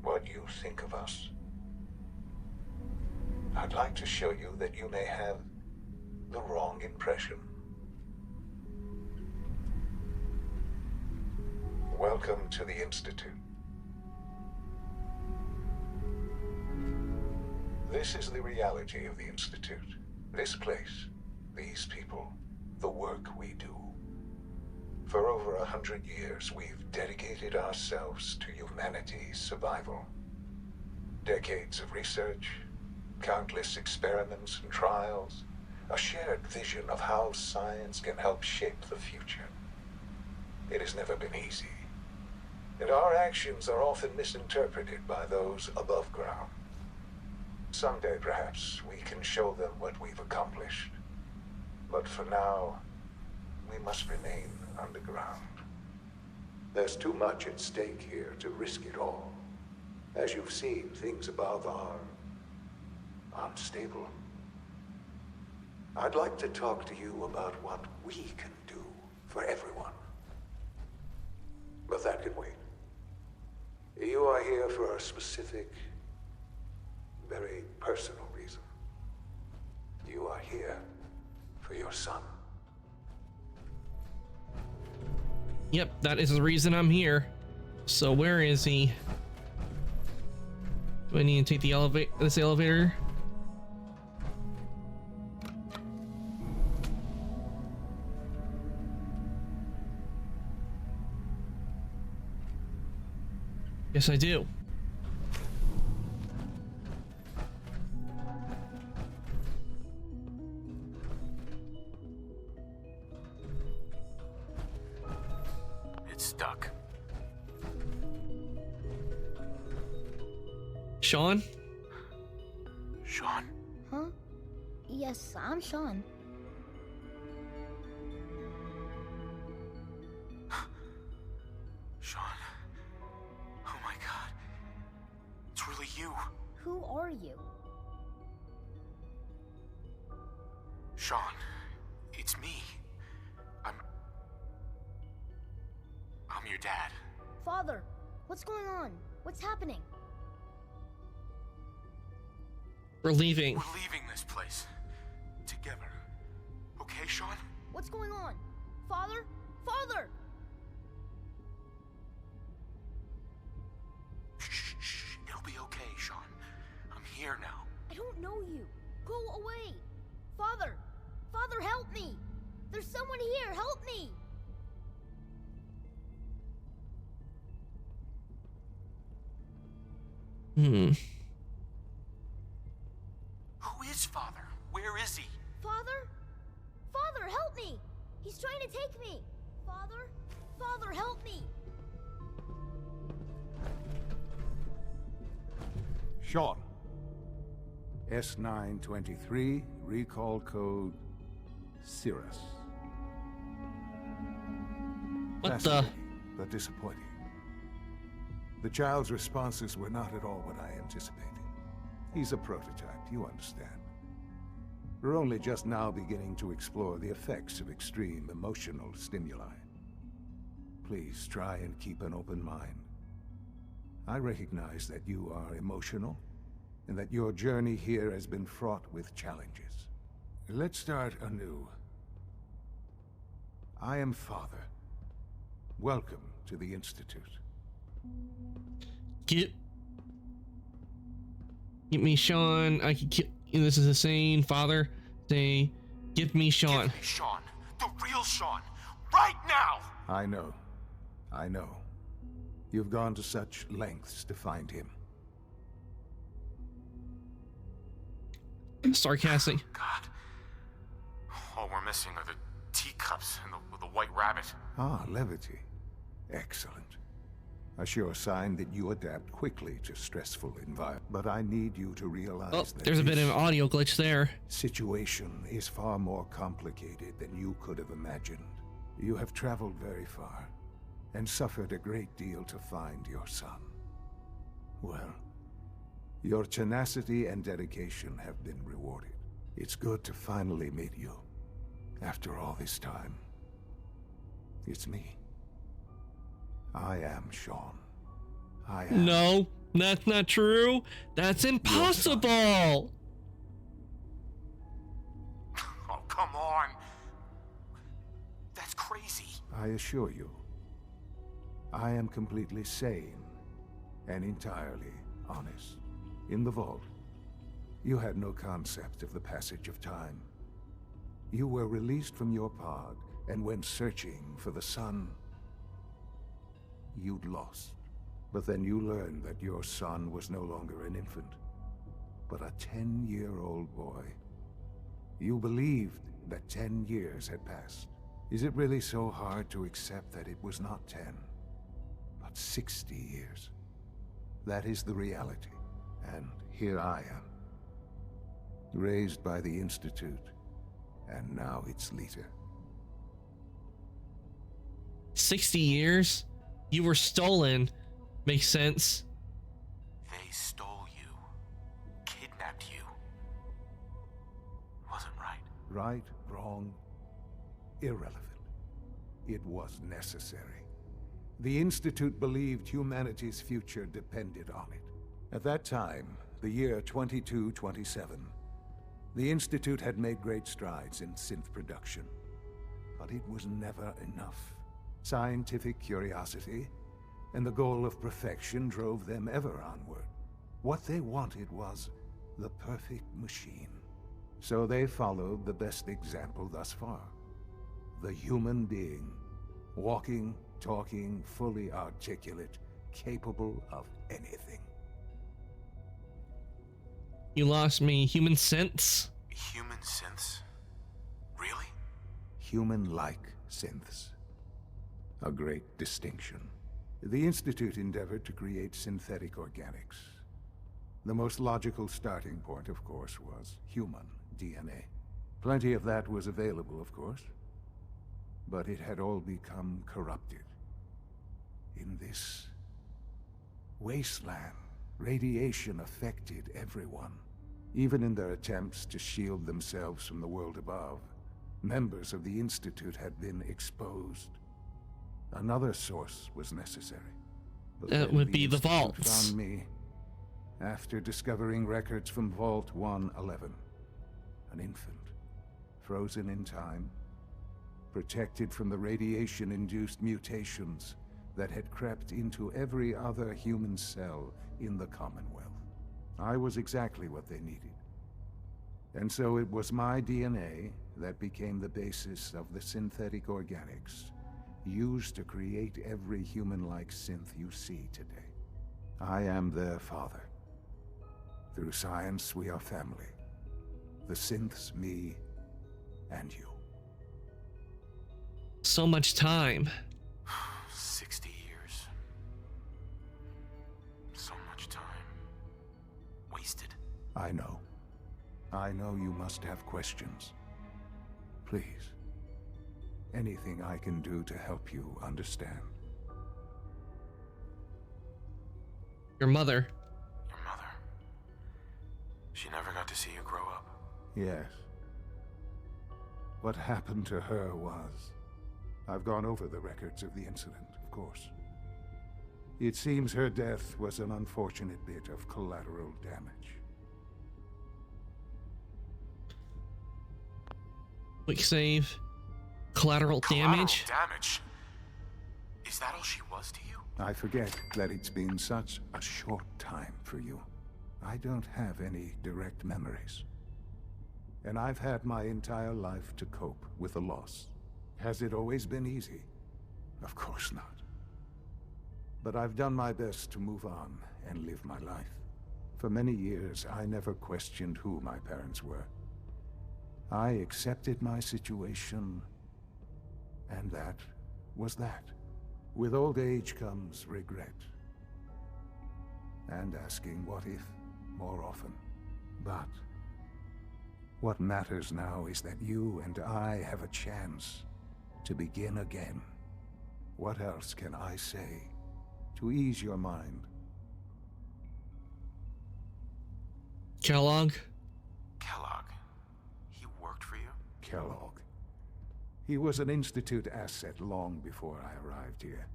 what you think of us. I'd like to show you that you may have the wrong impression. Welcome to the Institute. This is the reality of the Institute. This place, these people, the work we do. For over 100 years, we've dedicated ourselves to humanity's survival. Decades of research, Countless experiments and trials. A shared vision of how science can help shape the future. It has never been easy. And our actions are often misinterpreted by those above ground. Someday, perhaps, we can show them what we've accomplished. But for now, we must remain underground. There's too much at stake here to risk it all. As you've seen, things above are unstable. I'd like to talk to you about what we can do for everyone. But that can wait. You are here for a specific, very personal reason. You are here for your son. Yep, that is the reason I'm here. So where is he? Do I need to take the this elevator? Yes, I do. It's stuck. Sean? Sean? Huh? Yes, I'm Sean. Sean. Oh my god. It's really you. Who are you? Sean. It's me. I'm your dad. Father, what's going on? What's happening? We're leaving. We're leaving this place. Together. Okay, Sean? What's going on? Father? Father! Shh. It'll be okay, Sean. I'm here now. I don't know you. Go away. Father! Father, help me! There's someone here. Help me! Hmm. Who is Father? Where is he? Father? Father, help me! He's trying to take me! Father? Father, help me! Sean. S923, recall code Cirrus. What the? Fascinating, but disappointing. The child's responses were not at all what I anticipated. He's a prototype, you understand. We're only just now beginning to explore the effects of extreme emotional stimuli. Please try and keep an open mind. I recognize that you are emotional, and that your journey here has been fraught with challenges. Let's start anew. I am Father. Welcome to the Institute. Get me Sean. I can kill. This is insane. Father, say, give me Sean. Give me Sean. The real Sean. Right now! I know. You've gone to such lengths to find him. Sarcastic. God. All we're missing are the teacups and the white rabbit. Ah, levity. Excellent. A sure sign that you adapt quickly to stressful environments. But I need you to realize that there's a bit of an audio glitch there. Situation is far more complicated than you could have imagined. You have traveled very far and suffered a great deal to find your son. Well, your tenacity and dedication have been rewarded. It's good to finally meet you. After all this time, it's me. I am Sean. I am. No, that's not true. That's impossible. Oh, come on. That's crazy. I assure you, I am completely sane and entirely honest. In the vault, you had no concept of the passage of time. You were released from your pod and went searching for the sun you'd lost. But then you learned that your son was no longer an infant. but a 10-year-old boy. You believed that 10 years had passed. Is it really so hard to accept that it was not 10, but 60 years? That is the reality, and here I am. Raised by the Institute, and now its leader. 60 years? You were stolen. Makes sense. They stole you. Kidnapped you. Wasn't right. Right, wrong, irrelevant. It was necessary. The Institute believed humanity's future depended on it. At that time, the year 2227, the Institute had made great strides in synth production. But it was never enough. Scientific curiosity and the goal of perfection drove them ever onward. What they wanted was the perfect machine. So they followed the best example thus far. The human being. Walking, talking, fully articulate, capable of anything. You lost me. Human sense? Human synths? Really? Human-like synths. A great distinction. The Institute endeavored to create synthetic organics. The most logical starting point, of course, was human DNA. Plenty of that was available, of course. But it had all become corrupted. In this wasteland, radiation affected everyone. Even in their attempts to shield themselves from the world above, members of the Institute had been exposed. Another source was necessary. But that would be the vaults. Found me after discovering records from Vault 111. An infant, frozen in time, protected from the radiation-induced mutations that had crept into every other human cell in the Commonwealth. I was exactly what they needed. And so it was my DNA that became the basis of the synthetic organics used to create every human-like synth you see today. I am their father. Through science, we are family. The synths, me, and you. So much time. 60 years. So much time. Wasted. I know. I know you must have questions. Please. Anything I can do to help you understand. Your mother. Your mother. She never got to see you grow up. Yes. What happened to her was... I've gone over the records of the incident, of course. It seems her death was an unfortunate bit of collateral damage. Quick save. Collateral damage? Collateral damage? Is that all she was to you? I forget that it's been such a short time for you. I don't have any direct memories. And I've had my entire life to cope with the loss. Has it always been easy? Of course not. But I've done my best to move on and live my life. For many years, I never questioned who my parents were. I accepted my situation, and that was that. With old age comes regret. And asking what if more often. But what matters now is that you and I have a chance to begin again. What else can I say to ease your mind? Kellogg? Kellogg. He worked for you? Kellogg. He was an Institute asset long before I arrived here.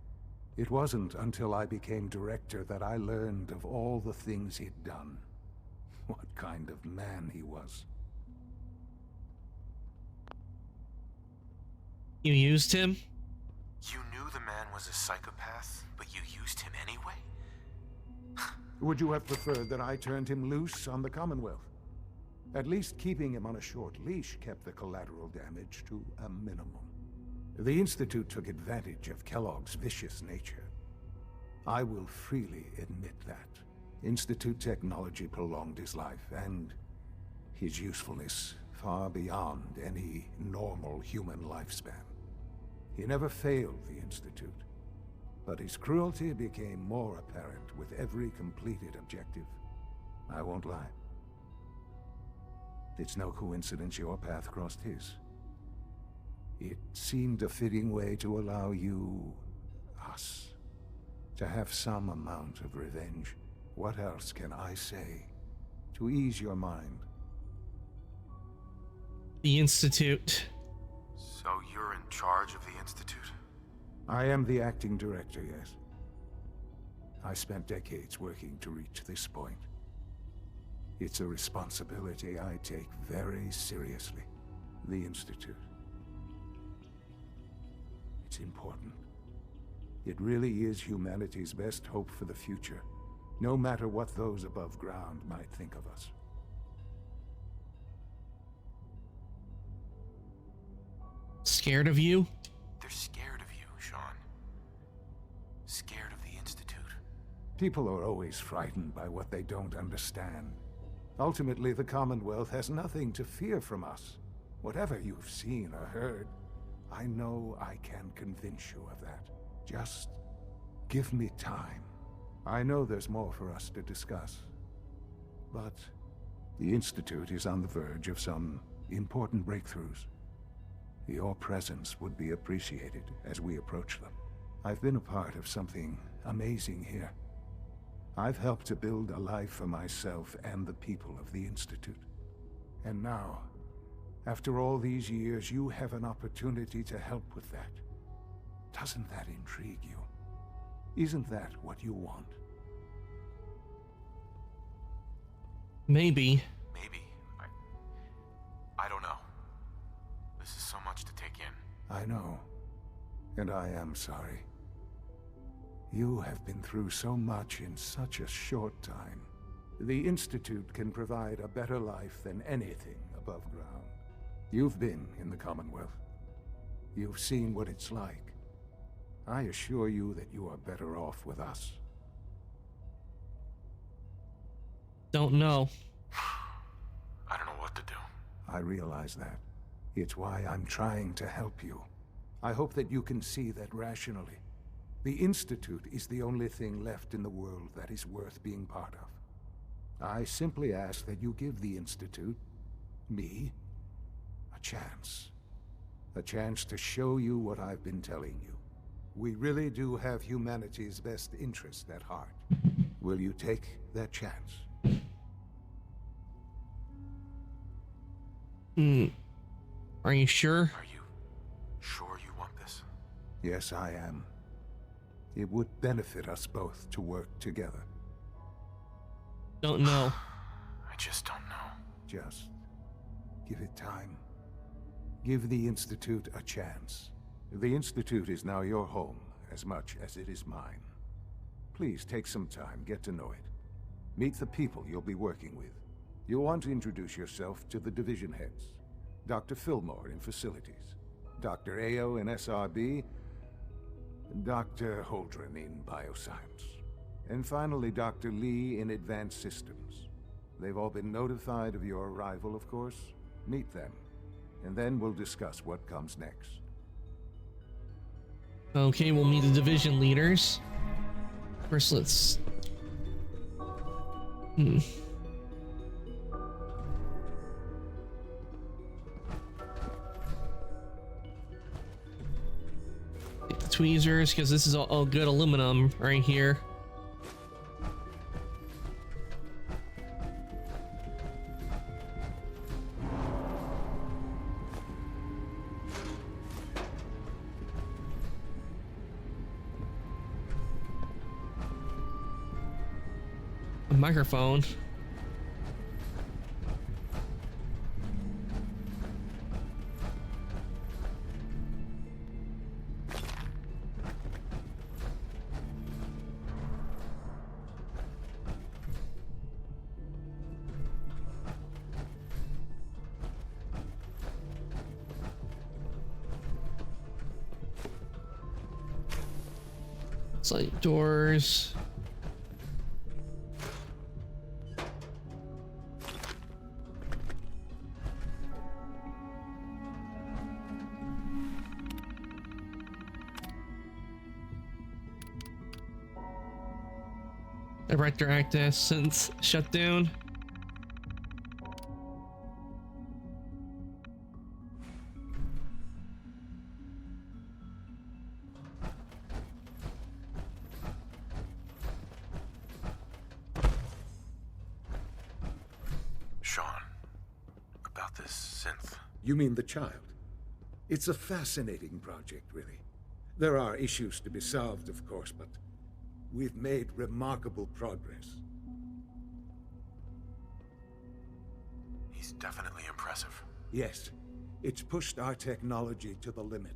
It wasn't until I became director that I learned of all the things he'd done. What kind of man he was. You used him? You knew the man was a psychopath, but you used him anyway? Would you have preferred that I turned him loose on the Commonwealth? At least keeping him on a short leash kept the collateral damage to a minimum. The Institute took advantage of Kellogg's vicious nature. I will freely admit that. Institute technology prolonged his life, and his usefulness far beyond any normal human lifespan. He never failed the Institute, but his cruelty became more apparent with every completed objective. I won't lie. It's no coincidence your path crossed his. It seemed a fitting way to allow you, us, to have some amount of revenge. What else can I say to ease your mind? The Institute. So you're in charge of the Institute? I am the acting director, yes. I spent decades working to reach this point. It's a responsibility I take very seriously. The Institute. It's important. It really is humanity's best hope for the future, no matter what those above ground might think of us. Scared of you? They're scared of you, Sean. Scared of the Institute. People are always frightened by what they don't understand. Ultimately, the Commonwealth has nothing to fear from us. Whatever you've seen or heard, I know I can convince you of that. Just give me time. I know there's more for us to discuss. But the Institute is on the verge of some important breakthroughs. Your presence would be appreciated as we approach them. I've been a part of something amazing here. I've helped to build a life for myself and the people of the Institute. And now, after all these years, you have an opportunity to help with that. Doesn't that intrigue you? Isn't that what you want? Maybe. Maybe. I don't know. This is so much to take in. I know. And I am sorry. You have been through so much in such a short time. The Institute can provide a better life than anything above ground. You've been in the Commonwealth. You've seen what it's like. I assure you that you are better off with us. Don't know. I don't know what to do. I realize that. It's why I'm trying to help you. I hope that you can see that rationally. The Institute is the only thing left in the world that is worth being part of. I simply ask that you give the Institute, me, a chance. A chance to show you what I've been telling you. We really do have humanity's best interest at heart. Will you take that chance? Are you sure? Are you sure you want this? Yes, I am. It would benefit us both to work together. Don't know. I just don't know. Just give it time. Give the Institute a chance. The Institute is now your home as much as it is mine. Please take some time, get to know it. Meet the people you'll be working with. You'll want to introduce yourself to the division heads. Dr. Fillmore in Facilities, Dr. Ayo in SRB, Dr. Holdren in Bioscience, and finally Dr. Lee in Advanced Systems. They've all been notified of your arrival, of course. Meet them, and then we'll discuss what comes next. Okay, we'll meet the division leaders. First, let's... Get the tweezers, because this is all good aluminum right here. A microphone. Sliding doors. Director act as since shutdown. Sean, about this synth. You mean the child? It's a fascinating project, really. There are issues to be solved, of course, but we've made remarkable progress. He's definitely impressive. Yes, it's pushed our technology to the limit.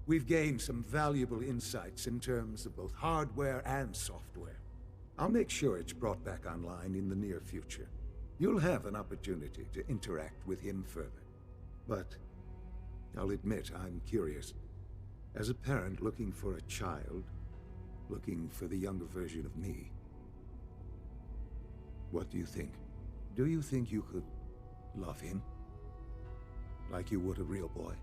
We've gained some valuable insights in terms of both hardware and software. I'll make sure it's brought back online in the near future. You'll have an opportunity to interact with him further. But I'll admit I'm curious. As a parent looking for a child, looking for the younger version of me, what do you think? Do you think you could love him? Like you would a real boy?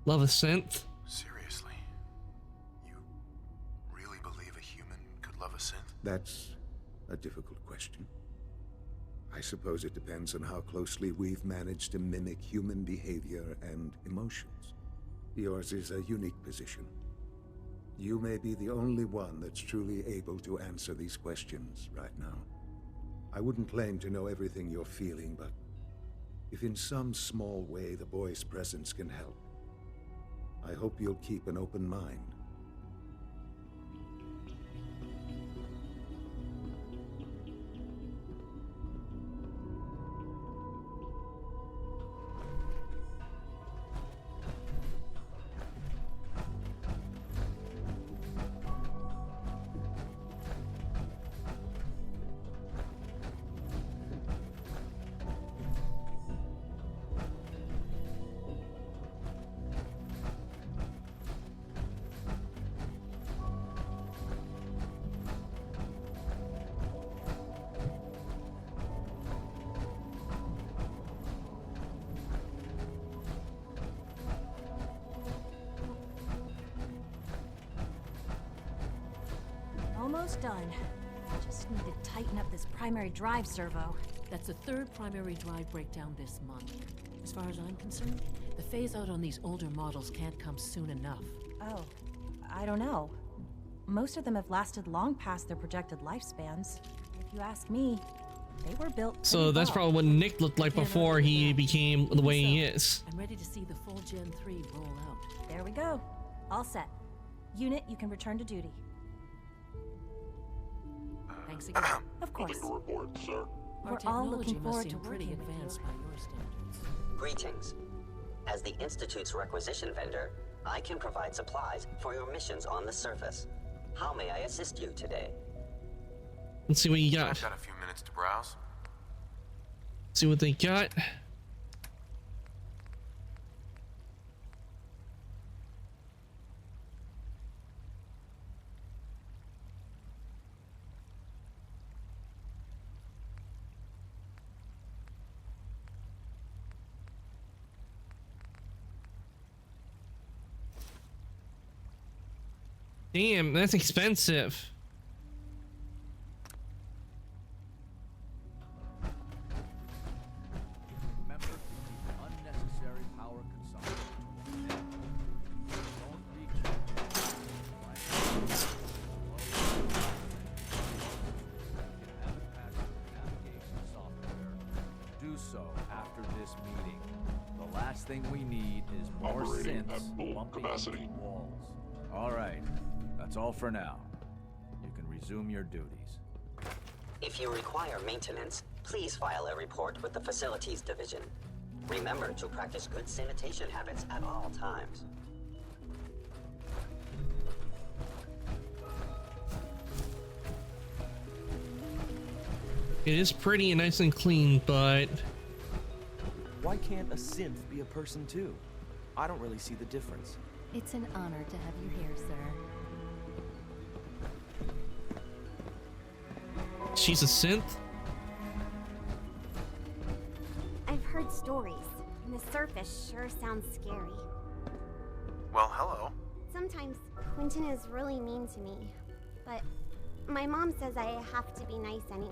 Love a synth? Seriously? You really believe a human could love a synth? That's a difficult question. I suppose it depends on how closely we've managed to mimic human behavior and emotions. Yours is a unique position. You may be the only one that's truly able to answer these questions right now. I wouldn't claim to know everything you're feeling, but if in some small way the boy's presence can help, I hope you'll keep an open mind. Almost done. Just need to tighten up this primary drive servo. That's the third primary drive breakdown this month. As far as I'm concerned, the phase-out on these older models can't come soon enough. Oh, I don't know. Most of them have lasted long past their projected lifespans. If you ask me, they were built So that's probably what Nick looked like before he became the way he is. I'm ready to see the full Gen 3 roll out. There we go. All set. Unit, you can return to duty. Thanks again. Of course. Report, sir. We're all looking forward to pretty working with advanced you. by your standards. Greetings. As the Institute's requisition vendor, I can provide supplies for your missions on the surface. How may I assist you today? Let's see what you got. I've got a few minutes to browse. See what they got. Damn, that's expensive. Remember to keep unnecessary power consumption to a minimum. Don't reach navigation software. Do so after this meeting. The last thing we need is more Operating at synths full bumping capacity. into walls. All right. That's all for now. You can resume your duties. If you require maintenance, please file a report with the Facilities Division. Remember to practice good sanitation habits at all times. It is pretty and nice and clean, but Why can't a synth be a person too? I don't really see the difference. It's an honor to have you here, sir. she's a synth? I've heard stories, and the surface sure sounds scary. Well, hello. Sometimes Quentin is really mean to me. but my mom says I have to be nice anyway.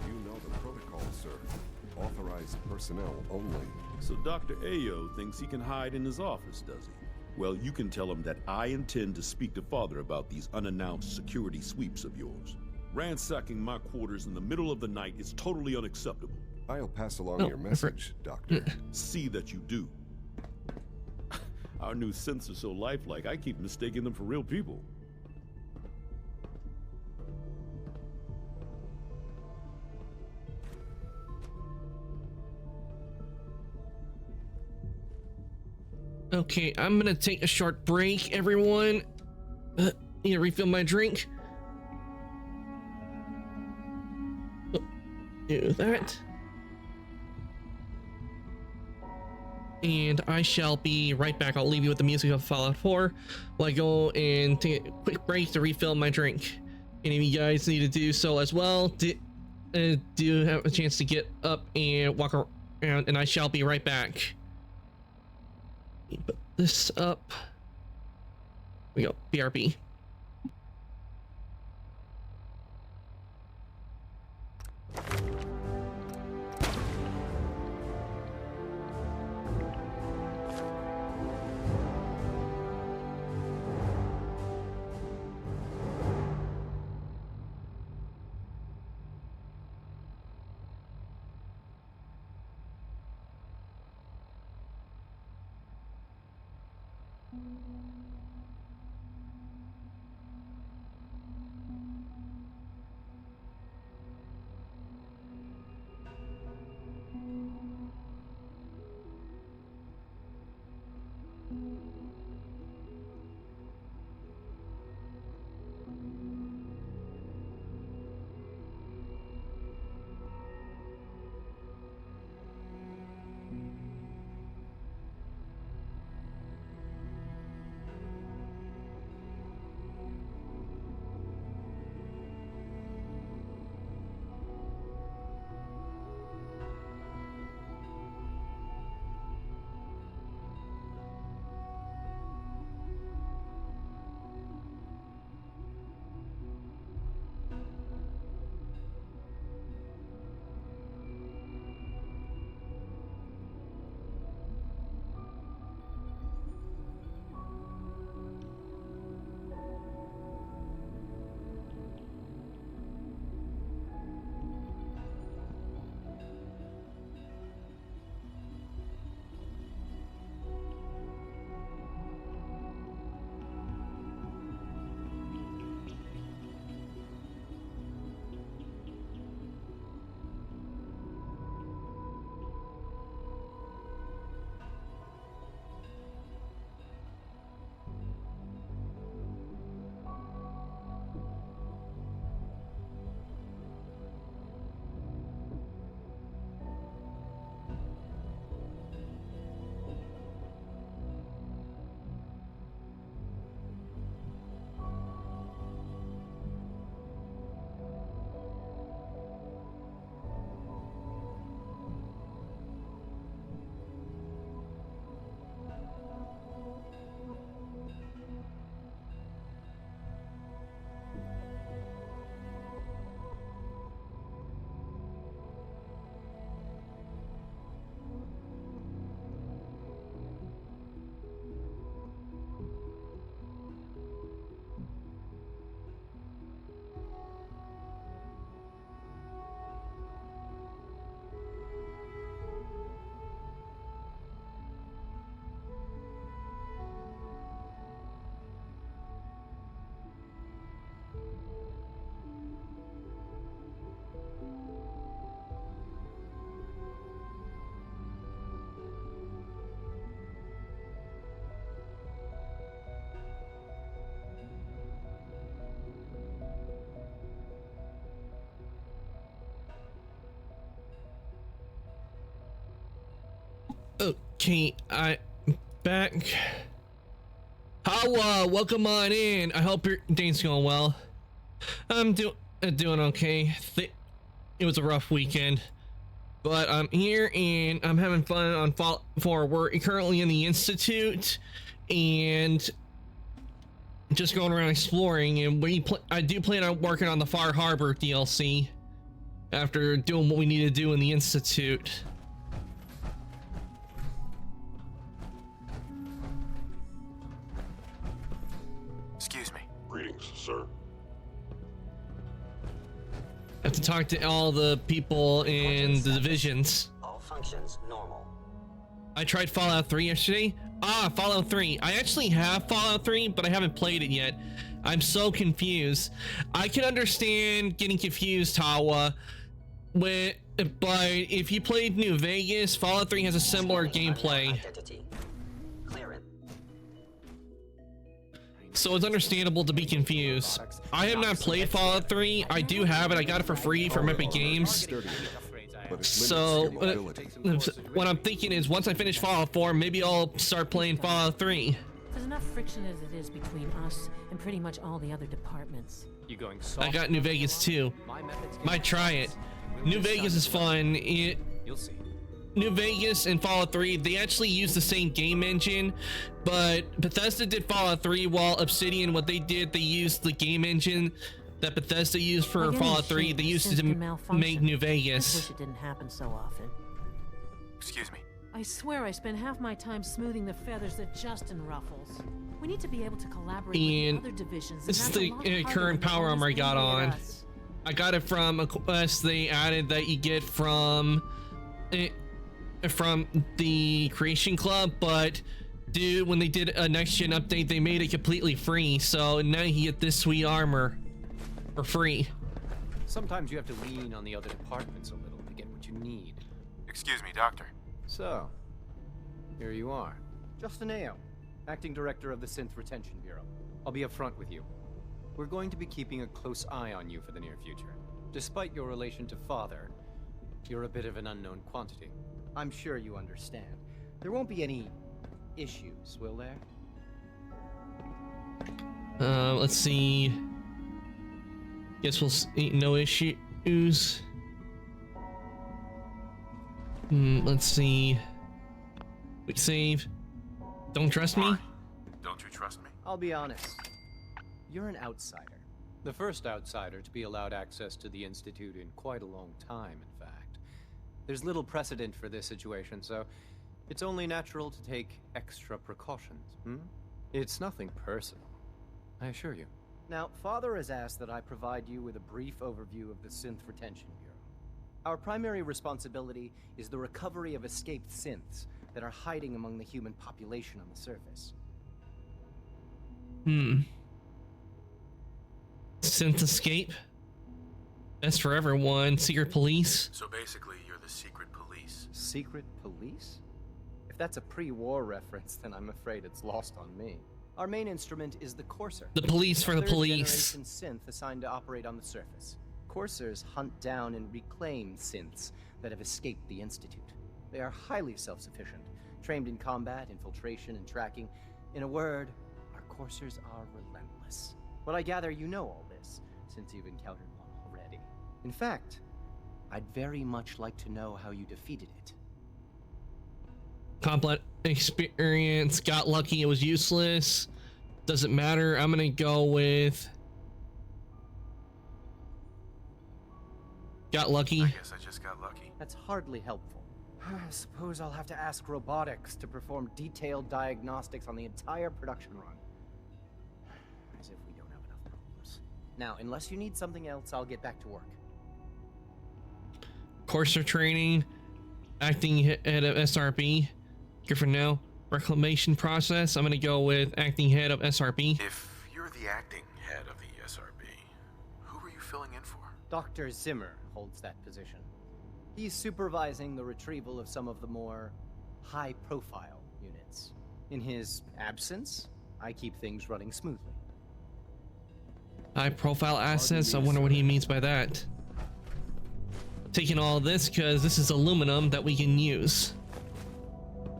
You know the protocol, sir. Authorized personnel only. So Dr. Ayo thinks he can hide in his office, does he? Well, you can tell him that I intend to speak to Father about these unannounced security sweeps of yours. Ransacking my quarters in the middle of the night is totally unacceptable. I'll pass along your message, Doctor. See that you do. Our new synths are so lifelike, I keep mistaking them for real people. Okay, I'm gonna take a short break, everyone. Need to refill my drink. Do that. And I shall be right back. I'll leave you with the music of Fallout 4 while I go and take a quick break to refill my drink. Any of you guys need to do so as well. Do have a chance to get up and walk around, and I shall be right back. Put this up. We go. BRB. Okay, I'm back. Hawa, welcome on in. I hope your day's going well. I'm doing okay. it was a rough weekend. But I'm here and I'm having fun on Fallout 4. We're currently in the Institute and just going around exploring. And I do plan on working on the Far Harbor DLC after doing what we need to do in the Institute. Excuse me. Greetings, sir. I have to talk to all the people in the divisions. All functions normal. I tried Fallout 3 yesterday. Fallout 3. I actually have Fallout 3, but I haven't played it yet. I'm so confused. I can understand getting confused, Tawa. But if you played New Vegas, Fallout 3 has a similar gameplay. So it's understandable to be confused. I have not played Fallout 3. I do have it. I got it for free from Epic Games. So what I'm thinking is once I finish Fallout 4, maybe I'll start playing Fallout 3. There's enough friction as it is between us and pretty much all the other departments. You going soft? I got New Vegas too. Might try it. New Vegas is fun. You'll see. New Vegas and Fallout 3, they actually use the same game engine, but Bethesda did Fallout 3 while Obsidian, what they did, they used the game engine that Bethesda used for Fallout 3. They used it to make New Vegas. I wish it didn't happen so often. Excuse me. I swear I spend half my time smoothing the feathers that Justin ruffles. We need to be able to collaborate with the other divisions. This is the current power armor I got on. I got it from a quest they added that you get from the Creation Club, but dude, when they did a next gen update, they made it completely free, so now you get this sweet armor for free. Sometimes you have to lean on the other departments a little to get what you need. Excuse me, Doctor. So, here you are. Justin Ayo, Acting Director of the Synth Retention Bureau. I'll be upfront with you. We're going to be keeping a close eye on you for the near future. Despite your relation to Father, you're a bit of an unknown quantity. I'm sure you understand. There won't be any issues, will there? Let's see. Guess we'll see. No issues. Let's see. Quick save. Don't trust me? Don't you trust me? I'll be honest. You're an outsider. The first outsider to be allowed access to the Institute in quite a long time, in fact. There's little precedent for this situation, so it's only natural to take extra precautions, It's nothing personal, I assure you. Now, Father has asked that I provide you with a brief overview of the Synth Retention Bureau. Our primary responsibility is the recovery of escaped synths that are hiding among the human population on the surface. Synth escape? Best for everyone. Secret police. So basically, you're the secret police. Secret police? If that's a pre-war reference, then I'm afraid it's lost on me. Our main instrument is the Courser. The police for the police. Third-generation synth assigned to operate on the surface. Coursers hunt down and reclaim synths that have escaped the Institute. They are highly self-sufficient, trained in combat, infiltration, and tracking. In a word, our Coursers are relentless. But I gather you know all this, since you've encountered one already. In fact, I'd very much like to know how you defeated it. Complex experience. Got lucky. It was useless. Doesn't matter. I'm gonna go with... Got lucky. I guess I just got lucky. That's hardly helpful. I suppose I'll have to ask robotics to perform detailed diagnostics on the entire production run. As if we don't have enough problems. Now, unless you need something else, I'll get back to work. Courser training. Acting head of SRB. Good for now. Reclamation process. I'm gonna go with acting head of SRB. If you're the acting head of the SRB, who are you filling in for? Dr. Zimmer holds that position. He's supervising the retrieval of some of the more high-profile units. In his absence, I keep things running smoothly. High-profile assets? I wonder what he means by that. Taking all this because this is aluminum that we can use.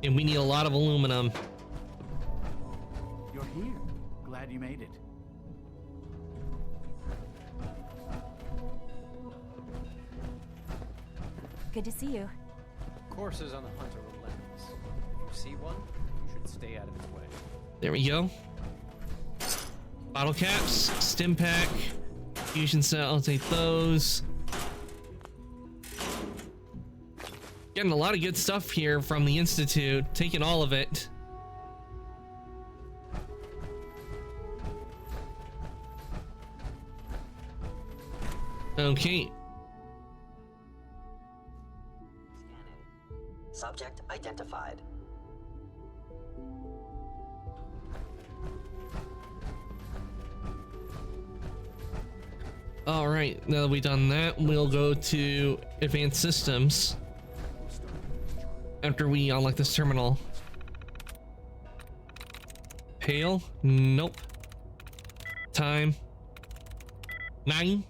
And we need a lot of aluminum. You're here. Glad you made it. Good to see you. Courses on the hunt are relentless. If you see one, you should stay out of its way. There we go. Bottle caps, stim pack, fusion cell, I'll take those. Getting a lot of good stuff here from the Institute, taking all of it. Okay. Subject identified. All right, now that we've done that, we'll go to advanced systems after we unlock this terminal. Pale? Nope. Time? 9.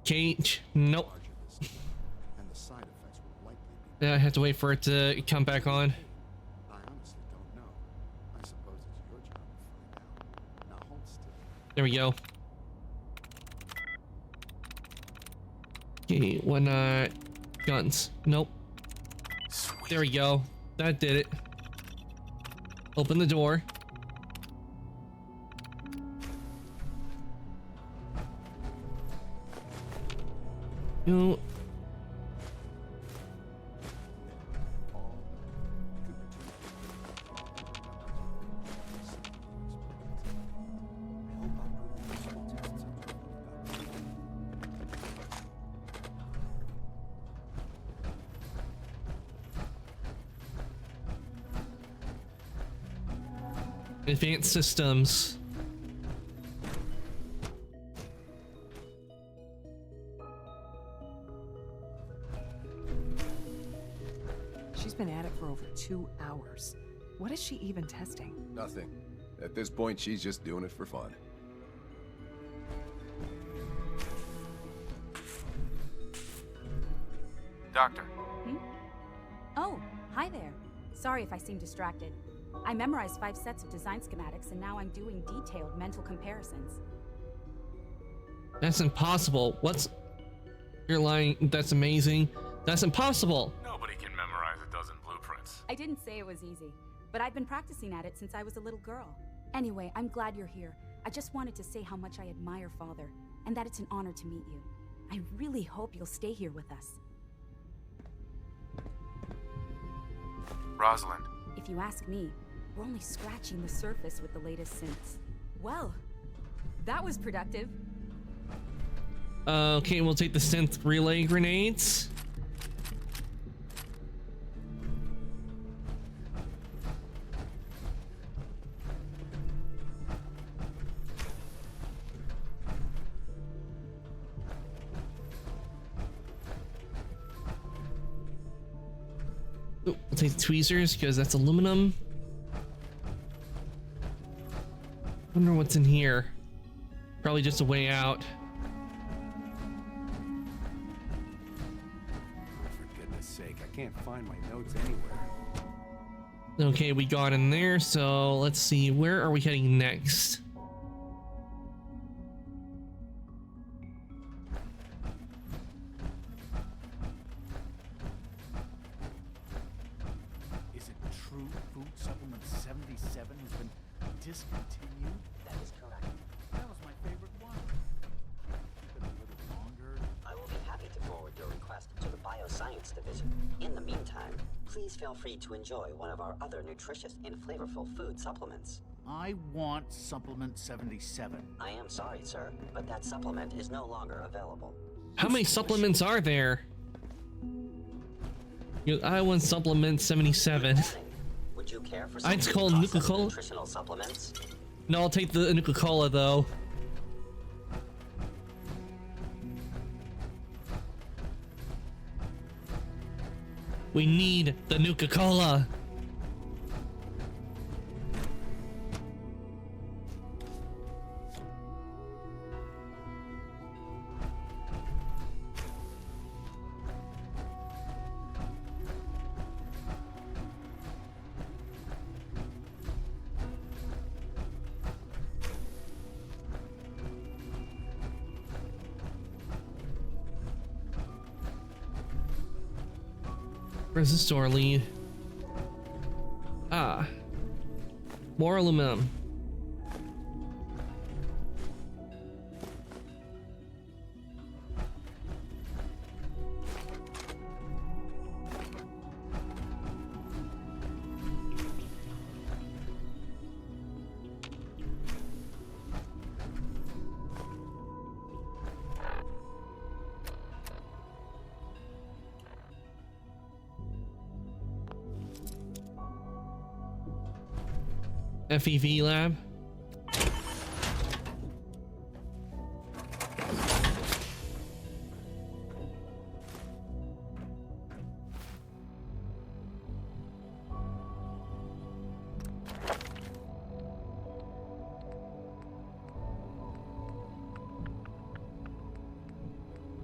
Cage? Nope. Yeah, I have to wait for it to come back on. There we go. Okay, why not guns? Nope. There we go. That did it. Open the door. No. Advanced systems. She's been at it for over 2 hours. What is she even testing? Nothing. At this point, she's just doing it for fun. Doctor. Oh, hi there. Sorry if I seem distracted. I memorized 5 sets of design schematics and now I'm doing detailed mental comparisons. That's impossible. What's... You're lying. That's amazing. That's impossible. Nobody can memorize a dozen blueprints. I didn't say it was easy, but I've been practicing at it since I was a little girl. Anyway, I'm glad you're here. I just wanted to say how much I admire Father, and that it's an honor to meet you. I really hope you'll stay here with us. Rosalind. If you ask me, we're only scratching the surface with the latest synths. Well, that was productive. Okay, we'll take the synth relay grenades. Ooh, we'll take the tweezers because that's aluminum. Wonder what's in here. Probably just a way out. For goodness sake, I can't find my notes anywhere. Okay, we got in there, so let's see, where are we heading next? Is it true food supplement 77 has been discontinued? That is correct. That was my favorite one. Keep it a little longer. I will be happy to forward your request to the Bioscience Division. In the meantime, please feel free to enjoy one of our other nutritious and flavorful food supplements. I want supplement 77. I am sorry, sir, but that supplement is no longer available. How many supplements are there? I want supplement 77. Would you care for some It's called Nuka-Cola? nutritional supplements? No, I'll take the Nuka-Cola though. We need the Nuka-Cola. Where's this door lead? Ah. More aluminum. FEV lab.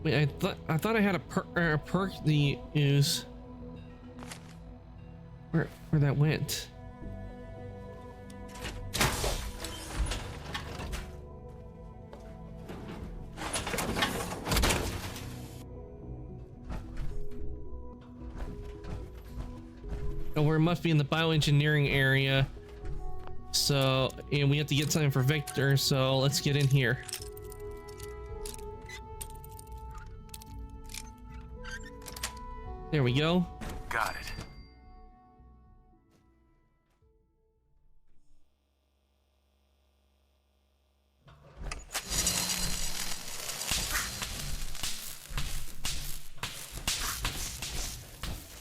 Wait, I thought I had a perk to use. Where that went? Oh, we must be in the bioengineering area. So, and we have to get something for Victor, so let's get in here. There we go. Got it.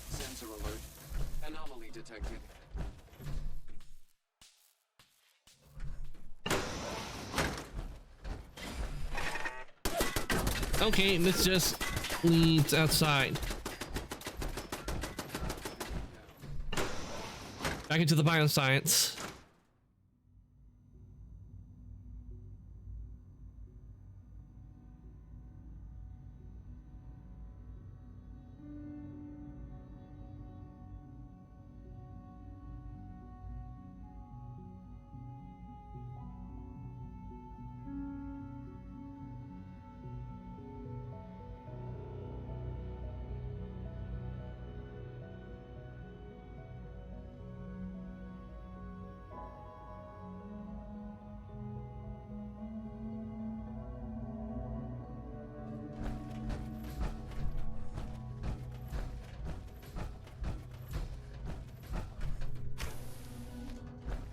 Sensor alert. Anomaly detected. Okay, this just leads outside. Back into the bioscience.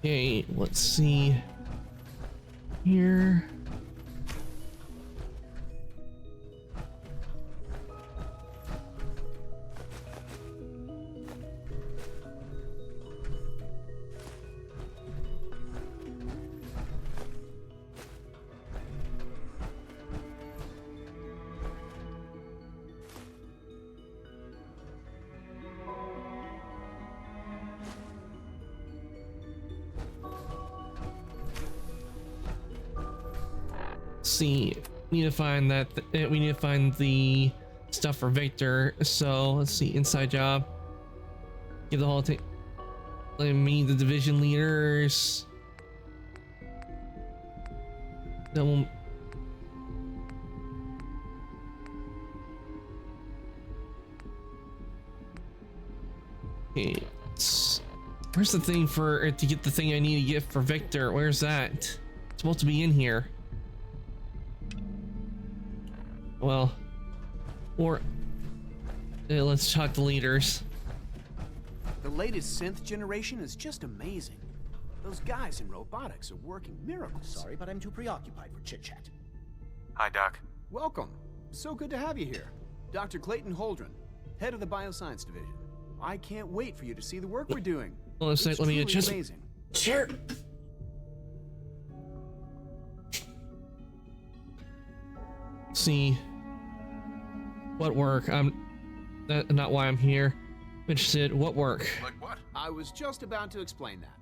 Okay, let's see here. See, we need to find that we need to find the stuff for Victor. So let's see, inside job, give the whole thing. Let me the division leaders. That will okay, where's the thing for to get the thing I need to get for Victor? Where's that? It's supposed to be in here. Well, or let's talk to leaders. The latest synth generation is just amazing. Those guys in robotics are working miracles. Sorry, but I'm too preoccupied for chit-chat. Hi, Doc. Welcome. So good to have you here. Dr. Clayton Holdren, head of the Bioscience Division. I can't wait for you to see the work we're doing. Well, let's let me just amazing. Sure. See what work. That's not why I'm here. I'm interested. What work? Like what? I was just about to explain that.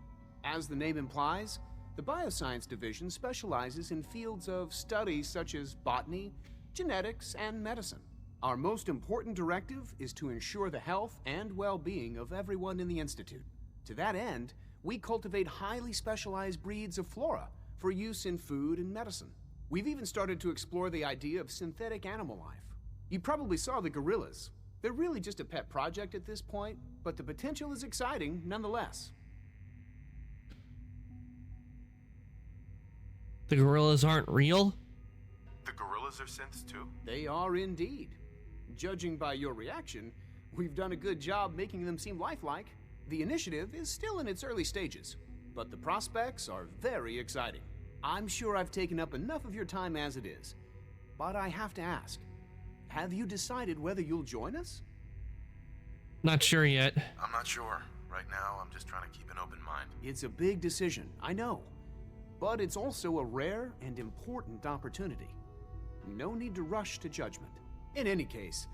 As the name implies, the Bioscience Division specializes in fields of study such as botany, genetics, and medicine. Our most important directive is to ensure the health and well-being of everyone in the Institute. To that end, we cultivate highly specialized breeds of flora for use in food and medicine. We've even started to explore the idea of synthetic animal life. You probably saw the gorillas. They're really just a pet project at this point, but the potential is exciting nonetheless. The gorillas aren't real? The gorillas are synths too? They are indeed. Judging by your reaction, we've done a good job making them seem lifelike. The initiative is still in its early stages, but the prospects are very exciting. I'm sure I've taken up enough of your time as it is, but I have to ask, have you decided whether you'll join us? Not sure yet. I'm not sure. Right now, I'm just trying to keep an open mind. It's a big decision, I know, but it's also a rare and important opportunity. No need to rush to judgment. In any case,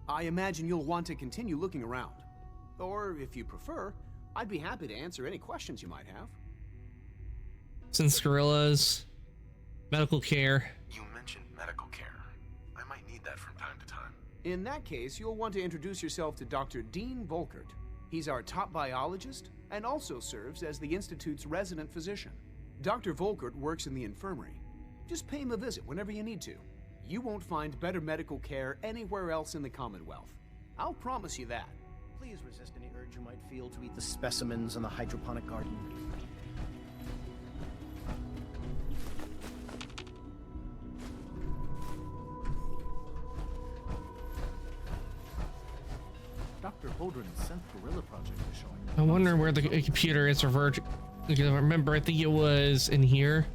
I imagine you'll want to continue looking around. Or, if you prefer, I'd be happy to answer any questions you might have. Since gorillas, medical care. You mentioned medical care. I might need that from time to time. In that case, you'll want to introduce yourself to Dr. Dean Volkert. He's our top biologist and also serves as the Institute's resident physician. Dr. Volkert works in the infirmary. Just pay him a visit whenever you need to. You won't find better medical care anywhere else in the Commonwealth. I'll promise you that. Please resist any urge you might feel to eat the specimens in the hydroponic garden. Dr. Holdren's Synth Gorilla project is showing. I wonder where the computer is for Virgil. Remember, I think it was in here.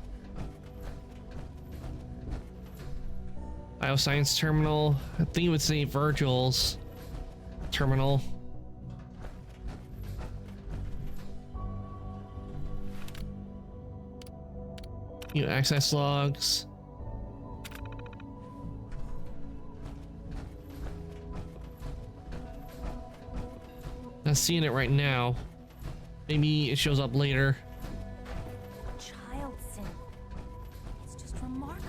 Bioscience terminal. I think it would say Virgil's terminal. You access logs. Not seeing it right now. Maybe it shows up later. Child synth. It's just remarkable.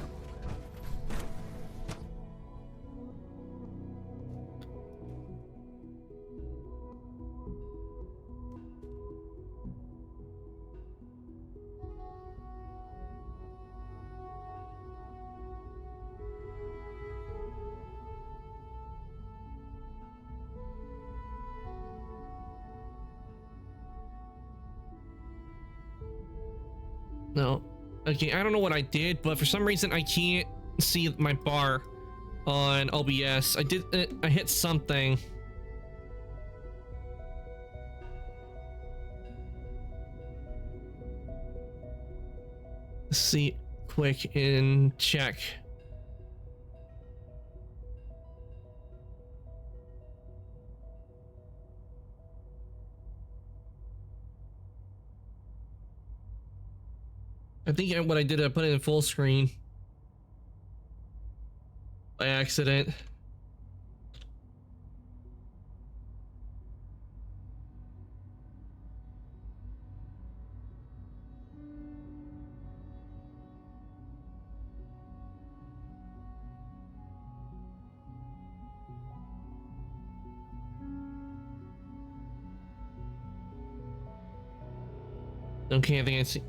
No. Okay, I don't know what I did, but for some reason I can't see my bar on OBS. I hit something. Let's see quick and check. I think what I did, I put it in full screen by accident. Okay, I think I see.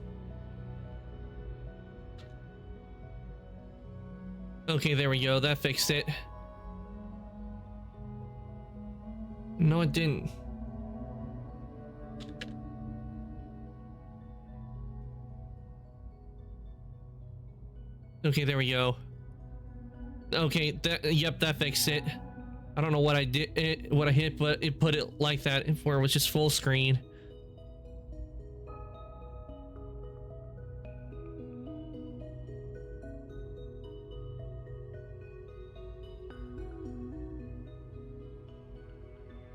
Okay, there we go. That fixed it. No, it didn't. Okay, there we go. Okay, yep, that fixed it. I don't know what I did, what I hit, but it put it like that, where it was just full screen.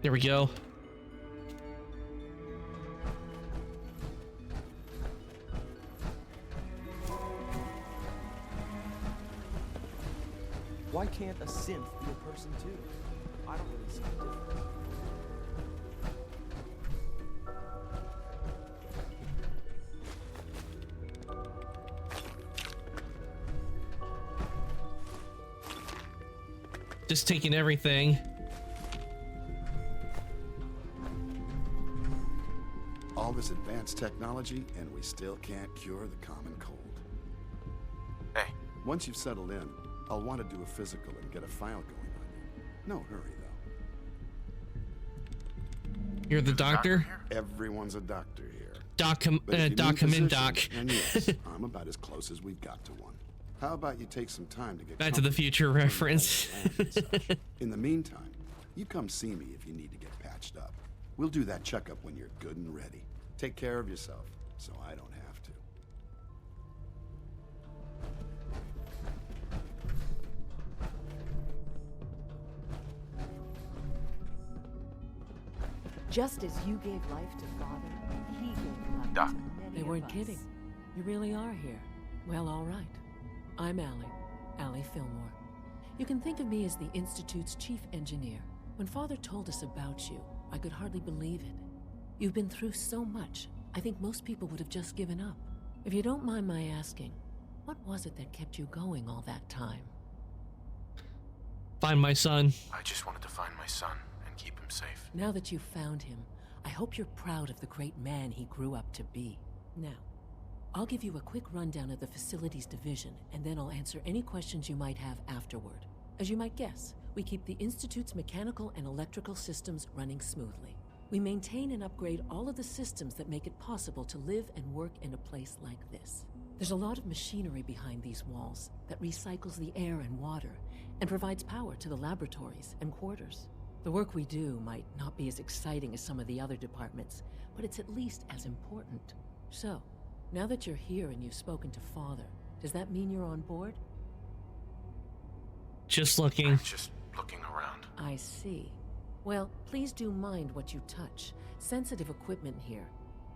There we go. Why can't a synth be a person too? I don't really see the difference. Just taking everything. All this advanced technology, and we still can't cure the common cold. Hey. Once you've settled in, I'll want to do a physical and get a file going on you. No hurry, though. You're the doctor? Everyone's a doctor here. Doc, come But if you Doc, need come in, physician, Doc. And yes, I'm about as close as we've got to one. How about you take some time to get Back to the Future reference. In the meantime, you come see me if you need to get patched up. We'll do that checkup when you're good and ready. Take care of yourself, so I don't have to. Just as you gave life to Father, he gave life Doc. to many They of weren't us. kidding. You really are here. Well, all right. I'm Allie Fillmore. You can think of me as the Institute's chief engineer. When Father told us about you, I could hardly believe it. You've been through so much, I think most people would have just given up. If you don't mind my asking, what was it that kept you going all that time? Find my son. I just wanted to find my son and keep him safe. Now that you've found him, I hope you're proud of the great man he grew up to be. Now, I'll give you a quick rundown of the Facilities Division, and then I'll answer any questions you might have afterward. As you might guess, we keep the Institute's mechanical and electrical systems running smoothly. We maintain and upgrade all of the systems that make it possible to live and work in a place like this. There's a lot of machinery behind these walls that recycles the air and water and provides power to the laboratories and quarters. The work we do might not be as exciting as some of the other departments, but it's at least as important. So, now that you're here and you've spoken to Father, does that mean you're on board? Just looking. Just looking around. I see. Well, please do mind what you touch. Sensitive equipment here,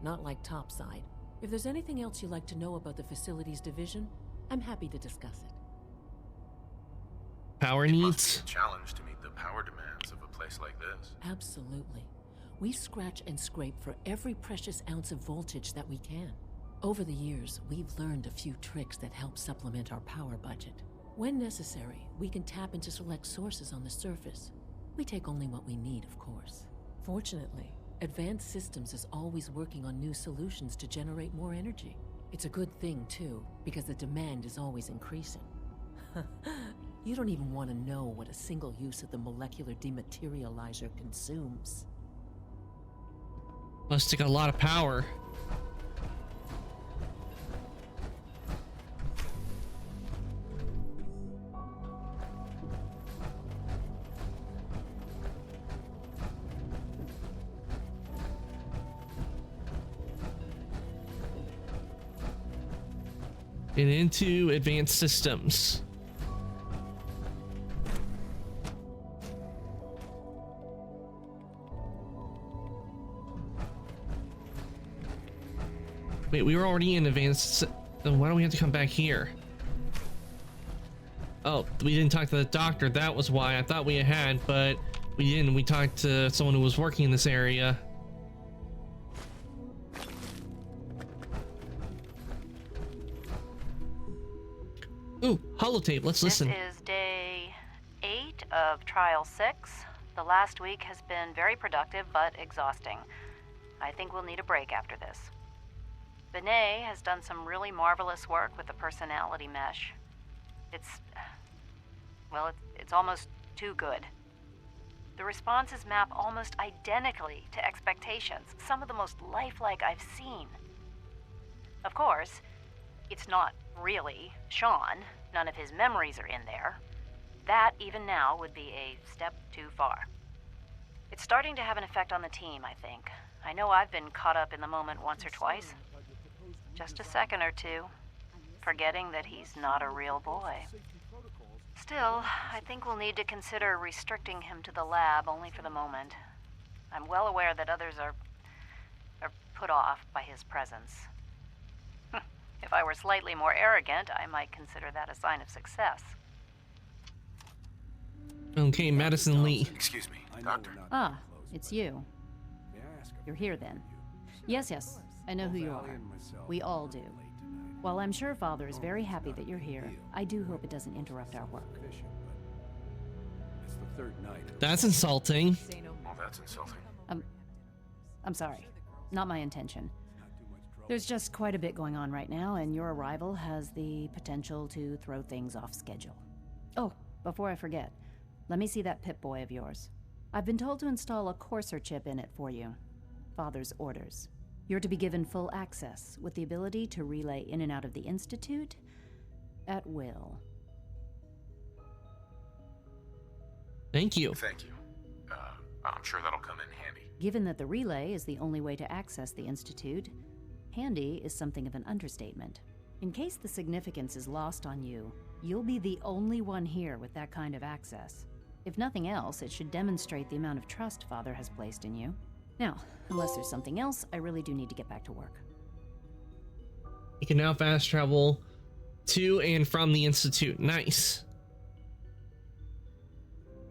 not like topside. If there's anything else you'd like to know about the Facilities Division, I'm happy to discuss it. Power It needs. must be a challenge to meet the power demands of a place like this. Absolutely. We scratch and scrape for every precious ounce of voltage that we can. Over the years, we've learned a few tricks that help supplement our power budget. When necessary, we can tap into select sources on the surface. We take only what we need, of course. Fortunately, Advanced Systems is always working on new solutions to generate more energy. It's a good thing, too, because the demand is always increasing. You don't even want to know what a single use of the molecular dematerializer consumes. Must take a lot of power. And into Advanced Systems. Wait, we were already in Advanced. Then why do we have to come back here? Oh, we didn't talk to the doctor. That was why. I thought we had, but we didn't. We talked to someone who was working in this area. Ooh, holotape. Let's listen. This is day 8 of Trial 6. The last week has been very productive but exhausting. I think we'll need a break after this. Benet has done some really marvelous work with the personality mesh. It's almost too good. The responses map almost identically to expectations, some of the most lifelike I've seen. Of course, it's not really Sean. None of his memories are in there. That, even now, would be a step too far. It's starting to have an effect on the team, I think. I know I've been caught up in the moment once or twice. Just a second or two, forgetting that he's not a real boy. Still, I think we'll need to consider restricting him to the lab only for the moment. I'm well aware that others are put off by his presence. If I were slightly more arrogant, I might consider that a sign of success. Okay, Madison Lee. Excuse me, Doctor. Ah, it's you. You're here then. Yes, I know who you are. We all do. While I'm sure Father is very happy that you're here, I do hope it doesn't interrupt our work. It's the third night. That's insulting. Well, that's insulting. I'm sorry. Not my intention. There's just quite a bit going on right now, and your arrival has the potential to throw things off schedule. Oh, before I forget, let me see that Pip-Boy of yours. I've been told to install a Courser chip in it for you. Father's orders. You're to be given full access, with the ability to relay in and out of the Institute at will. Thank you. Thank you. I'm sure that'll come in handy. Given that the relay is the only way to access the Institute, handy is something of an understatement. In case the significance is lost on you, you'll be the only one here with that kind of access. If nothing else, it should demonstrate the amount of trust Father has placed in you. Now, unless there's something else, I really do need to get back to work. You can now fast travel to and from the Institute. Nice.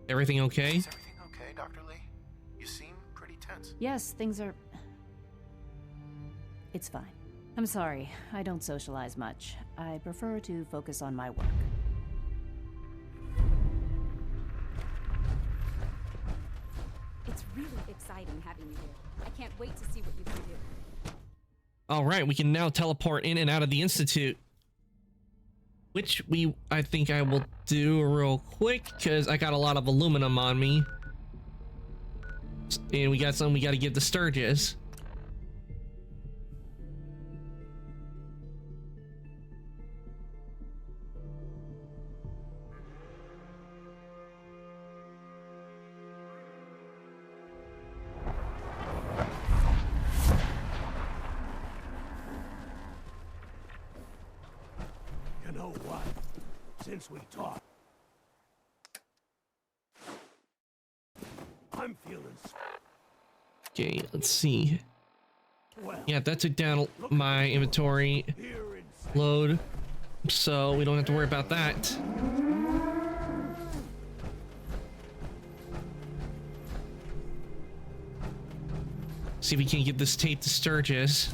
Everything okay? Is everything okay, Dr. Lee? You seem pretty tense. Yes, things are... It's fine. I'm sorry, I don't socialize much. I prefer to focus on my work. It's really exciting having you here. I can't wait to see what you can do. All right, we can now teleport in and out of the Institute, which I think I will do real quick because I got a lot of aluminum on me, and we got some we got to give to Sturgis. You know what? Since we talked, I'm feeling... Okay, let's see. Yeah, that took down my inventory load, so we don't have to worry about that. See if we can get this tape to Sturgis.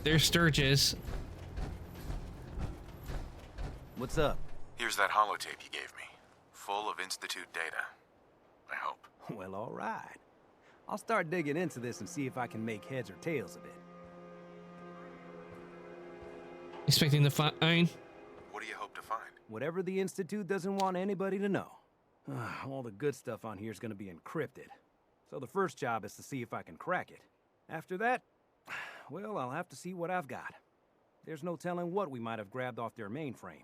There's Sturgis. What's up? Here's that holotape you gave me. Full of Institute data. I hope. Well, all right. I'll start digging into this and see if I can make heads or tails of it. Expecting to find? What do you hope to find? Whatever the Institute doesn't want anybody to know. All the good stuff on here is going to be encrypted. So the first job is to see if I can crack it. After that, well, I'll have to see what I've got. There's no telling what we might have grabbed off their mainframe.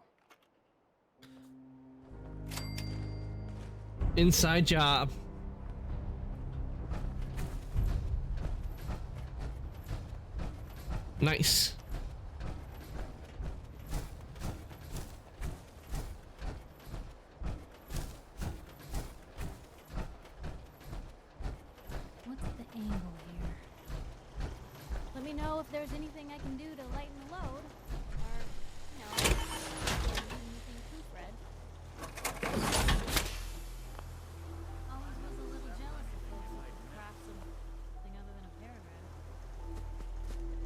Inside job. Nice. What's the angle here? Let me know if there's anything I can do to lighten the load. Or, you know, anything proofread. Always was a little jealous of folks who could craft something other than a paragraph.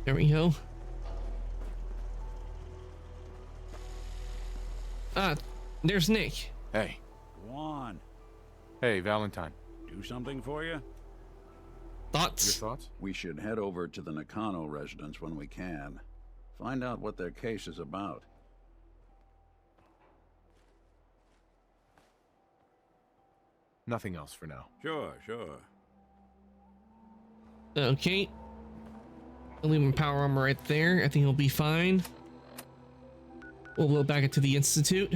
There we go. Ah, there's Nick. Hey. Juan. Hey, Valentine. Do something for you? Thoughts? Your thoughts? We should head over to the Nakano residence when we can. Find out what their case is about. Nothing else for now. Sure. Okay. I'll leave him power armor right there. I think he'll be fine. We'll go back into the Institute.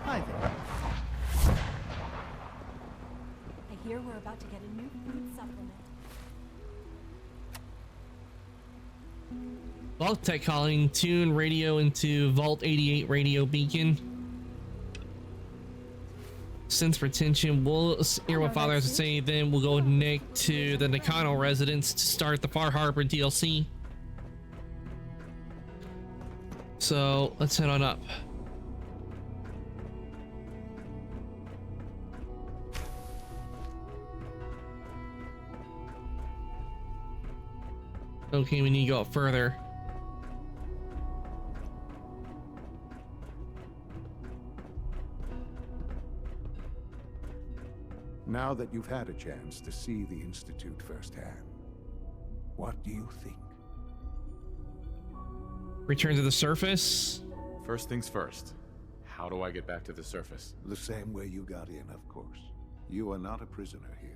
Hi there. I hear we're about to get a new food supplement. Vault-Tec calling. Tune radio into Vault 88 radio beacon. Since retention, we'll hear what Father has to say. Then we'll go with Nick to the Nakano residence to start the Far Harbor DLC. So let's head on up. Okay, we need to go up further. Now that you've had a chance to see the Institute firsthand, what do you think? Return to the surface? First things first. How do I get back to the surface? The same way you got in, of course. You are not a prisoner here.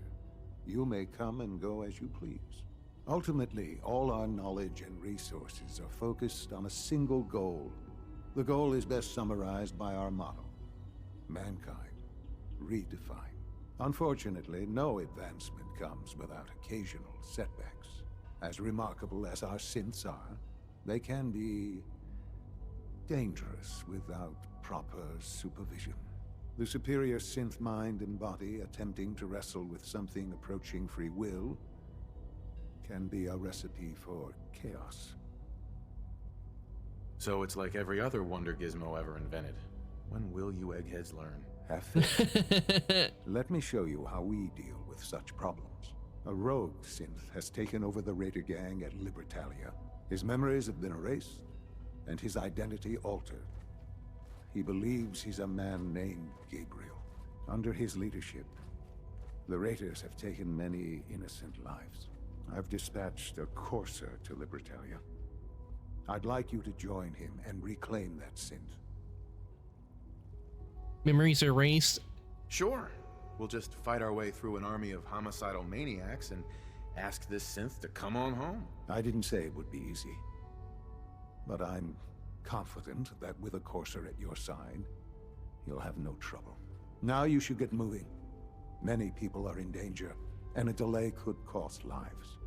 You may come and go as you please. Ultimately, all our knowledge and resources are focused on a single goal. The goal is best summarized by our motto: mankind, redefined. Unfortunately, no advancement comes without occasional setbacks. As remarkable as our synths are, they can be dangerous without proper supervision. The superior synth mind and body attempting to wrestle with something approaching free will can be a recipe for chaos. So it's like every other wonder gizmo ever invented. When will you eggheads learn? Have faith. Let me show you how we deal with such problems. A rogue synth has taken over the Raider gang at Libertalia. His memories have been erased, and his identity altered. He believes he's a man named Gabriel. Under his leadership, the Raiders have taken many innocent lives. I've dispatched a courser to Libertalia. I'd like you to join him and reclaim that synth. Memories erased? Sure. We'll just fight our way through an army of homicidal maniacs and ask this synth to come on home. I didn't say it would be easy. But I'm confident that with a courser at your side, you'll have no trouble. Now you should get moving. Many people are in danger, and a delay could cost lives.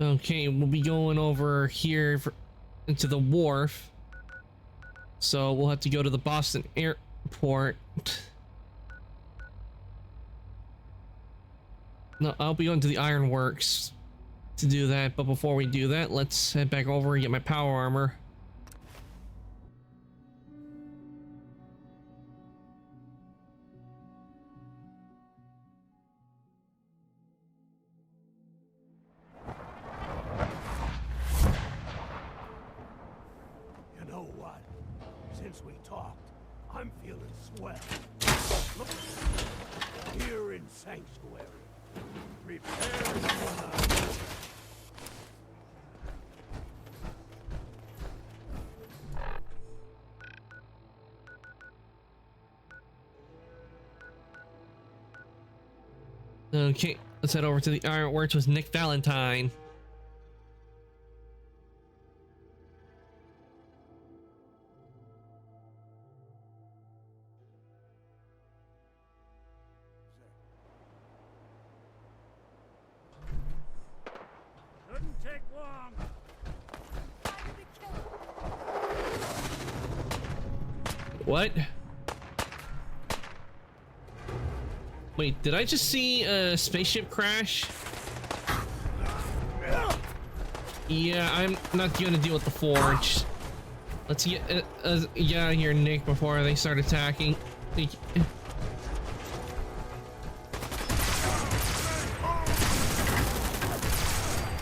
Okay, we'll be going over here into the wharf. So we'll have to go to the Boston airport. No, I'll be going to the Ironworks to do that. But before we do that, let's head back over and get my power armor. Since we talked, I'm feeling swell. Look, here in Sanctuary. Prepare yourself. Okay, let's head over to the Ironworks with Nick Valentine. What? Wait, did I just see a spaceship crash? Yeah, I'm not gonna deal with the Forge. Let's get out of here, Nick, before they start attacking.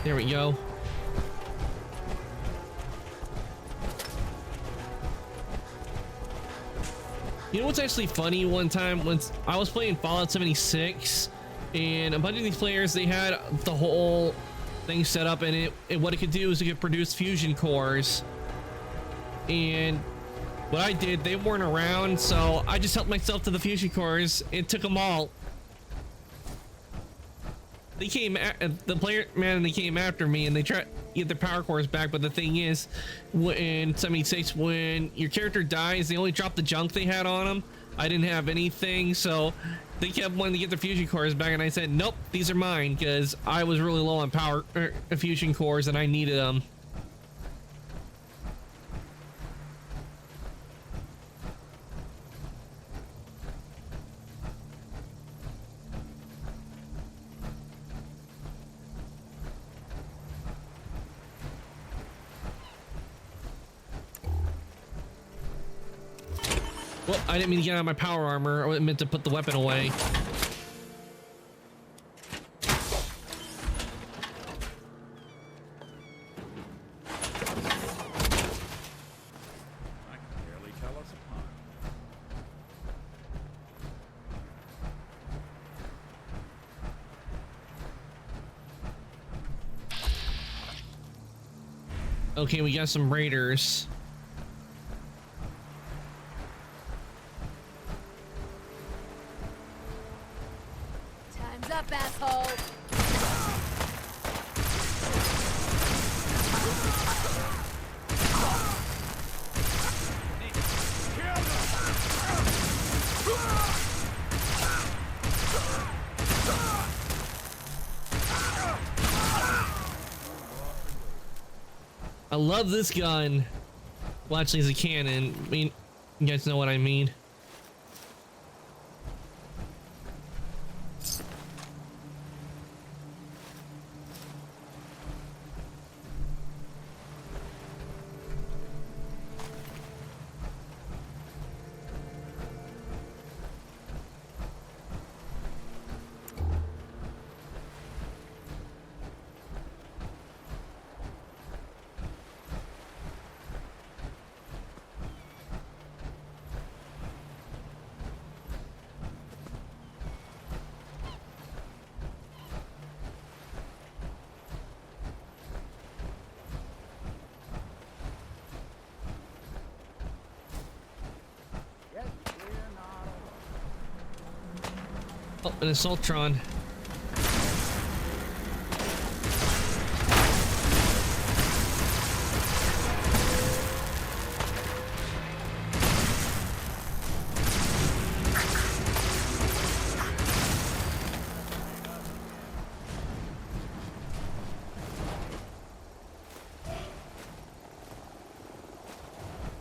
There we go. You know what's actually funny? One time when I was playing Fallout 76 and a bunch of these players, they had the whole thing set up, and what it could do is it could produce fusion cores. And what I did, they weren't around, so I just helped myself to the fusion cores and took them all. They came they came after me, and they tried to get their power cores back. But the thing is, in 76, when your character dies, they only drop the junk they had on them. I didn't have anything, so they kept wanting to get their fusion cores back, and I said, nope, these are mine, because I was really low on power fusion cores and I needed them. Well, I didn't mean to get out of my power armor. I meant to put the weapon away. Okay, we got some raiders. Time's up, asshole. I love this gun. Well, actually, it's a cannon. I mean, you guys know what I mean. Oh, an Assaultron.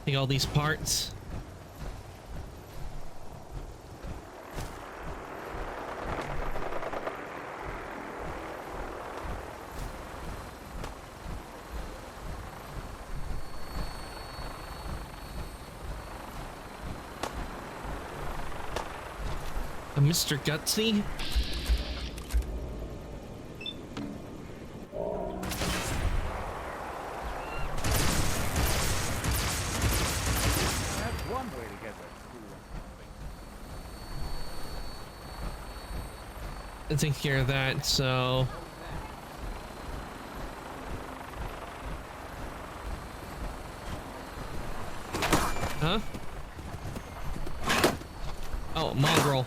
Take all these parts. Mr. Gutsy? That's one way to get that screw up. It takes care of that, so... Huh? Oh, mongrel.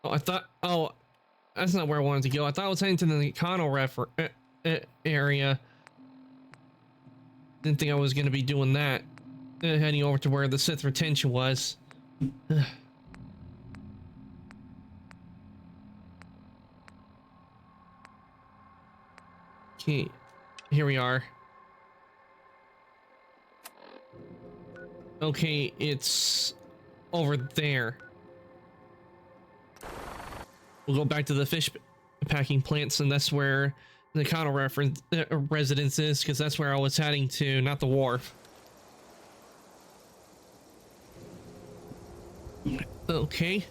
Oh, I thought, oh, that's not where I wanted to go. I thought I was heading to the Nakano area. Didn't think I was going to be doing that. Heading over to where the Sith retention was. Okay, here we are. Okay, it's over there. We'll go back to the fish packing plants, and that's where the Nakano residence is, because that's where I was heading to, not the wharf. Okay.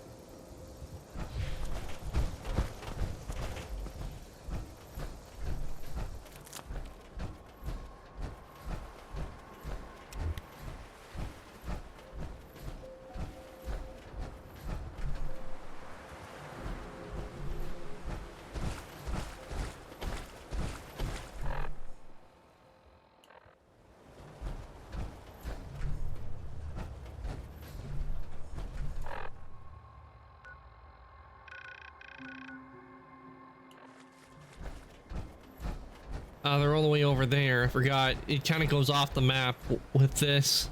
They're all the way over there. I forgot. It kind of goes off the map with this.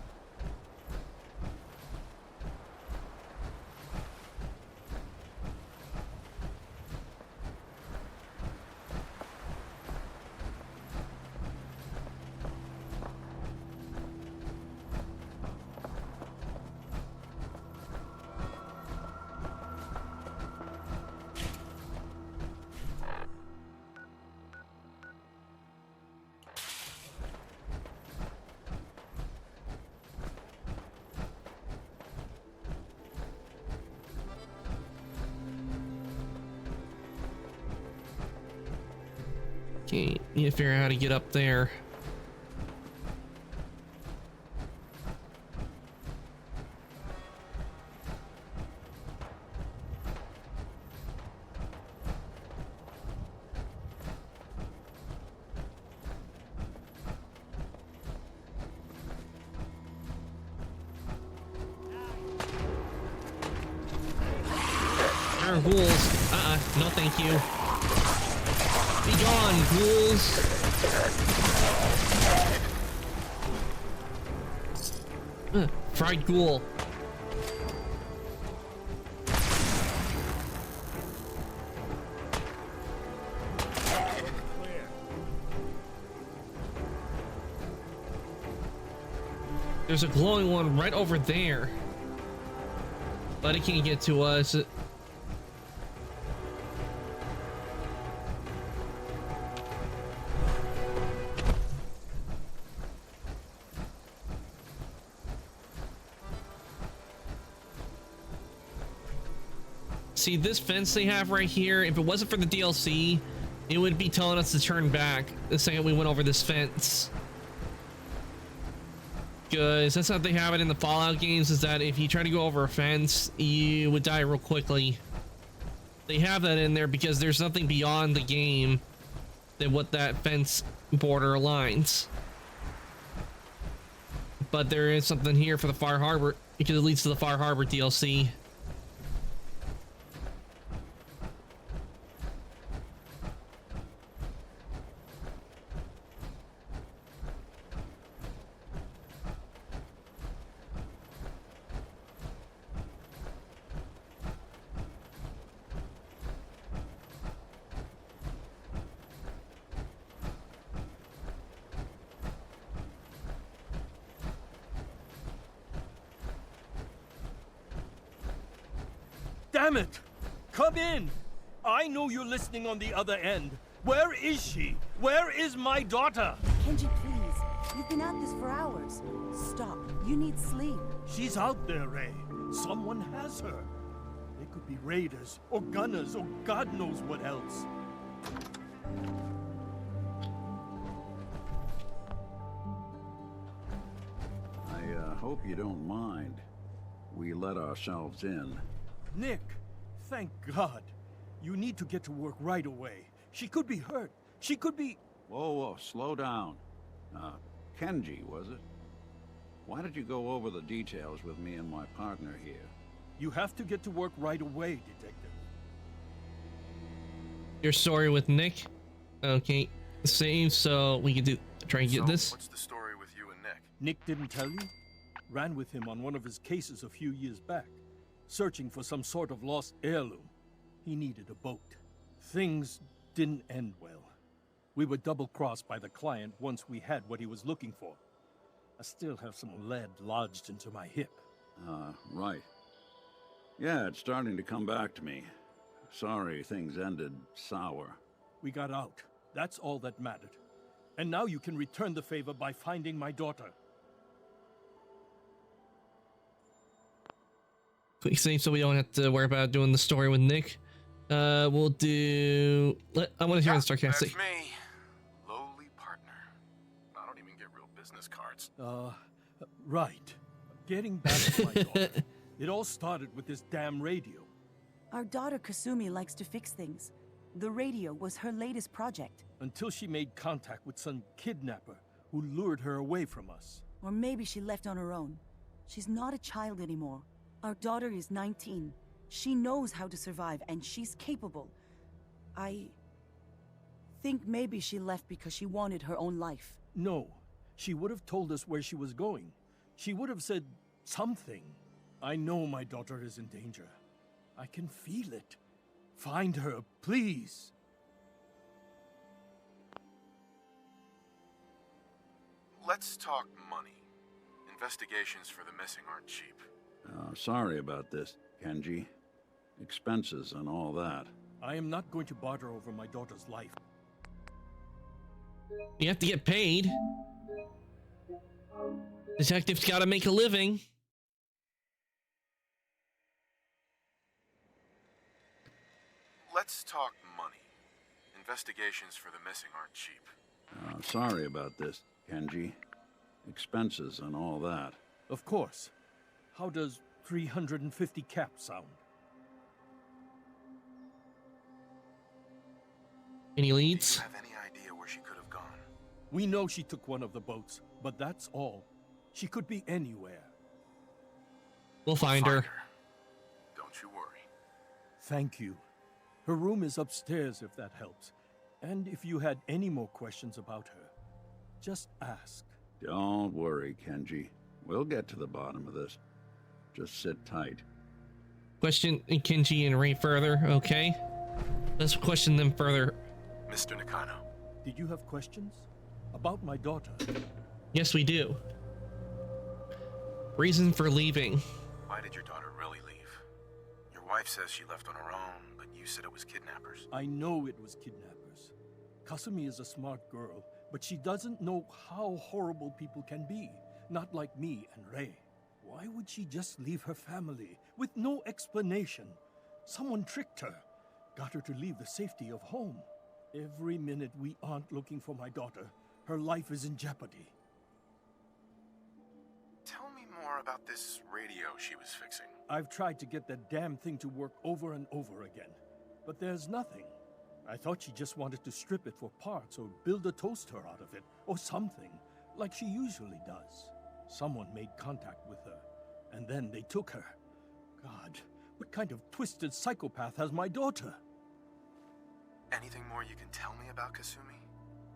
Okay, need to figure out how to get up there. There are ghouls. No thank you. Be gone, ghouls. Fried ghoul. There's a glowing one right over there, but it can't get to us. See this fence they have right here, if it wasn't for the DLC, it would be telling us to turn back the second we went over this fence. Because that's how they have it in the Fallout games, is that if you try to go over a fence, you would die real quickly. They have that in there because there's nothing beyond the game than what that fence border aligns. But there is something here for the Far Harbor, because it leads to the Far Harbor DLC. Damn it! Come in! I know you're listening on the other end. Where is she? Where is my daughter? Kenji, please. You've been at this for hours. Stop. You need sleep. She's out there, Ray. Someone has her. They could be raiders, or gunners, or God knows what else. I hope you don't mind. We let ourselves in. Nick, thank God. You need to get to work right away. She could be hurt. She could be... Whoa, slow down. Kenji, was it? Why did you go over the details with me and my partner here? You have to get to work right away, Detective. Your story with Nick? Okay, save so we can try and get this. What's the story with you and Nick? Nick didn't tell you? Ran with him on one of his cases a few years back, searching for some sort of lost heirloom. He needed a boat. Things didn't end well. We were double-crossed by the client once we had what he was looking for. I still have some lead lodged into my hip. Right. Yeah, it's starting to come back to me. Sorry things ended sour. We got out. That's all that mattered. And now you can return the favor by finding my daughter. Quick save so we don't have to worry about doing the story with Nick. We'll do... I want to hear the sarcastic. That's me. Lowly partner. I don't even get real business cards. Right. Getting back to my daughter. It all started with this damn radio. Our daughter Kasumi likes to fix things. The radio was her latest project. Until she made contact with some kidnapper who lured her away from us. Or maybe she left on her own. She's not a child anymore. Our daughter is 19. She knows how to survive, and she's capable. I think maybe she left because she wanted her own life. No. She would have told us where she was going. She would have said something. I know my daughter is in danger. I can feel it. Find her, please. Let's talk money. Investigations for the missing aren't cheap. Sorry about this, Kenji. Expenses and all that. I am not going to barter over my daughter's life. You have to get paid. Detectives gotta make a living. Let's talk money. Investigations for the missing aren't cheap. Sorry about this, Kenji. Expenses and all that. Of course. How does 350 cap sound? Any leads? Do you have any idea where she could have gone? We know she took one of the boats, but that's all. She could be anywhere. We'll find her. Don't you worry. Thank you. Her room is upstairs if that helps. And if you had any more questions about her, just ask. Don't worry, Kenji. We'll get to the bottom of this. Just sit tight. Question Kenji and Ray further, okay? Let's question them further. Mr. Nakano. Did you have questions? About my daughter? Yes, we do. Reason for leaving. Why did your daughter really leave? Your wife says she left on her own, but you said it was kidnappers. I know it was kidnappers. Kasumi is a smart girl, but she doesn't know how horrible people can be. Not like me and Ray. Why would she just leave her family with no explanation? Someone tricked her, got her to leave the safety of home. Every minute we aren't looking for my daughter, her life is in jeopardy. Tell me more about this radio she was fixing. I've tried to get that damn thing to work over and over again, but there's nothing. I thought she just wanted to strip it for parts or build a toaster out of it, or something, like she usually does. Someone made contact with her, and then they took her. God, what kind of twisted psychopath has my daughter? Anything more you can tell me about Kasumi?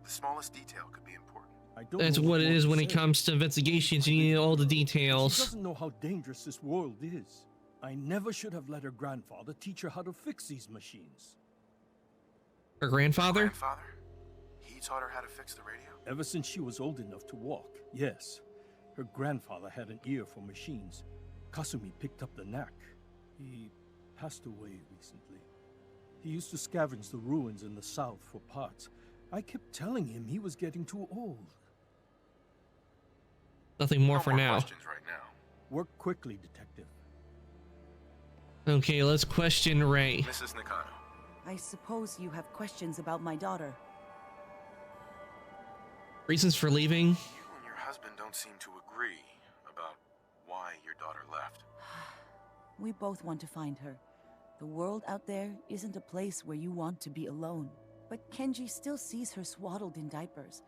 The smallest detail could be important. That's what it is when it comes to investigations. You need all the details. She doesn't know how dangerous this world is. I never should have let her grandfather teach her how to fix these machines. Her grandfather? Grandfather? He taught her how to fix the radio? Ever since she was old enough to walk, yes. Her grandfather had an ear for machines. Kasumi picked up the knack. He passed away recently. He used to scavenge the ruins in the south for parts. I kept telling him he was getting too old. Nothing more for now. Questions right now. Work quickly, detective. Okay, let's question Ray. Mrs. Nakano. I suppose you have questions about my daughter. Reasons for leaving? You and your husband don't seem to agree about why your daughter left. We both want to find her. The world out there isn't a place where you want to be alone. But Kenji still sees her swaddled in diapers.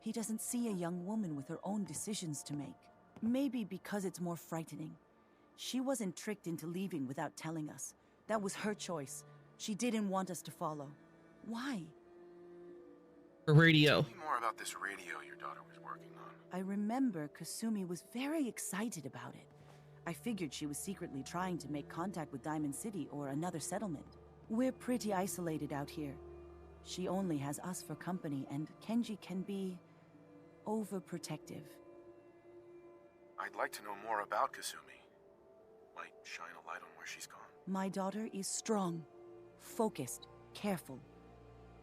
He doesn't see a young woman with her own decisions to make. Maybe because it's more frightening. She wasn't tricked into leaving without telling us. That was her choice. She didn't want us to follow. Why? A radio. Tell me more about this radio your daughter was working on. I remember Kasumi was very excited about it. I figured she was secretly trying to make contact with Diamond City or another settlement. We're pretty isolated out here. She only has us for company, and Kenji can be overprotective. I'd like to know more about Kasumi. Might shine a light on where she's gone. My daughter is strong, focused, careful.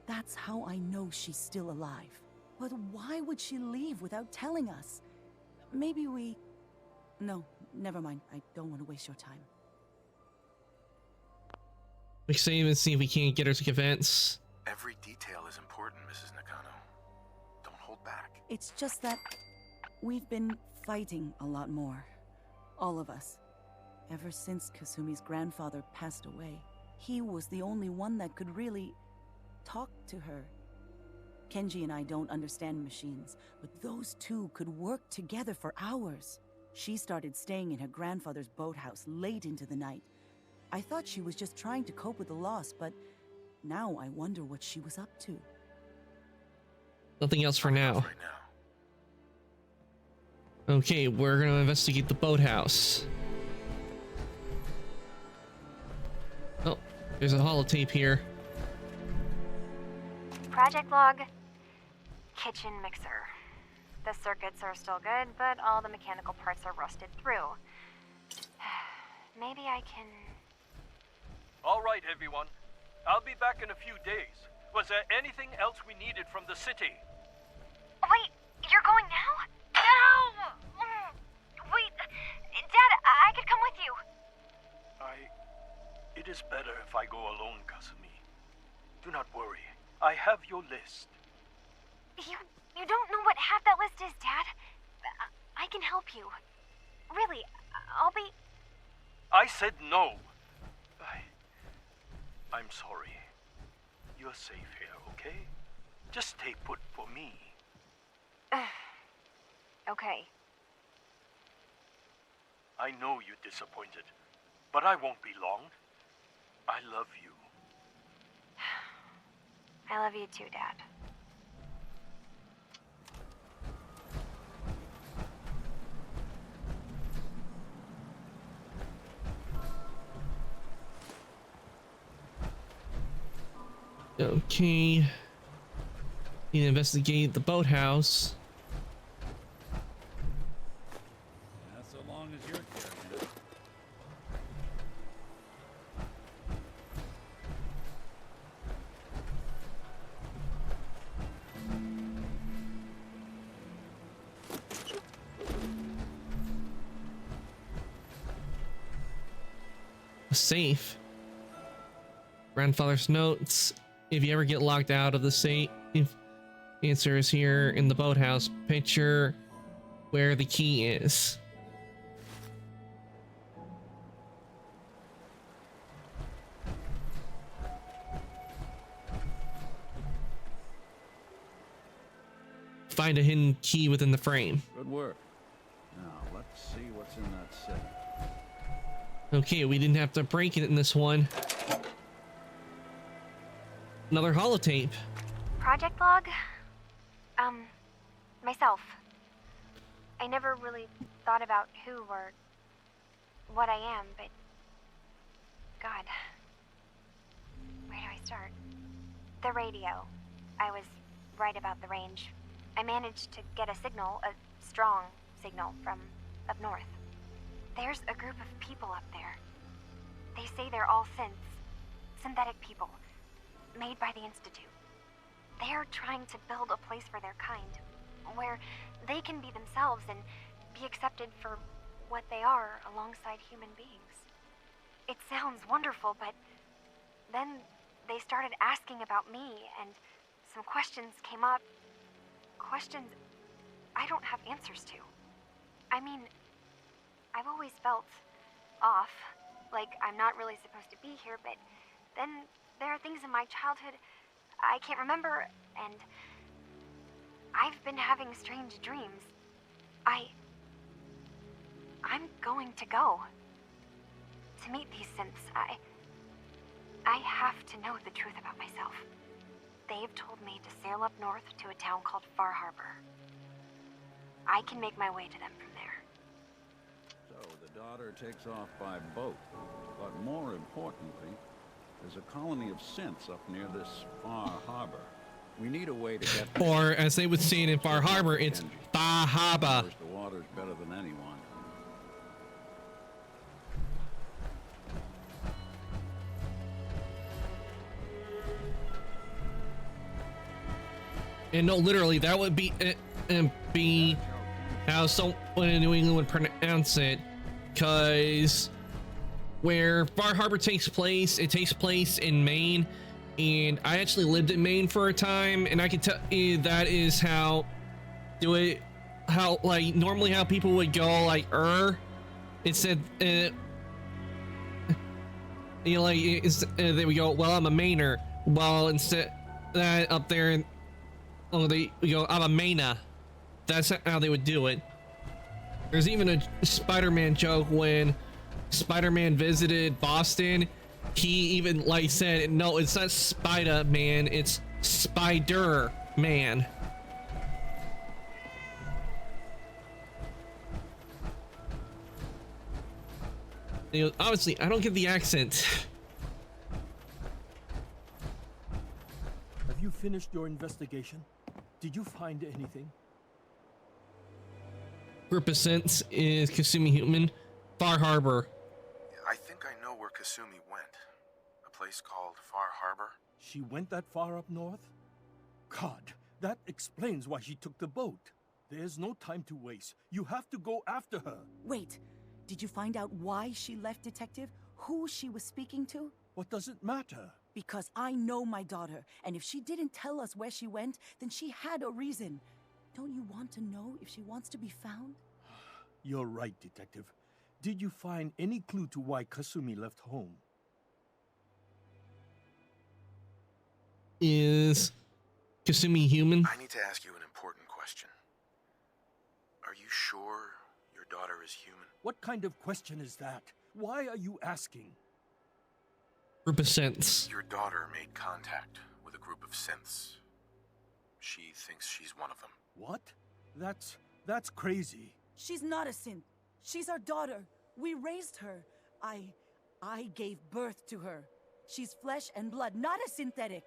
That's how I know she's still alive. But why would she leave without telling us? Maybe we... No, never mind. I don't want to waste your time. We save and see if we can't get her to events. Every detail is important, Mrs. Nakano. Don't hold back. It's just that we've been fighting a lot more. All of us. Ever since Kasumi's grandfather passed away. He was the only one that could really talk to her. Kenji and I don't understand machines, but those two could work together for hours. She started staying in her grandfather's boathouse late into the night. I thought she was just trying to cope with the loss, but now I wonder what she was up to. Nothing else for now. Okay, we're gonna investigate the boathouse. Oh, there's a holotape here. Project log. Kitchen mixer. The circuits are still good, but all the mechanical parts are rusted through. Maybe I can... All right, everyone. I'll be back in a few days. Was there anything else we needed from the city? Wait, you're going now? No! Wait, Dad, I could come with you. It is better if I go alone, Kasumi. Do not worry. I have your list. You don't know what half that list is, Dad. I can help you. Really, I'll be... I said no. I'm sorry. You're safe here, okay? Just stay put for me. Okay. I know you're disappointed, but I won't be long. I love you. I love you too, Dad. Okay. Need to investigate the boathouse. Yeah, so long as you're carrying it. A safe. Grandfather's notes. If you ever get locked out of the safe, answer is here in the boathouse. Picture where the key is. Find a hidden key within the frame. Good work. Now, let's see what's in that safe. Okay, we didn't have to break it in this one. Another holotape. Project log? Myself. I never really thought about who or what I am, but... God. Where do I start? The radio. I was right about the range. I managed to get a signal, a strong signal, from up north. There's a group of people up there. They say they're all synthetic people, made by the Institute. They're trying to build a place for their kind, where they can be themselves and be accepted for what they are alongside human beings. It sounds wonderful, but then they started asking about me, and some questions came up. Questions I don't have answers to. I mean, I've always felt off, like I'm not really supposed to be here, but then there are things in my childhood I can't remember, and I've been having strange dreams. I'm going to go to meet these synths. I have to know the truth about myself. They've told me to sail up north to a town called Far Harbor. I can make my way to them from there. So the daughter takes off by boat. But more importantly, there's a colony of synths up near this Far Harbor. We need a way to get there. Or as they would say it in Far Harbor, it's Far Harbor. The water's better than anyone. And no, literally, that would be how someone in New England would pronounce it, because where Far Harbor takes place, it takes place in Maine, and I actually lived in Maine for a time, and I can tell you that is how like normally how people would go like it said you know, like they would go, well, I'm a Mainer. Well, instead that up there, they go, I'm a Maina. That's how they would do it. There's even a Spider-Man joke when Spider-Man visited Boston. He even like said, no, it's not Spider-Man, it's Spider-Man. You know, obviously, I don't get the accent. Have you finished your investigation? Did you find anything? Group of synths is Kasumi Human, Far Harbor. I think I know where Kasumi went. A place called Far Harbor. She went that far up north? God, that explains why she took the boat. There's no time to waste. You have to go after her. Wait, did you find out why she left, Detective? Who she was speaking to? What does it matter? Because I know my daughter, and if she didn't tell us where she went, then she had a reason. Don't you want to know if she wants to be found? You're right, Detective. Did you find any clue to why Kasumi left home? Is Kasumi human? I need to ask you an important question. Are you sure your daughter is human? What kind of question is that? Why are you asking? Group of synths. Your daughter made contact with a group of synths. She thinks she's one of them. What? That's crazy. She's not a synth. She's our daughter. We raised her. I gave birth to her. She's flesh and blood, not a synthetic.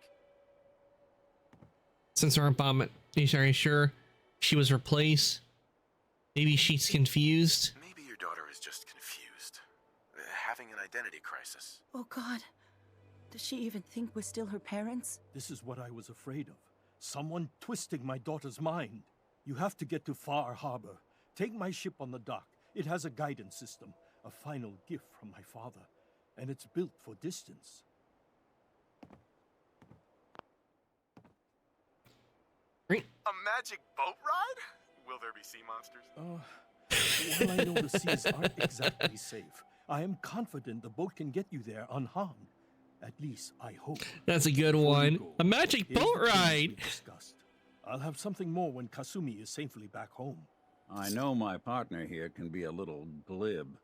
Since our bomb, are you sure she was replaced? Maybe she's confused. Maybe your daughter is just confused. Having an identity crisis. Oh God. Does she even think we're still her parents? This is what I was afraid of. Someone twisting my daughter's mind. You have to get to Far Harbor. Take my ship on the dock. It has a guidance system, a final gift from my father, and it's built for distance. Great. A magic boat ride? Will there be sea monsters? While I know the seas aren't exactly safe, I am confident the boat can get you there unharmed. At least, I hope. That's a good one. A magic boat ride. I'll have something more when Kasumi is safely back home. I know my partner here can be a little glib,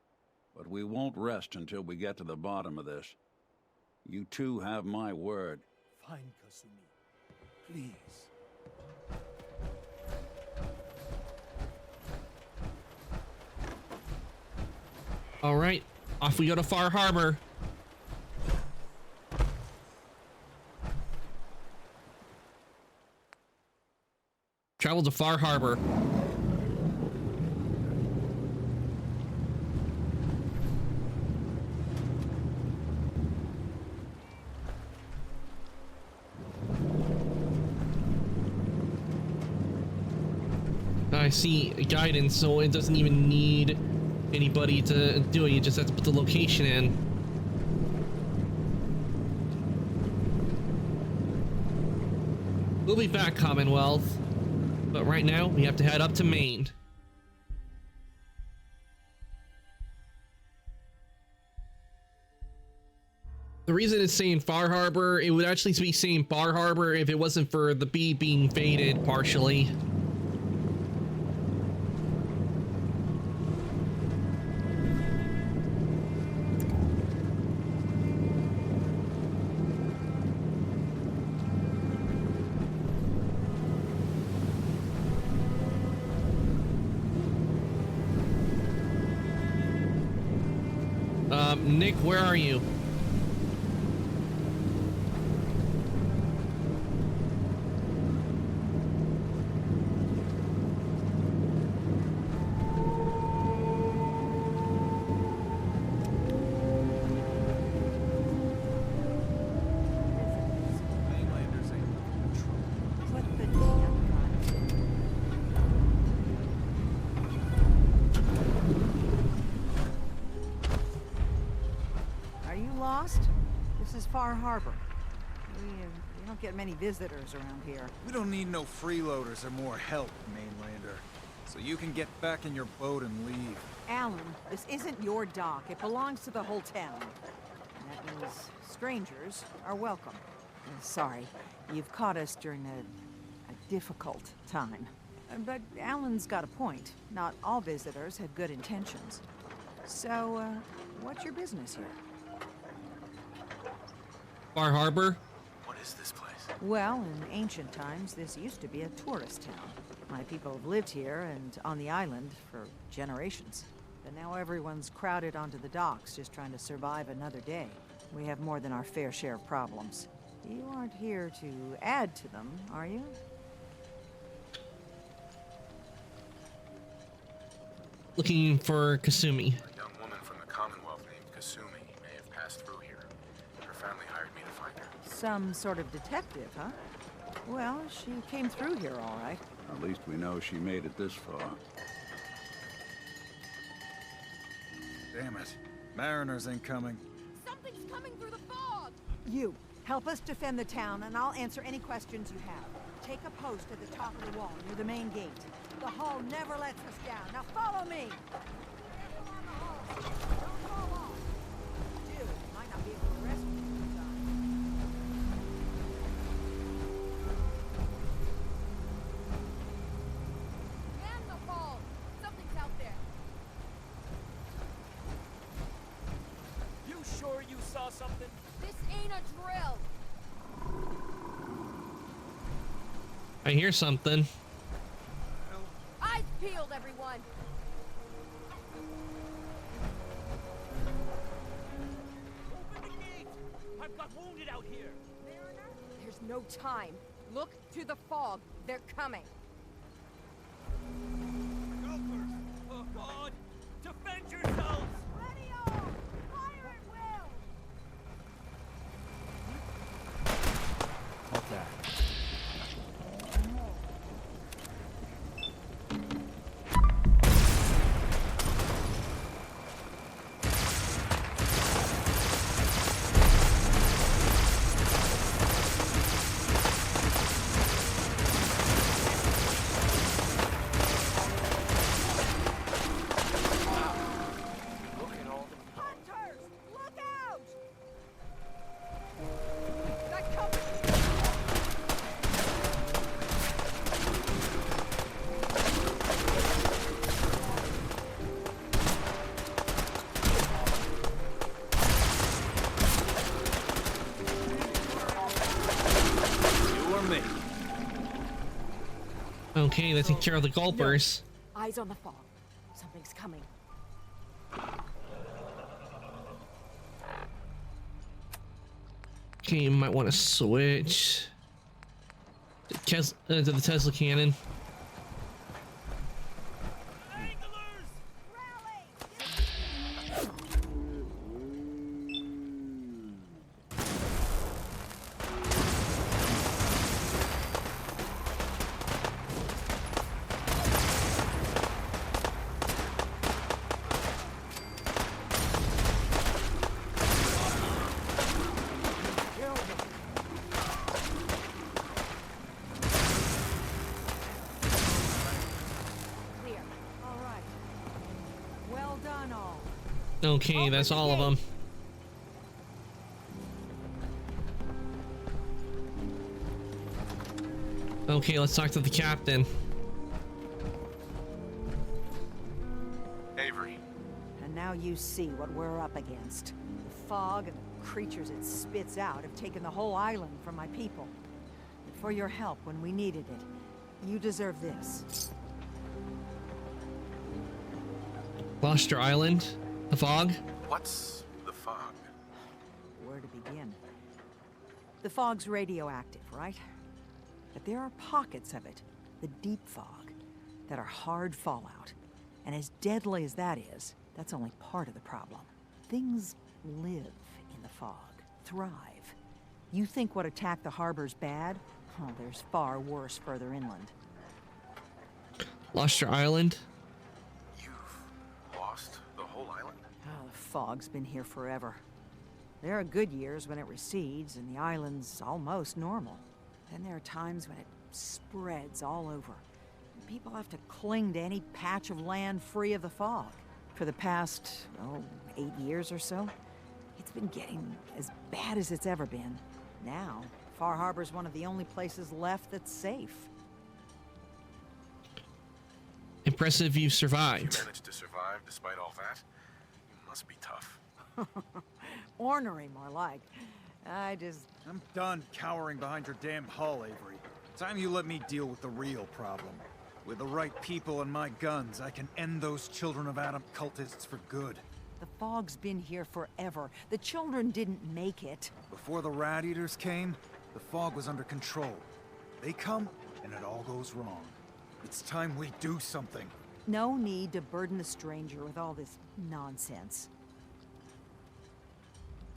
but we won't rest until we get to the bottom of this. You two have my word. Fine, Kasumi. Please. All right, off we go to Far Harbor. Travel to Far Harbor. I see guidance, so it doesn't even need anybody to do it. You just have to put the location in. We'll be back, Commonwealth. But right now, we have to head up to Maine. The reason it's saying Far Harbor, it would actually be saying Bar Harbor if it wasn't for the B being faded partially. Nick, where are you? Far Harbor. We don't get many visitors around here. We don't need no freeloaders or more help, mainlander. So you can get back in your boat and leave. Alan, this isn't your dock. It belongs to the whole town. And that means strangers are welcome. Sorry, you've caught us during a difficult time. But Alan's got a point. Not all visitors have good intentions. So, what's your business here? Far Harbor? What is this place? Well, in ancient times, this used to be a tourist town. My people have lived here and on the island for generations. But now everyone's crowded onto the docks, just trying to survive another day. We have more than our fair share of problems. You aren't here to add to them, are you? Looking for Kasumi. A young woman from the Commonwealth named Kasumi may have passed through here. Her family hired me to find her. Some sort of detective, huh? Well, she came through here all right. At least we know she made it this far. Damn it. Mariners ain't coming. Something's coming through the fog! You, help us defend the town, and I'll answer any questions you have. Take a post at the top of the wall, near the main gate. The hall never lets us down. Now follow me! Careful on the hall. Don't fall off. Dude, might not be able to rescue you in time. Man the fall! Something's out there. You sure you saw something? This ain't a drill. I hear something. Eyes peeled, everyone. Open the gate! I've got wounded out here. Mariner? There's no time. Look to the fog. They're coming. Helpers! Oh God! Defend yourselves! Ready all! Fire at will! Halt that. Hunters! Look out! Got company! You or me? Okay, let's take care of the gulpers. Eyes on the fog. Something's coming. Okay, you might want to switch to the Tesla cannon. Clear. All right. Well done, all. Okay, that's all of them. Okay, let's talk to the captain. Avery. And now you see what we're up against. The fog and the creatures it spits out have taken the whole island from my people. And for your help when we needed it, you deserve this. Gloucester Island, the fog. What's the fog? Where to begin? The fog's radioactive, right? But there are pockets of it, the deep fog, that are hard fallout. And as deadly as that is, that's only part of the problem. Things live in the fog, thrive. You think what attacked the harbor's bad? Oh, there's far worse further inland. Gloucester Island. Lost the whole island? Oh, the fog's been here forever. There are good years when it recedes and the island's almost normal. Then there are times when it spreads all over. People have to cling to any patch of land free of the fog. For the past, 8 years or so, it's been getting as bad as it's ever been. Now, Far Harbor's one of the only places left that's safe. Impressive you survived. You managed to survive despite all that? You must be tough. Ornery, more like. I'm done cowering behind your damn hull, Avery. Time you let me deal with the real problem. With the right people and my guns, I can end those Children of Adam cultists for good. The fog's been here forever. The children didn't make it. Before the Rat Eaters came, the fog was under control. They come, and it all goes wrong. It's time we do something. No need to burden the stranger with all this nonsense.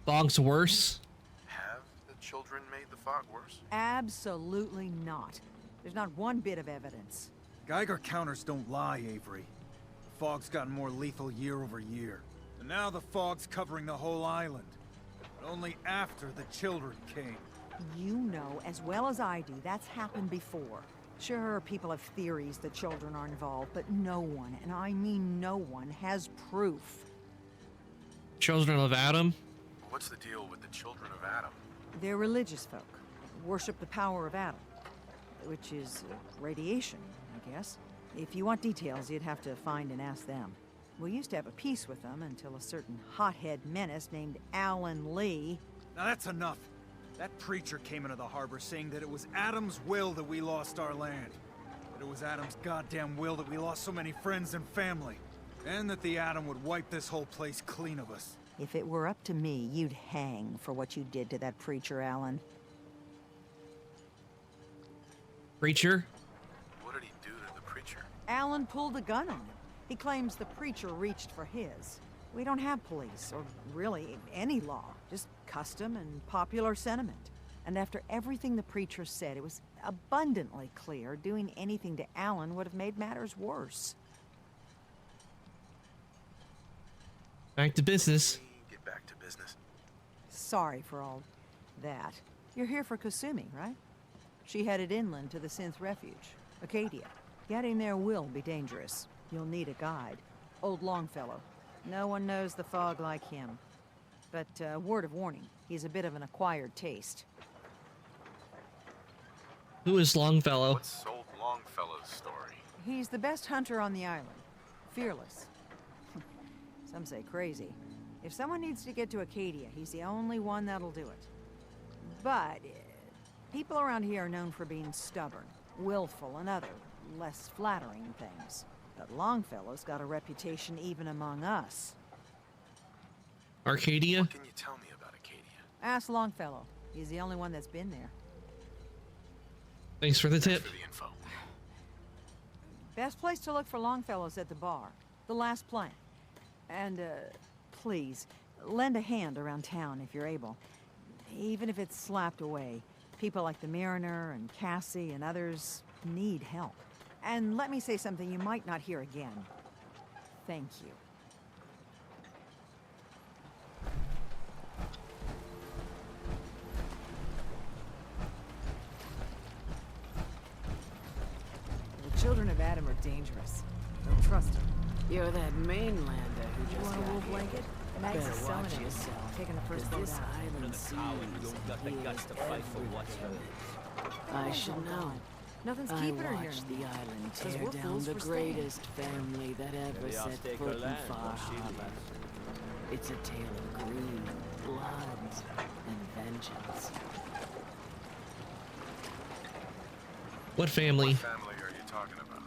Fog's worse. Have the children made the fog worse? Absolutely not. There's not one bit of evidence. Geiger counters don't lie, Avery. The fog's gotten more lethal year over year. And now the fog's covering the whole island. It Only after the children came. You know as well as I do that's happened before. Sure, people have theories that children are involved, but no one, and I mean no one, has proof. Children of Adam? What's the deal with the children of Adam? They're religious folk. Worship the power of Adam, which is radiation, I guess. If you want details, you'd have to find and ask them. We used to have a peace with them until a certain hothead menace named Alan Lee. Now that's enough. That preacher came into the harbor saying that it was Adam's will that we lost our land. That it was Adam's goddamn will that we lost so many friends and family. And that the Atom would wipe this whole place clean of us. If it were up to me, you'd hang for what you did to that preacher, Alan. Preacher? What did he do to the preacher? Alan pulled a gun on him. He claims the preacher reached for his. We don't have police, or really any law, just custom and popular sentiment. And after everything the preacher said, it was abundantly clear doing anything to Alan would have made matters worse. Back to business. Get back to business. Sorry for all that. You're here for Kasumi, right? She headed inland to the Synth Refuge, Acadia. Getting there will be dangerous. You'll need a guide. Old Longfellow. No one knows the fog like him. But word of warning, he's a bit of an acquired taste. Who is Longfellow? What's old Longfellow's story? He's the best hunter on the island. Fearless. Some say crazy. If someone needs to get to Acadia, he's the only one that'll do it. But people around here are known for being stubborn, willful, and other, less flattering things. But Longfellow's got a reputation even among us. Arcadia? What can you tell me about Acadia? Ask Longfellow. He's the only one that's been there. Thanks for the tip. For the info. Best place to look for Longfellow's at the bar. The last plank. And, please, lend a hand around town if you're able. Even if it's slapped away. People like the Mariner and Cassie and others need help. And let me say something you might not hear again. Thank you. The children of Adam are dangerous. Don't trust them. You're that mainlander who just Want a got wool here. blanket? Max Better is selling watch it. yourself. Taking the first boat This out. island seems I should know. Nothing's I keeping her here watched the anymore. island 'Cause tear we're down fools the for staying. greatest family that ever set foot in Far Harbor. It's a tale of greed, blood, and vengeance. What family? What family are you talking about?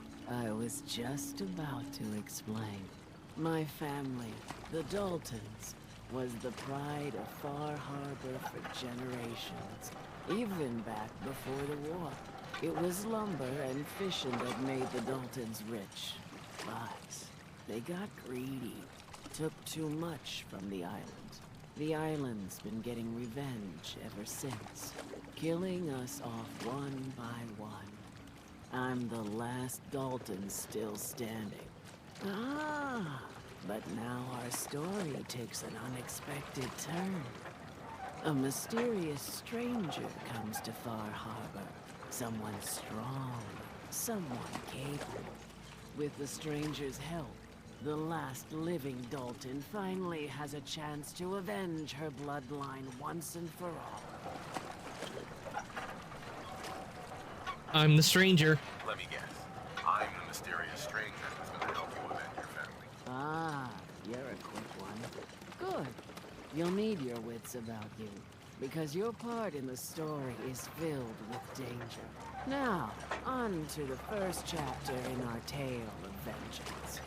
I was just about to explain. My family, the Daltons, was the pride of Far Harbor for generations, even back before the war. It was lumber and fishing that made the Daltons rich. But they got greedy, took too much from the island. The island's been getting revenge ever since, killing us off one by one. I'm the last Dalton still standing. Ah, but now our story takes an unexpected turn. A mysterious stranger comes to Far Harbor. Someone strong, someone capable. With the stranger's help, the last living Dalton finally has a chance to avenge her bloodline once and for all. I'm the stranger. Let me guess. I'm the mysterious stranger who's going to help you avenge your family. Ah, you're a quick one. Good. You'll need your wits about you, because your part in the story is filled with danger. Now, on to the first chapter in our tale of vengeance.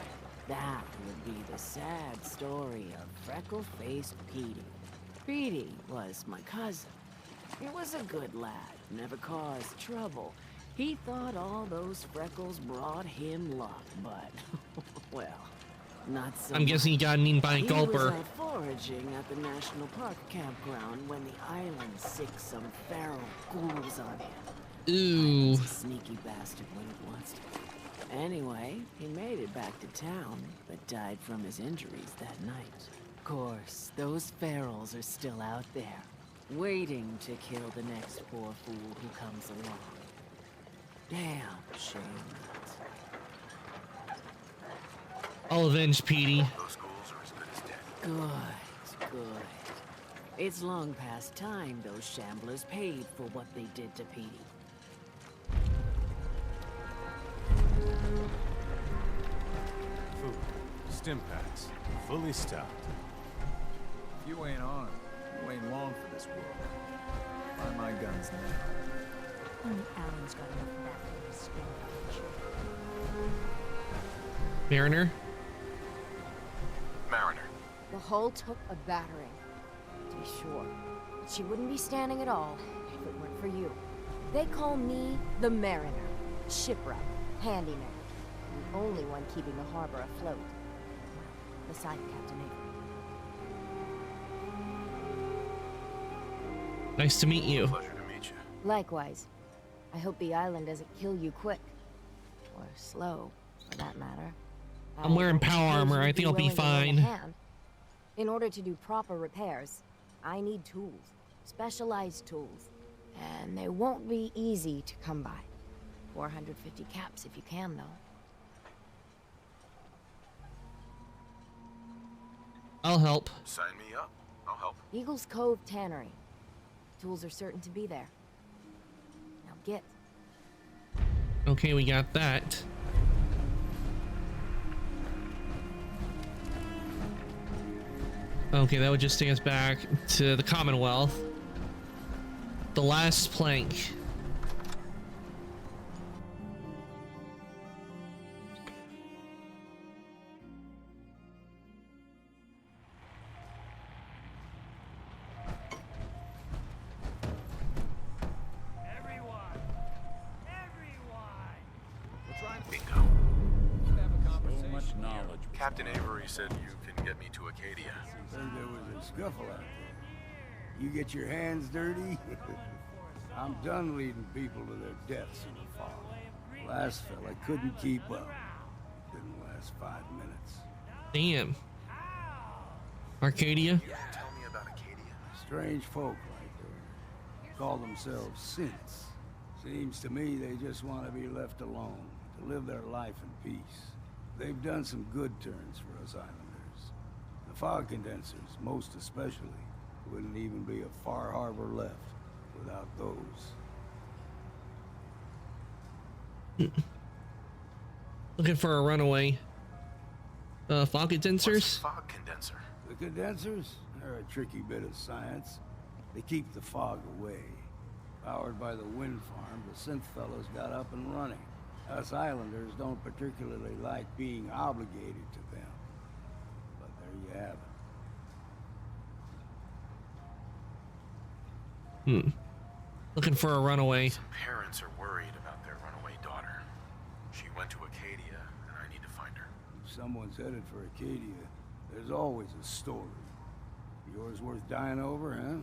That would be the sad story of freckle-faced Petey. Petey was my cousin. He was a good lad, never caused trouble. He thought all those freckles brought him luck, but, well, not so I'm guessing he got eaten by a He was gulper. out foraging at the National Park campground when the island sicked some feral ghouls on him. Ooh. He's a sneaky bastard when he wants to be. Anyway, he made it back to town, but died from his injuries that night. Of course, those ferals are still out there, waiting to kill the next poor fool who comes along. Damn shame. I'll avenge Petey. Those ghouls are as good as dead. Good, good. It's long past time those shamblers paid for what they did to Petey. Food. Stim packs. Fully stocked. If you ain't on it, you ain't long for this world. Find my guns now. Only Alan's got enough of that for his skin. Mariner. Mariner. The hull took a battering, to be sure. But she wouldn't be standing at all if it weren't for you. They call me the Mariner, shipwright, handyman, the only one keeping the harbor afloat. Beside Captain Avery. Nice to meet you. Pleasure to meet you. Likewise. I hope the island doesn't kill you quick. Or slow, for that matter. I'm wearing power armor. I think I'll be fine. In order to do proper repairs, I need tools. Specialized tools. And they won't be easy to come by. 450 caps if you can, though. I'll help. Sign me up. I'll help. Eagles Cove Tannery. Tools are certain to be there. Now get. Okay, we got that. Okay, that would just take us back to the Commonwealth. The last plank. Bingo. So much knowledge. Captain Avery said you can get me to Acadia. Heard there was a scuffle out there. You get your hands dirty? I'm done leading people to their deaths in the fog. Last fella couldn't keep up. Didn't last 5 minutes. Damn. Arcadia? Tell me about Acadia. Strange folk right there. Call themselves synths. Seems to me they just want to be left alone, to live their life in peace. They've done some good turns for us islanders. The fog condensers, most especially, wouldn't even be a Far Harbor left without those. Looking for a runaway. Fog condensers? What's a fog condenser? The condensers? They're a tricky bit of science. They keep the fog away. Powered by the wind farm, the synth fellows got up and running. Us islanders don't particularly like being obligated to them. But there you have it. Looking for a runaway. Some parents are worried about their runaway daughter. She went to Acadia, and I need to find her. If someone's headed for Acadia, there's always a story. Yours worth dying over, huh?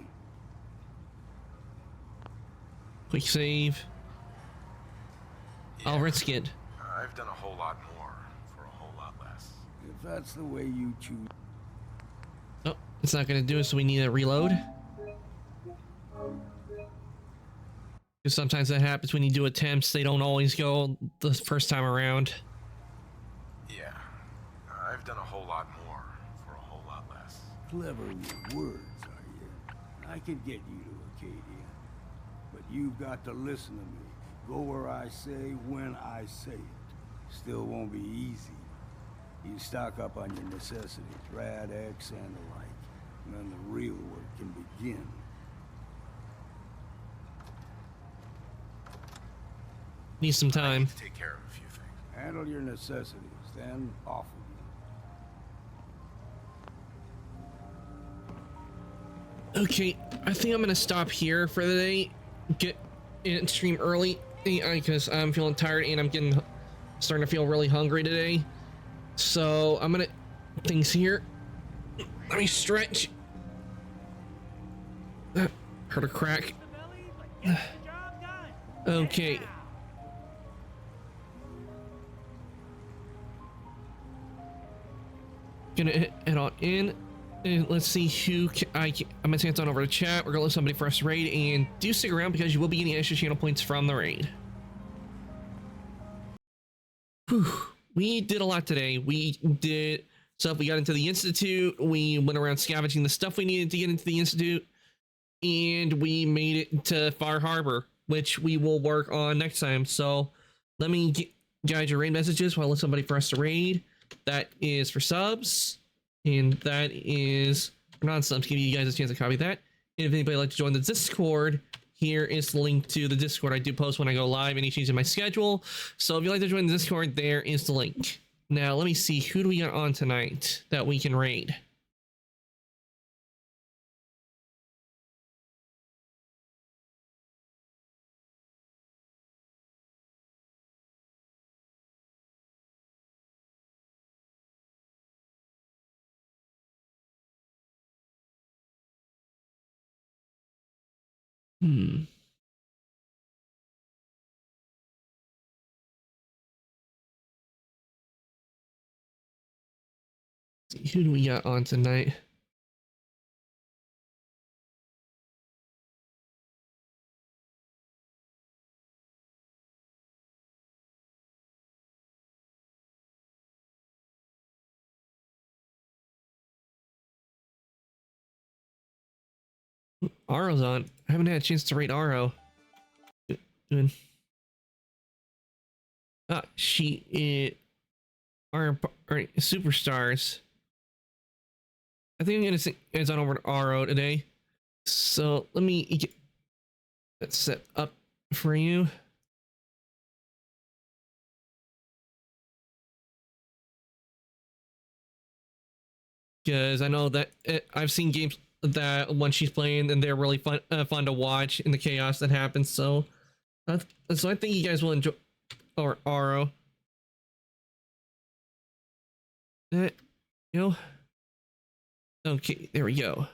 Quick save. I'll risk it. I've done a whole lot more for a whole lot less. If that's the way you choose. Oh, it's not gonna do it, so we need to reload. Because sometimes that happens when you do attempts, they don't always go the first time around. Yeah, I've done a whole lot more for a whole lot less. Clever with words, are you? I could get you to Acadia. But you've got to listen to me. Go where I say, when I say it. Still won't be easy. You stock up on your necessities, Rad X and the like, and then the real work can begin. Need some time. To take care of a few things. Handle your necessities, then off with you. Okay, I think I'm gonna stop here for the day. Get in stream early because I'm feeling tired and I'm starting to feel really hungry today. So I'm gonna things here. Let me stretch. Heard a crack. Okay. Gonna head on in. let's see who I'm gonna say it's on over to chat. We're gonna let somebody for us to raid, and do stick around because you will be getting extra channel points from the raid. Whew. We did a lot today. We did stuff. We got into the Institute. We went around scavenging the stuff we needed to get into the Institute, and we made it to Far Harbor, which we will work on next time. So let me guide your raid messages while I let somebody for us to raid. That is for subs. And that is for non-subs, giving you guys a chance to copy that. And if anybody would like to join the Discord, here is the link to the Discord. I do post when I go live, any change in my schedule. So if you'd like to join the Discord, there is the link. Now, let me see, who do we got on tonight that we can raid? See, who do we got on tonight? Aro's on. I haven't had a chance to rate Aro. Good. She is our superstars. I think I'm gonna say it's on over to Aro today. So let me get that set up for you. Because I know that I've seen games that when she's playing and they're really fun to watch in the chaos that happens. So I think you guys will enjoy Aro. You know. Okay, there we go.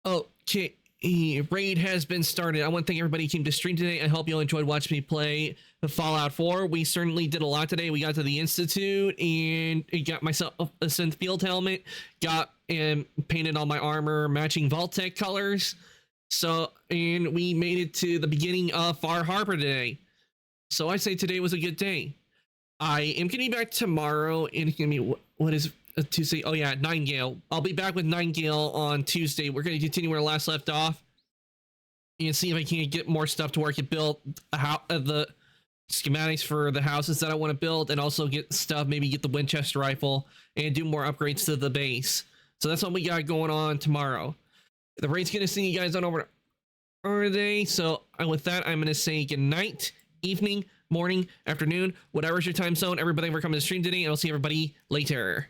Okay, raid has been started. I want to thank everybody who came to stream today. I hope you all enjoyed watching me play the Fallout 4. We certainly did a lot today. We got to the Institute and got myself a synth field helmet, got and painted all my armor matching Vault-Tec colors. So, and we made it to the beginning of Far Harbor today. So I say today was a good day. I am going to be back tomorrow, and it's going to be, what is Tuesday? Oh yeah, Nightingale. I'll be back with Nightingale on Tuesday. We're going to continue where last left off and see if I can get more stuff to work and build the schematics for the houses that I want to build, and also get stuff, maybe get the Winchester rifle and do more upgrades to the base. So that's what we got going on tomorrow. The raid's going to see you guys on over today. So with that, I'm going to say good night, evening, morning, afternoon, whatever's your time zone. Everybody for coming to stream today, and I'll see everybody later.